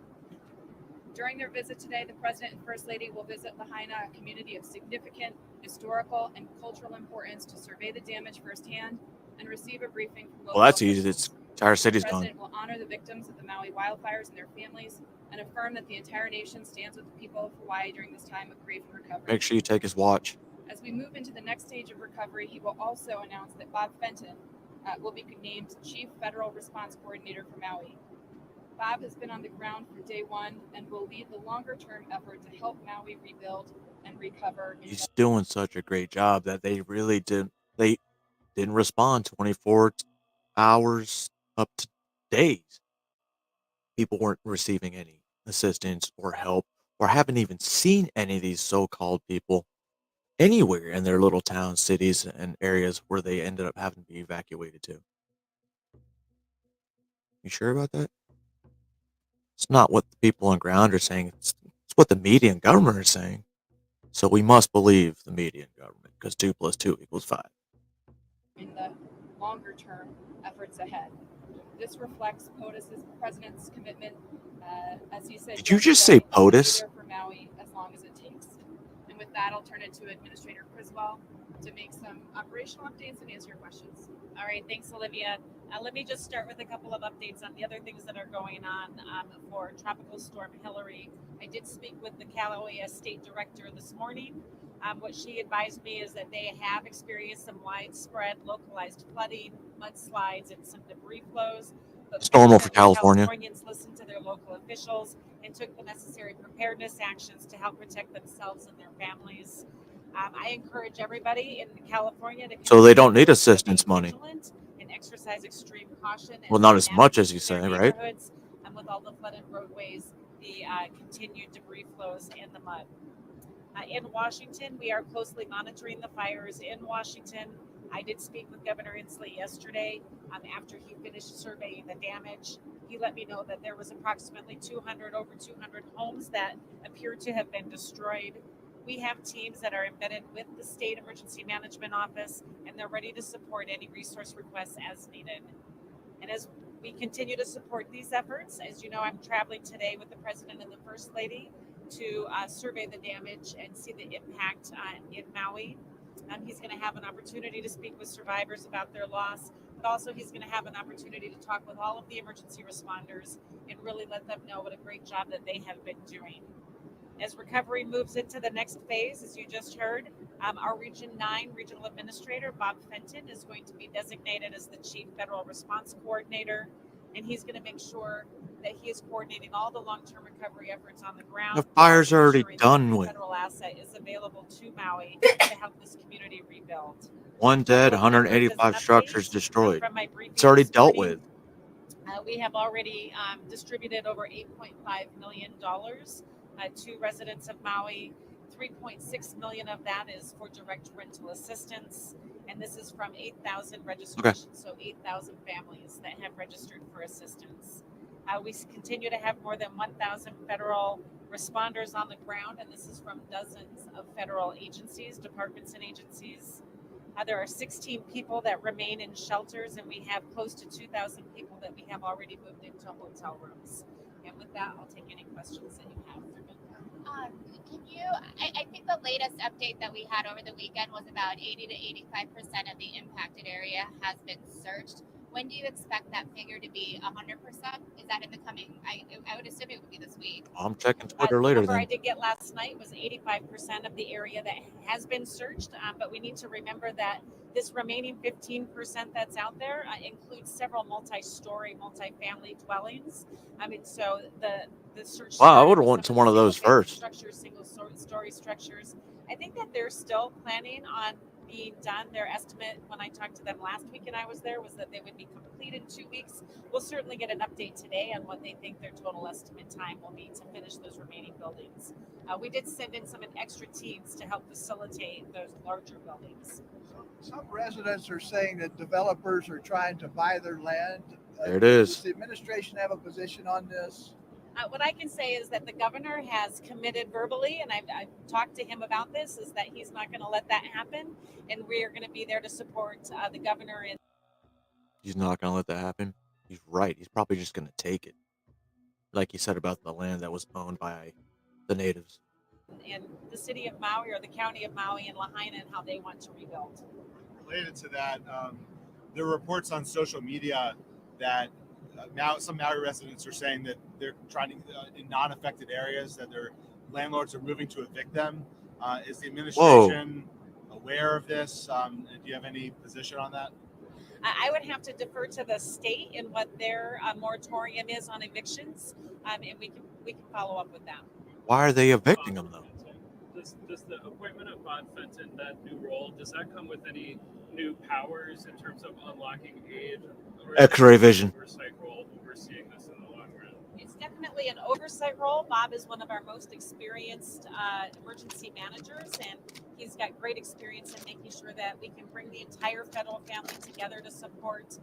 During their visit today, the President and First Lady will visit Lahaina, a community of significant historical and cultural importance, to survey the damage firsthand and receive a briefing from local Well, that's officials. easy. This entire city's The gone. President will honor the victims of the Maui wildfires and their families and affirm that the entire nation stands with the people of Hawaii during this time of grief and recovery. Make sure you take his watch. As we move into the next stage of recovery, he will also announce that Bob Fenton will be named Chief Federal Response Coordinator for Maui. Bob has been on the ground for day one and will lead the longer-term effort to help Maui rebuild and recover. He's doing such a great job that they really didn't respond 24 hours up to days. People weren't receiving any assistance or help, or haven't even seen any of these so-called people anywhere in their little towns, cities, and areas where they ended up having to be evacuated to. You sure about that? It's not what the people on ground are saying. It's what the media and government are saying. So we must believe the media and government, because 2 + 2 = 5. In the longer-term efforts ahead. This reflects POTUS's President's commitment, as he said. Did you just say POTUS? For Maui, as long as it takes. And with that, I'll turn it to Administrator Criswell to make some operational updates and answer your questions. All right, thanks, Olivia. Let me just start with a couple of updates on the other things that are going on for Tropical Storm Hillary. I did speak with the Kauai State Director this morning. What she advised me is that they have experienced some widespread localized flooding, mudslides, and some debris flows. But It's normal for California. Californians listened to their local officials and took the necessary preparedness actions to help protect themselves and their families. I encourage everybody in California to So they don't need assistance money. and exercise extreme caution. Well, not as much as you say, right? And with all the flooded roadways, the continued debris flows, and the mud. In Washington, we are closely monitoring the fires in Washington. I did speak with Governor Inslee yesterday after he finished surveying the damage. He let me know that there was approximately over 200 homes that appeared to have been destroyed. We have teams that are embedded with the State Emergency Management Office, and they're ready to support any resource requests as needed. And as we continue to support these efforts, as you know, I'm traveling today with the President and the First Lady to survey the damage and see the impact in Maui. He's going to have an opportunity to speak with survivors about their loss, but also he's going to have an opportunity to talk with all of the emergency responders and really let them know what a great job that they have been doing. As recovery moves into the next phase, as you just heard, our Region 9 Regional Administrator, Bob Fenton, is going to be designated as the Chief Federal Response Coordinator, and he's going to make sure that he is coordinating all the long-term recovery efforts on the ground. The fire's already done with. Federal asset is available to Maui to help this community rebuild. 1 dead, 185 structures destroyed. It's already dealt with. We have already distributed over $8.5 million to residents of Maui. 3.6 million of that is for direct rental assistance, and this is from 8,000 registrations, so 8,000 families that have registered for assistance. We continue to have more than 1,000 federal responders on the ground, and this is from dozens of federal agencies, departments, and agencies. There are 16 people that remain in shelters, and we have close to 2,000 people that we have already moved into hotel rooms. And with that, I'll take any questions that you have. I think the latest update that we had over the weekend was about 80 to 85% of the impacted area has been searched. When do you expect that figure to be 100%? Is that in the coming, I would assume it would be this week. I'm checking Twitter later The number then. I did get last night was 85% of the area that has been searched, but we need to remember that this remaining 15% that's out there includes several multi-story, multi-family dwellings. I mean, so the search. Wow, I would have went to one of those first. Structures, single-story structures. I think that they're still planning on being done. Their estimate when I talked to them last week and I was there was that they would be complete in 2 weeks. We'll certainly get an update today on what they think their total estimate time will be to finish those remaining buildings. We did send in some extra teams to help facilitate those larger buildings. Some residents are saying that developers are trying to buy their land. There it is. Does the administration have a position on this? What I can say is that the governor has committed verbally, and I've talked to him about this, is that he's not going to let that happen, and we are going to be there to support the governor in. He's not going to let that happen. He's right. He's probably just going to take it. Like you said about the land that was owned by the natives. In the city of Maui or the county of Maui and Lahaina and how they want to rebuild. Related to that, there are reports on social media that now some Maui residents are saying that they're trying to, in non-affected areas, that their landlords are moving to evict them. Is the administration aware of this? Do you have any position on that? I would have to defer to the state and what their moratorium is on evictions, and we can follow up with that. Why are they evicting them though? Does the appointment of Bob Fenton, that new role, does that come with any new powers in terms of unlocking aid? X-ray vision. Oversight role overseeing this in the long run? It's definitely an oversight role. Bob is one of our most experienced emergency managers, and he's got great experience in making sure that we can bring the entire federal family together to support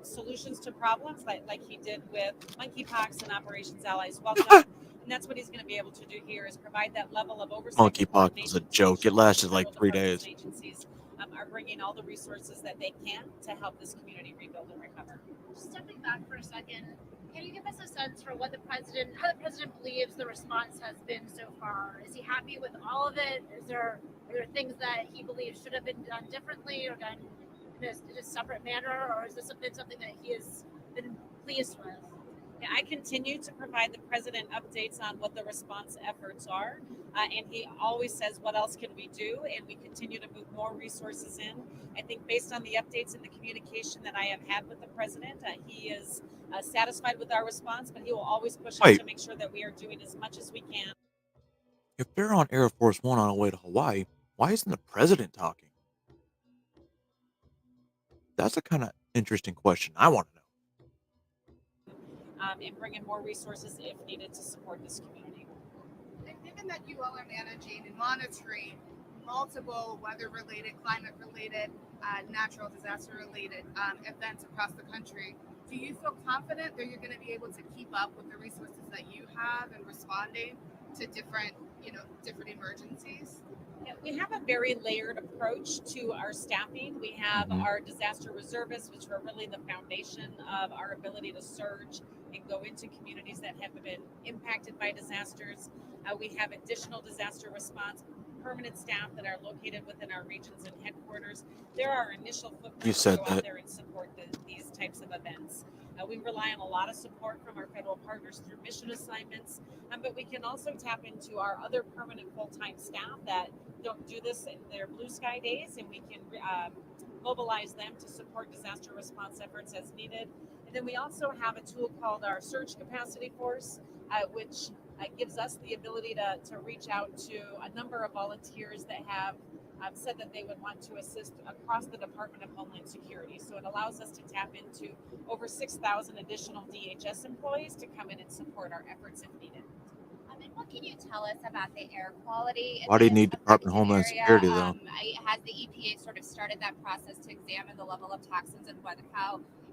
solutions to problems like he did with monkeypox and Operations Allies Welcome. And that's what he's going to be able to do here is provide that level of oversight. Monkeypox was a joke. It lasted like 3 days. Agencies are bringing all the resources that they can to help this community rebuild and recover. Stepping back for a second, can you give us a sense for how the president believes the response has been so far? Is he happy with all of it? Are there things that he believes should have been done differently or done in a separate manner, or is this something that he has been pleased with? Yeah, I continue to provide the president updates on what the response efforts are, and he always says, what else can we do? And we continue to move more resources in. I think based on the updates and the communication that I have had with the president, he is satisfied with our response, but he will always push us to make sure that we are doing as much as we can. If they're on Air Force One on the way to Hawaii, why isn't the president talking? That's a kind of interesting question. I want to know. And bring in more resources if needed to support this community. And given that you all are managing and monitoring multiple weather-related, climate-related, natural disaster-related events across the country, do you feel confident that you're going to be able to keep up with the resources that you have in responding to different emergencies? Yeah, we have a very layered approach to our staffing. We have our disaster reservists, which are really the foundation of our ability to surge and go into communities that have been impacted by disasters. We have additional disaster response permanent staff that are located within our regions and headquarters. There are initial footprints to go out there and support these types of events. We rely on a lot of support from our federal partners through mission assignments, but we can also tap into our other permanent full-time staff that don't do this in their blue sky days, and we can mobilize them to support disaster response efforts as needed. And then we also have a tool called our Surge Capacity Force, which gives us the ability to reach out to a number of volunteers that have said that they would want to assist across the Department of Homeland Security. So it allows us to tap into over 6,000 additional DHS employees to come in and support our efforts if needed. And what can you tell us about the air quality? Why do you need Department of Homeland Security though? Has the EPA sort of started that process to examine the level of toxins and whether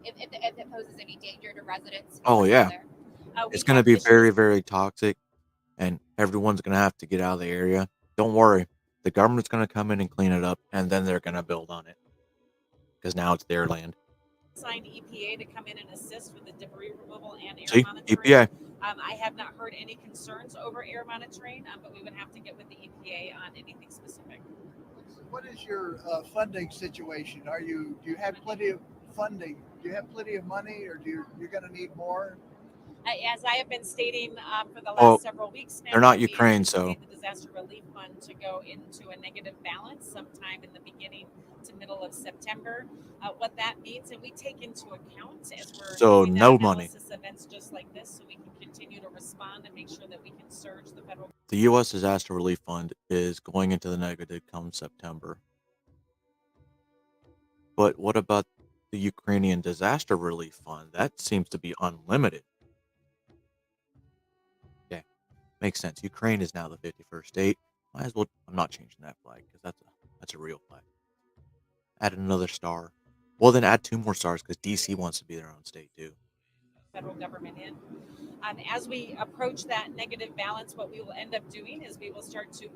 if it poses any danger to residents? Oh yeah, it's going to be very, very toxic, and everyone's going to have to get out of the area. Don't worry, the government's going to come in and clean it up, and then they're going to build on it because now it's their land. Signed EPA to come in and assist with the debris removal and air See, monitoring. EPA. I have not heard any concerns over air monitoring, but we would have to get with the EPA on anything specific. What is your funding situation? Do you have plenty of funding? Do you have plenty of money, or you're going to need more? As I have been stating for the last several weeks now, they're not we Ukraine, so anticipate the disaster relief fund to go into a negative balance sometime in the beginning to middle of September. What that means, and we take into account as we're doing no that money. analysis events just like this, so we can continue to respond and make sure that we can surge the federal. The U.S. Disaster Relief Fund is going into the negative come September. But what about the Ukrainian Disaster Relief Fund? That seems to be unlimited. Yeah, makes sense. Ukraine is now the 51st state. Might as well. I'm not changing that flag because that's a real flag. Add another star. Well, then add 2 more stars because DC wants to be their own state too. Federal government in. As we approach that negative balance, what we will end up doing is we will start to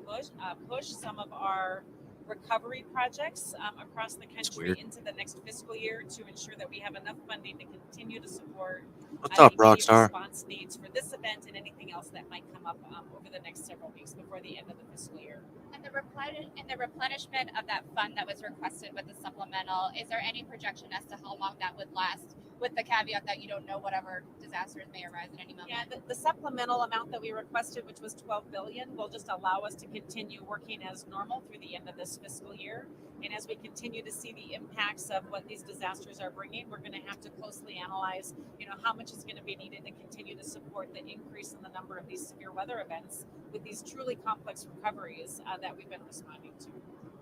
push some of our recovery projects across the country into the next fiscal year to ensure that we have enough funding to continue to support What's up, the immediate Rockstar? response needs for this event and anything else that might come up over the next several weeks before the end of the fiscal year. And the replenishment of that fund that was requested with the supplemental, is there any projection as to how long that would last, with the caveat that you don't know whatever disasters may arise at any moment? Yeah, the supplemental amount that we requested, which was $12 billion, will just allow us to continue working as normal through the end of this fiscal year. And as we continue to see the impacts of what these disasters are bringing, we're going to have to closely analyze, how much is going to be needed to continue to support the increase in the number of these severe weather events with these truly complex recoveries that we've been responding to.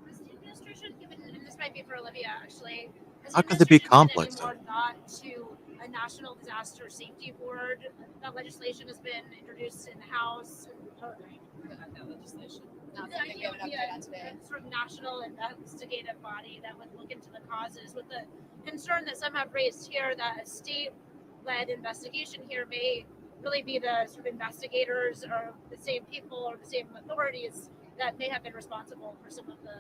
Has the administration given, and this might be for Olivia actually, has How the could they be administration given complex, any more thought to a national disaster safety board? That legislation has been introduced in the House. That legislation. The idea would be a sort of national investigative body that would look into the causes, with the concern that some have raised here that a state-led investigation here may really be the sort of investigators or the same people or the same authorities that may have been responsible for some of the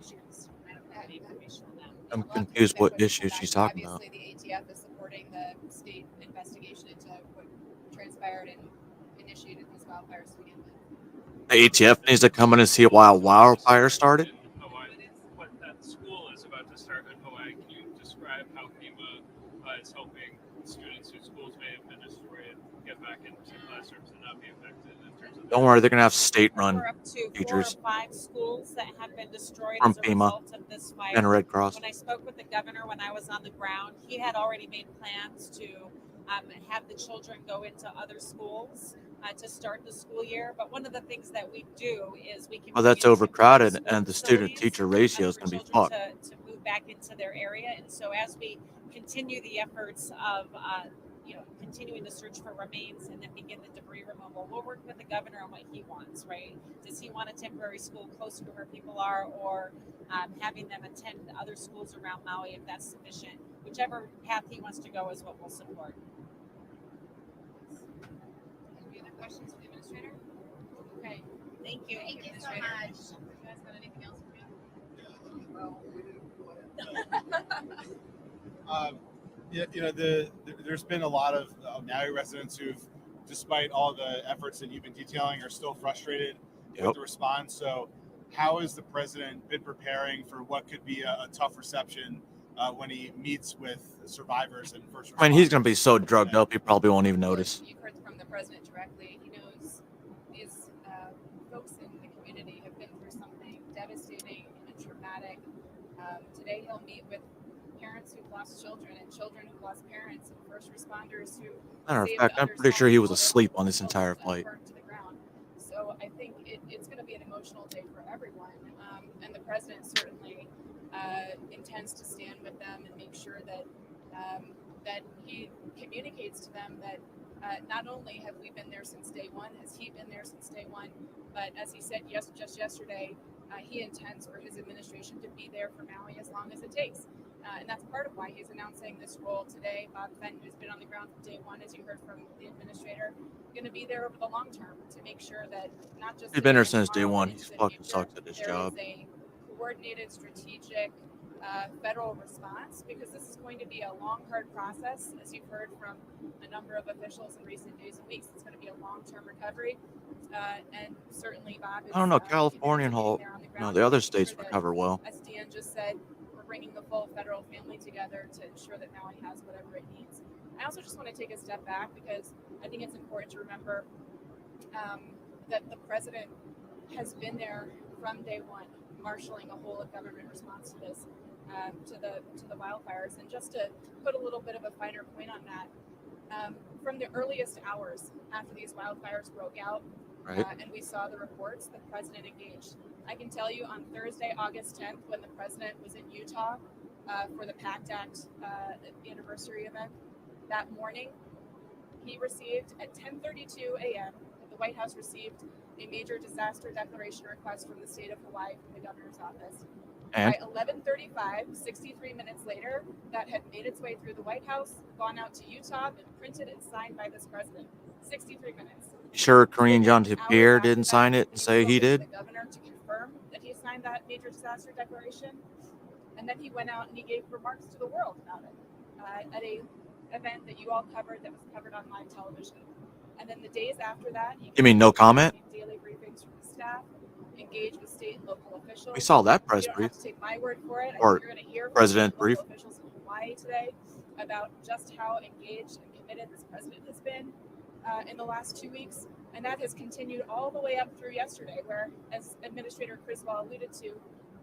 issues. I don't have any information on that. I'm confused what issue she's talking about. Obviously, the ATF is supporting the state investigation into what transpired and initiated these wildfires to begin with. The ATF needs to come in and see why a wildfire started. What that school is about to start in Hawaii, can you describe how FEMA is helping students whose schools may have been destroyed get back into classrooms and not be affected in terms of? Don't worry, they're gonna have state-run We're up to teachers 4 or 5 schools that have been destroyed from as a FEMA result of this fire. and Red Cross. When I spoke with the governor when I was on the ground, he had already made plans to have the children go into other schools to start the school year. But one of the things that we do is we can. Well, that's overcrowded, and the student-teacher ratio is gonna be fucked. To move back into their area, and so as we continue the efforts of continuing to search for remains and then begin the debris removal, we'll work with the governor on what he wants, right? Does he want a temporary school closer to where people are, or having them attend other schools around Maui if that's sufficient? Whichever path he wants to go is what we'll support. Any other questions for the administrator? Okay. Thank you. Thank you so much. You guys got anything else for me? There's been a lot of Maui residents who've, despite all the efforts that you've been detailing, are still frustrated with the response. So how has the president been preparing for what could be a tough reception when he meets with survivors and first responders? I mean, he's gonna be so drugged up, he probably won't even notice. You've heard from the president directly. He knows these folks in the community have been through something devastating and traumatic. Today he'll meet with parents who've lost children and children who've lost parents and first responders who. Matter of saved fact, I'm others' pretty sure he lives was while asleep their on this homes entire got flight. burned to the ground. So I think it's going to be an emotional day for everyone, and the president certainly intends to stand with them and make sure that that he communicates to them that not only have we been there since day one, has he been there since day one, but as he said just yesterday, he intends for his administration to be there for Maui as long as it takes. And that's part of why he's announcing this role today. Bob Fenton, who's been on the ground from day one, as you heard from the administrator, going to be there over the long term to make sure that not just He's been there today and since day tomorrow, one. but He into the fucking future, sucks at his there job. is a coordinated, strategic federal response, because this is going to be a long, hard process, as you've heard from a number of officials in recent days and weeks. It's going to be a long-term recovery, and certainly Bob is. I don't know, California and all, the other states recover well. As Dan just said, we're bringing the full federal family together to ensure that Maui has whatever it needs. I also just want to take a step back, because I think it's important to remember that the president has been there from day one, marshaling a whole of government response to this, to the wildfires. And just to put a little bit of a finer point on that, from the earliest hours after these wildfires broke out, and we saw the reports, the president engaged. I can tell you on Thursday, August 10th, when the president was in Utah for the PACT Act anniversary event, that morning, he received at 10:32 a.m., the White House received a major disaster declaration request from the state of Hawaii from the governor's office. And? By 11:35, 63 minutes later, that had made its way through the White House, gone out to Utah, been printed and signed by this president. 63 minutes. Sure, Korean John Hours Pierre after didn't that, sign it he and say he spoke with did. the governor to confirm that he signed that major disaster declaration, and then he went out and he gave remarks to the world about it at a event that you all covered, that was covered on live television. And then the days after that, he You mean no comment? daily briefings from the staff, engaged with state and local officials. We saw that press You don't brief. have to take my word for it. I Or think you're going to hear from president local brief. officials in Hawaii today about just how engaged and committed this president has been in the last 2 weeks. And that has continued all the way up through yesterday, where, as Administrator Criswell alluded to,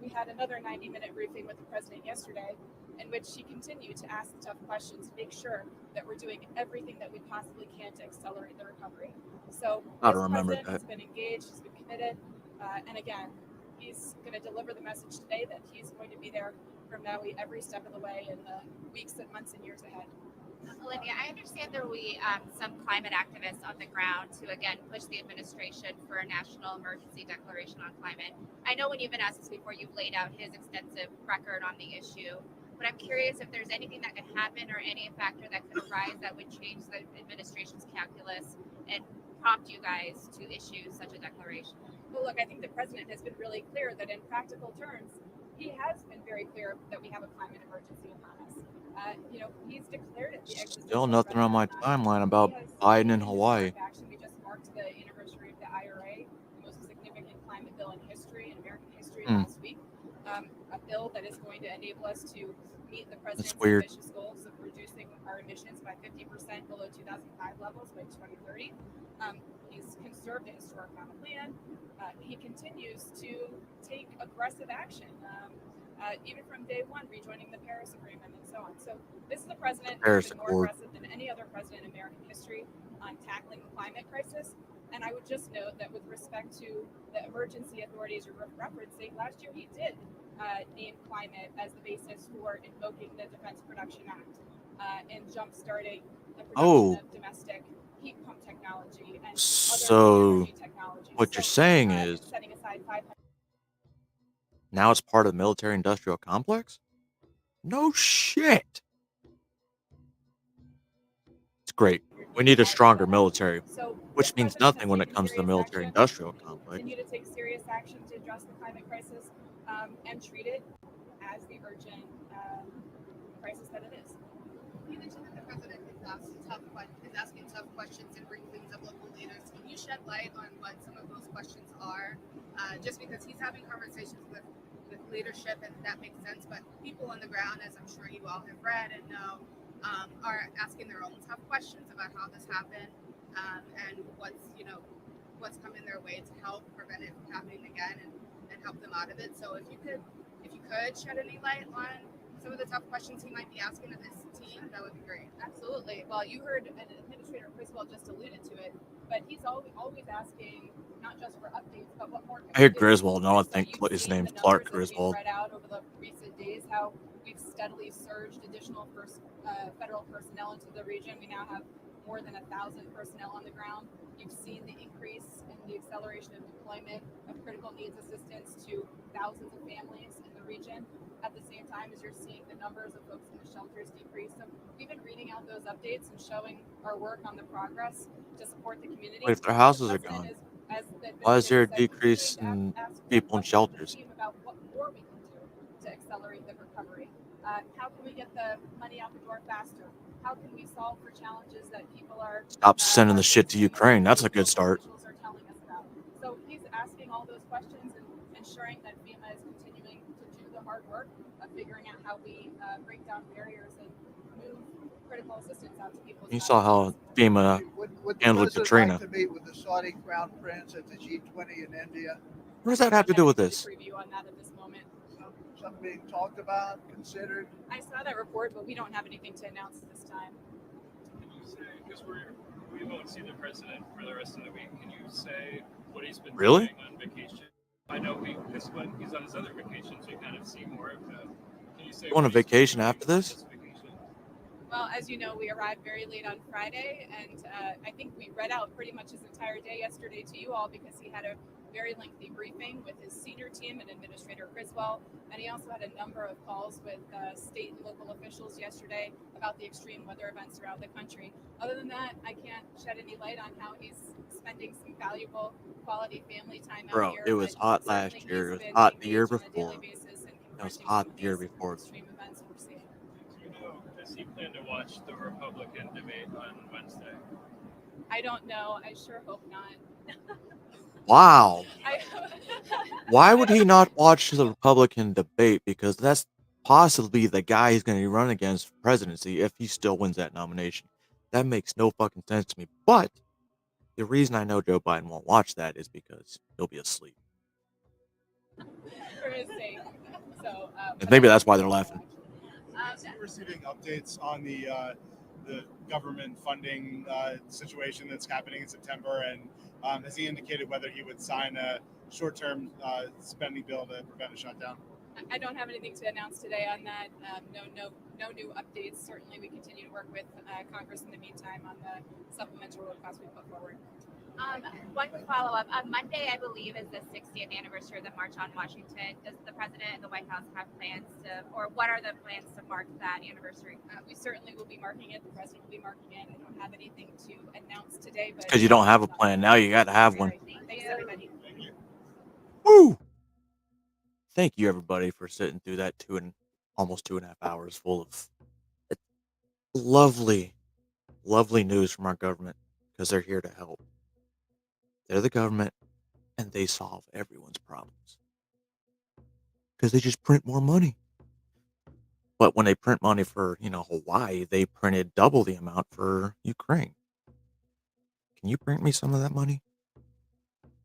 we had another 90-minute briefing with the president yesterday, in which she continued to ask the tough questions to make sure that we're doing everything that we possibly can to accelerate the recovery. So I this remember president that. has been engaged, he's been committed, and again, he's going to deliver the message today that he's going to be there for Maui every step of the way in the weeks and months and years ahead. Olivia, I understand there will be some climate activists on the ground to again push the administration for a national emergency declaration on climate. I know when you've been asked this before, you've laid out his extensive record on the issue, but I'm curious if there's anything that could happen or any factor that could arise that would change the administration's calculus and prompt you guys to issue such a declaration. Well, look, I think the president has been really clear that in practical terms, he has been very clear that we have a climate emergency upon us. He's declared it. Still nothing on my timeline about Biden in Hawaii. We just marked the anniversary of the IRA, the most significant climate bill in history, in American history, last week. A bill that is going to enable us to meet the president's ambitious goals of reducing our emissions by 50% below 2005 levels by 2030. He's conserved a historic amount of land. He continues to take aggressive action, even from day one, rejoining the Paris Agreement and so on. So this is a president who's been more aggressive than any other president in American history on tackling the climate crisis. And I would just note that with respect to the emergency authorities you're referencing, last year he did name climate as the basis for invoking the Defense Production Act and jump-starting the production of domestic heat pump technology and other energy technologies. What you're saying is setting aside 500. Now it's part of the military-industrial complex? No shit. It's great. We need a stronger military, which means nothing when it comes to the military-industrial complex. Continue to take serious action to address the climate crisis and treat it as the urgent crisis that it is. You mentioned that the president is asking tough questions and briefings of local leaders. Can you shed light on what some of those questions are? Just because he's having conversations with leadership, and that makes sense, but people on the ground, as I'm sure you all have read and know, are asking their own tough questions about how this happened and what's coming their way to help prevent it from happening again and help them out of it. So if you could shed any light on some of the tough questions he might be asking of this team, that would be great. Absolutely. Well, you heard Administrator Criswell just alluded to it, but he's always asking not just for updates, but what more. I hear Griswold. No, I think his name's Clark Griswold. Read out over the recent days how we've steadily surged additional federal personnel into the region. We now have more than 1,000 personnel on the ground. You've seen the increase in the acceleration of deployment of critical needs assistance to thousands of families in the region. At the same time as you're seeing the numbers of folks in the shelters decrease. So we've been reading out those updates and showing our work on the progress to support the community. Wait, if their houses are gone, why is there a decrease in people in shelters? About what more we can do to accelerate the recovery. How can we get the money out the door faster? How can we solve for challenges that people are Stop sending the shit to Ukraine. That's a good start. are telling us about? So he's asking all those questions and ensuring that FEMA is continuing to do the hard work of figuring out how we break down barriers and move critical assistance out to people. You saw how FEMA handled Katrina. Like to meet with the Saudi Crown Prince at the G20 in India. What does that have to do with this? Preview on that at this moment. Something being talked about, considered. I saw that report, but we don't have anything to announce this time. Can you say, because we won't see the president for the rest of the week, can you say what he's been doing on vacation? I know because when he's on his other vacations, we kind of see more of him. Can you say Going on vacation after this? Well, as you know, we arrived very late on Friday, and I think we read out pretty much his entire day yesterday to you all because he had a very lengthy briefing with his senior team and Administrator Criswell, and he also had a number of calls with state and local officials yesterday about the extreme weather events around the country. Other than that, I can't shed any light on how he's spending some valuable quality family time out Bro, here. it was But hot certainly last year. It was he's been hot the year engaged on a daily before. basis and It was confronting hot some of the year these before. extreme events we're seeing. Do you know, does he plan to watch the Republican debate on Wednesday? I don't know. I sure hope not. Wow. I, Why would he not watch the Republican debate? Because that's possibly the guy he's going to run against for presidency if he still wins that nomination. That makes no fucking sense to me. But the reason I know Joe Biden won't watch that is because he'll be asleep. for his sake. So, And maybe that's why they're laughing. Is he receiving updates on the government funding situation that's happening in September? And has he indicated whether he would sign a short-term spending bill to prevent a shutdown? I don't have anything to announce today on that. No new updates. Certainly, we continue to work with Congress in the meantime on the supplemental request we put forward. One follow-up. Monday, I believe, is the 60th anniversary of the March on Washington. Does the president and the White House have plans to, or what are the plans to mark that anniversary? We certainly will be marking it. The president will be marking it. I don't have anything to announce today, but Because you don't have a plan. Now you got to have one. Thanks, everybody. Woo! Thank you, everybody, for sitting through that almost 2.5 hours full of lovely, lovely news from our government because they're here to help. They're the government, and they solve everyone's problems because they just print more money. But when they print money for, Hawaii, they printed double the amount for Ukraine. Can you print me some of that money?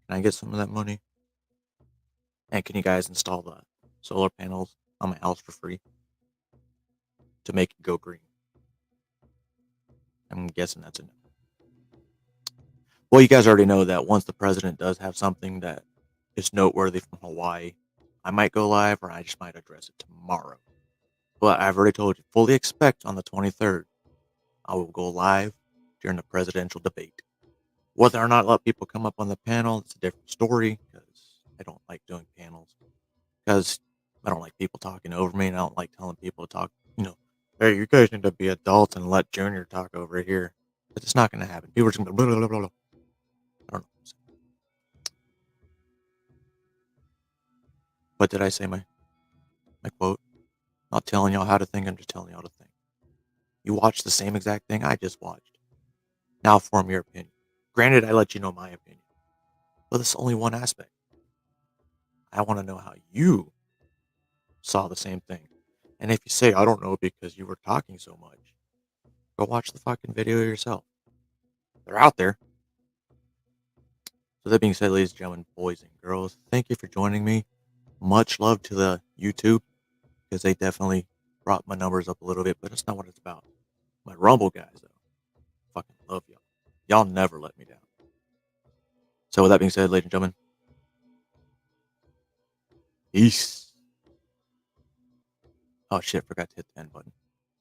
Can I get some of that money? And can you guys install the solar panels on my house for free to make it go green? I'm guessing that's a no. Well, you guys already know that once the president does have something that is noteworthy from Hawaii, I might go live or I just might address it tomorrow. But I've already told you, fully expect on the 23rd, I will go live during the presidential debate. Whether or not let people come up on the panel, it's a different story because I don't like doing panels. Because I don't like people talking over me and I don't like telling people to talk, hey, you guys need to be adults and let Junior talk over here. But it's not going to happen. People are just going to blah, blah, blah, blah, blah. I don't know. What did I say? My quote? Not telling y'all how to think, I'm just telling y'all to think. You watched the same exact thing I just watched. Now form your opinion. Granted, I let you know my opinion. But it's only one aspect. I want to know how you saw the same thing. And if you say, I don't know because you were talking so much, go watch the fucking video yourself. They're out there. So that being said, ladies and gentlemen, boys and girls, thank you for joining me. Much love to the YouTube because they definitely brought my numbers up a little bit, but that's not what it's about. My Rumble guys, though, fucking love y'all. Y'all never let me down. So with that being said, ladies and gentlemen, peace. Oh shit, forgot to hit the end button.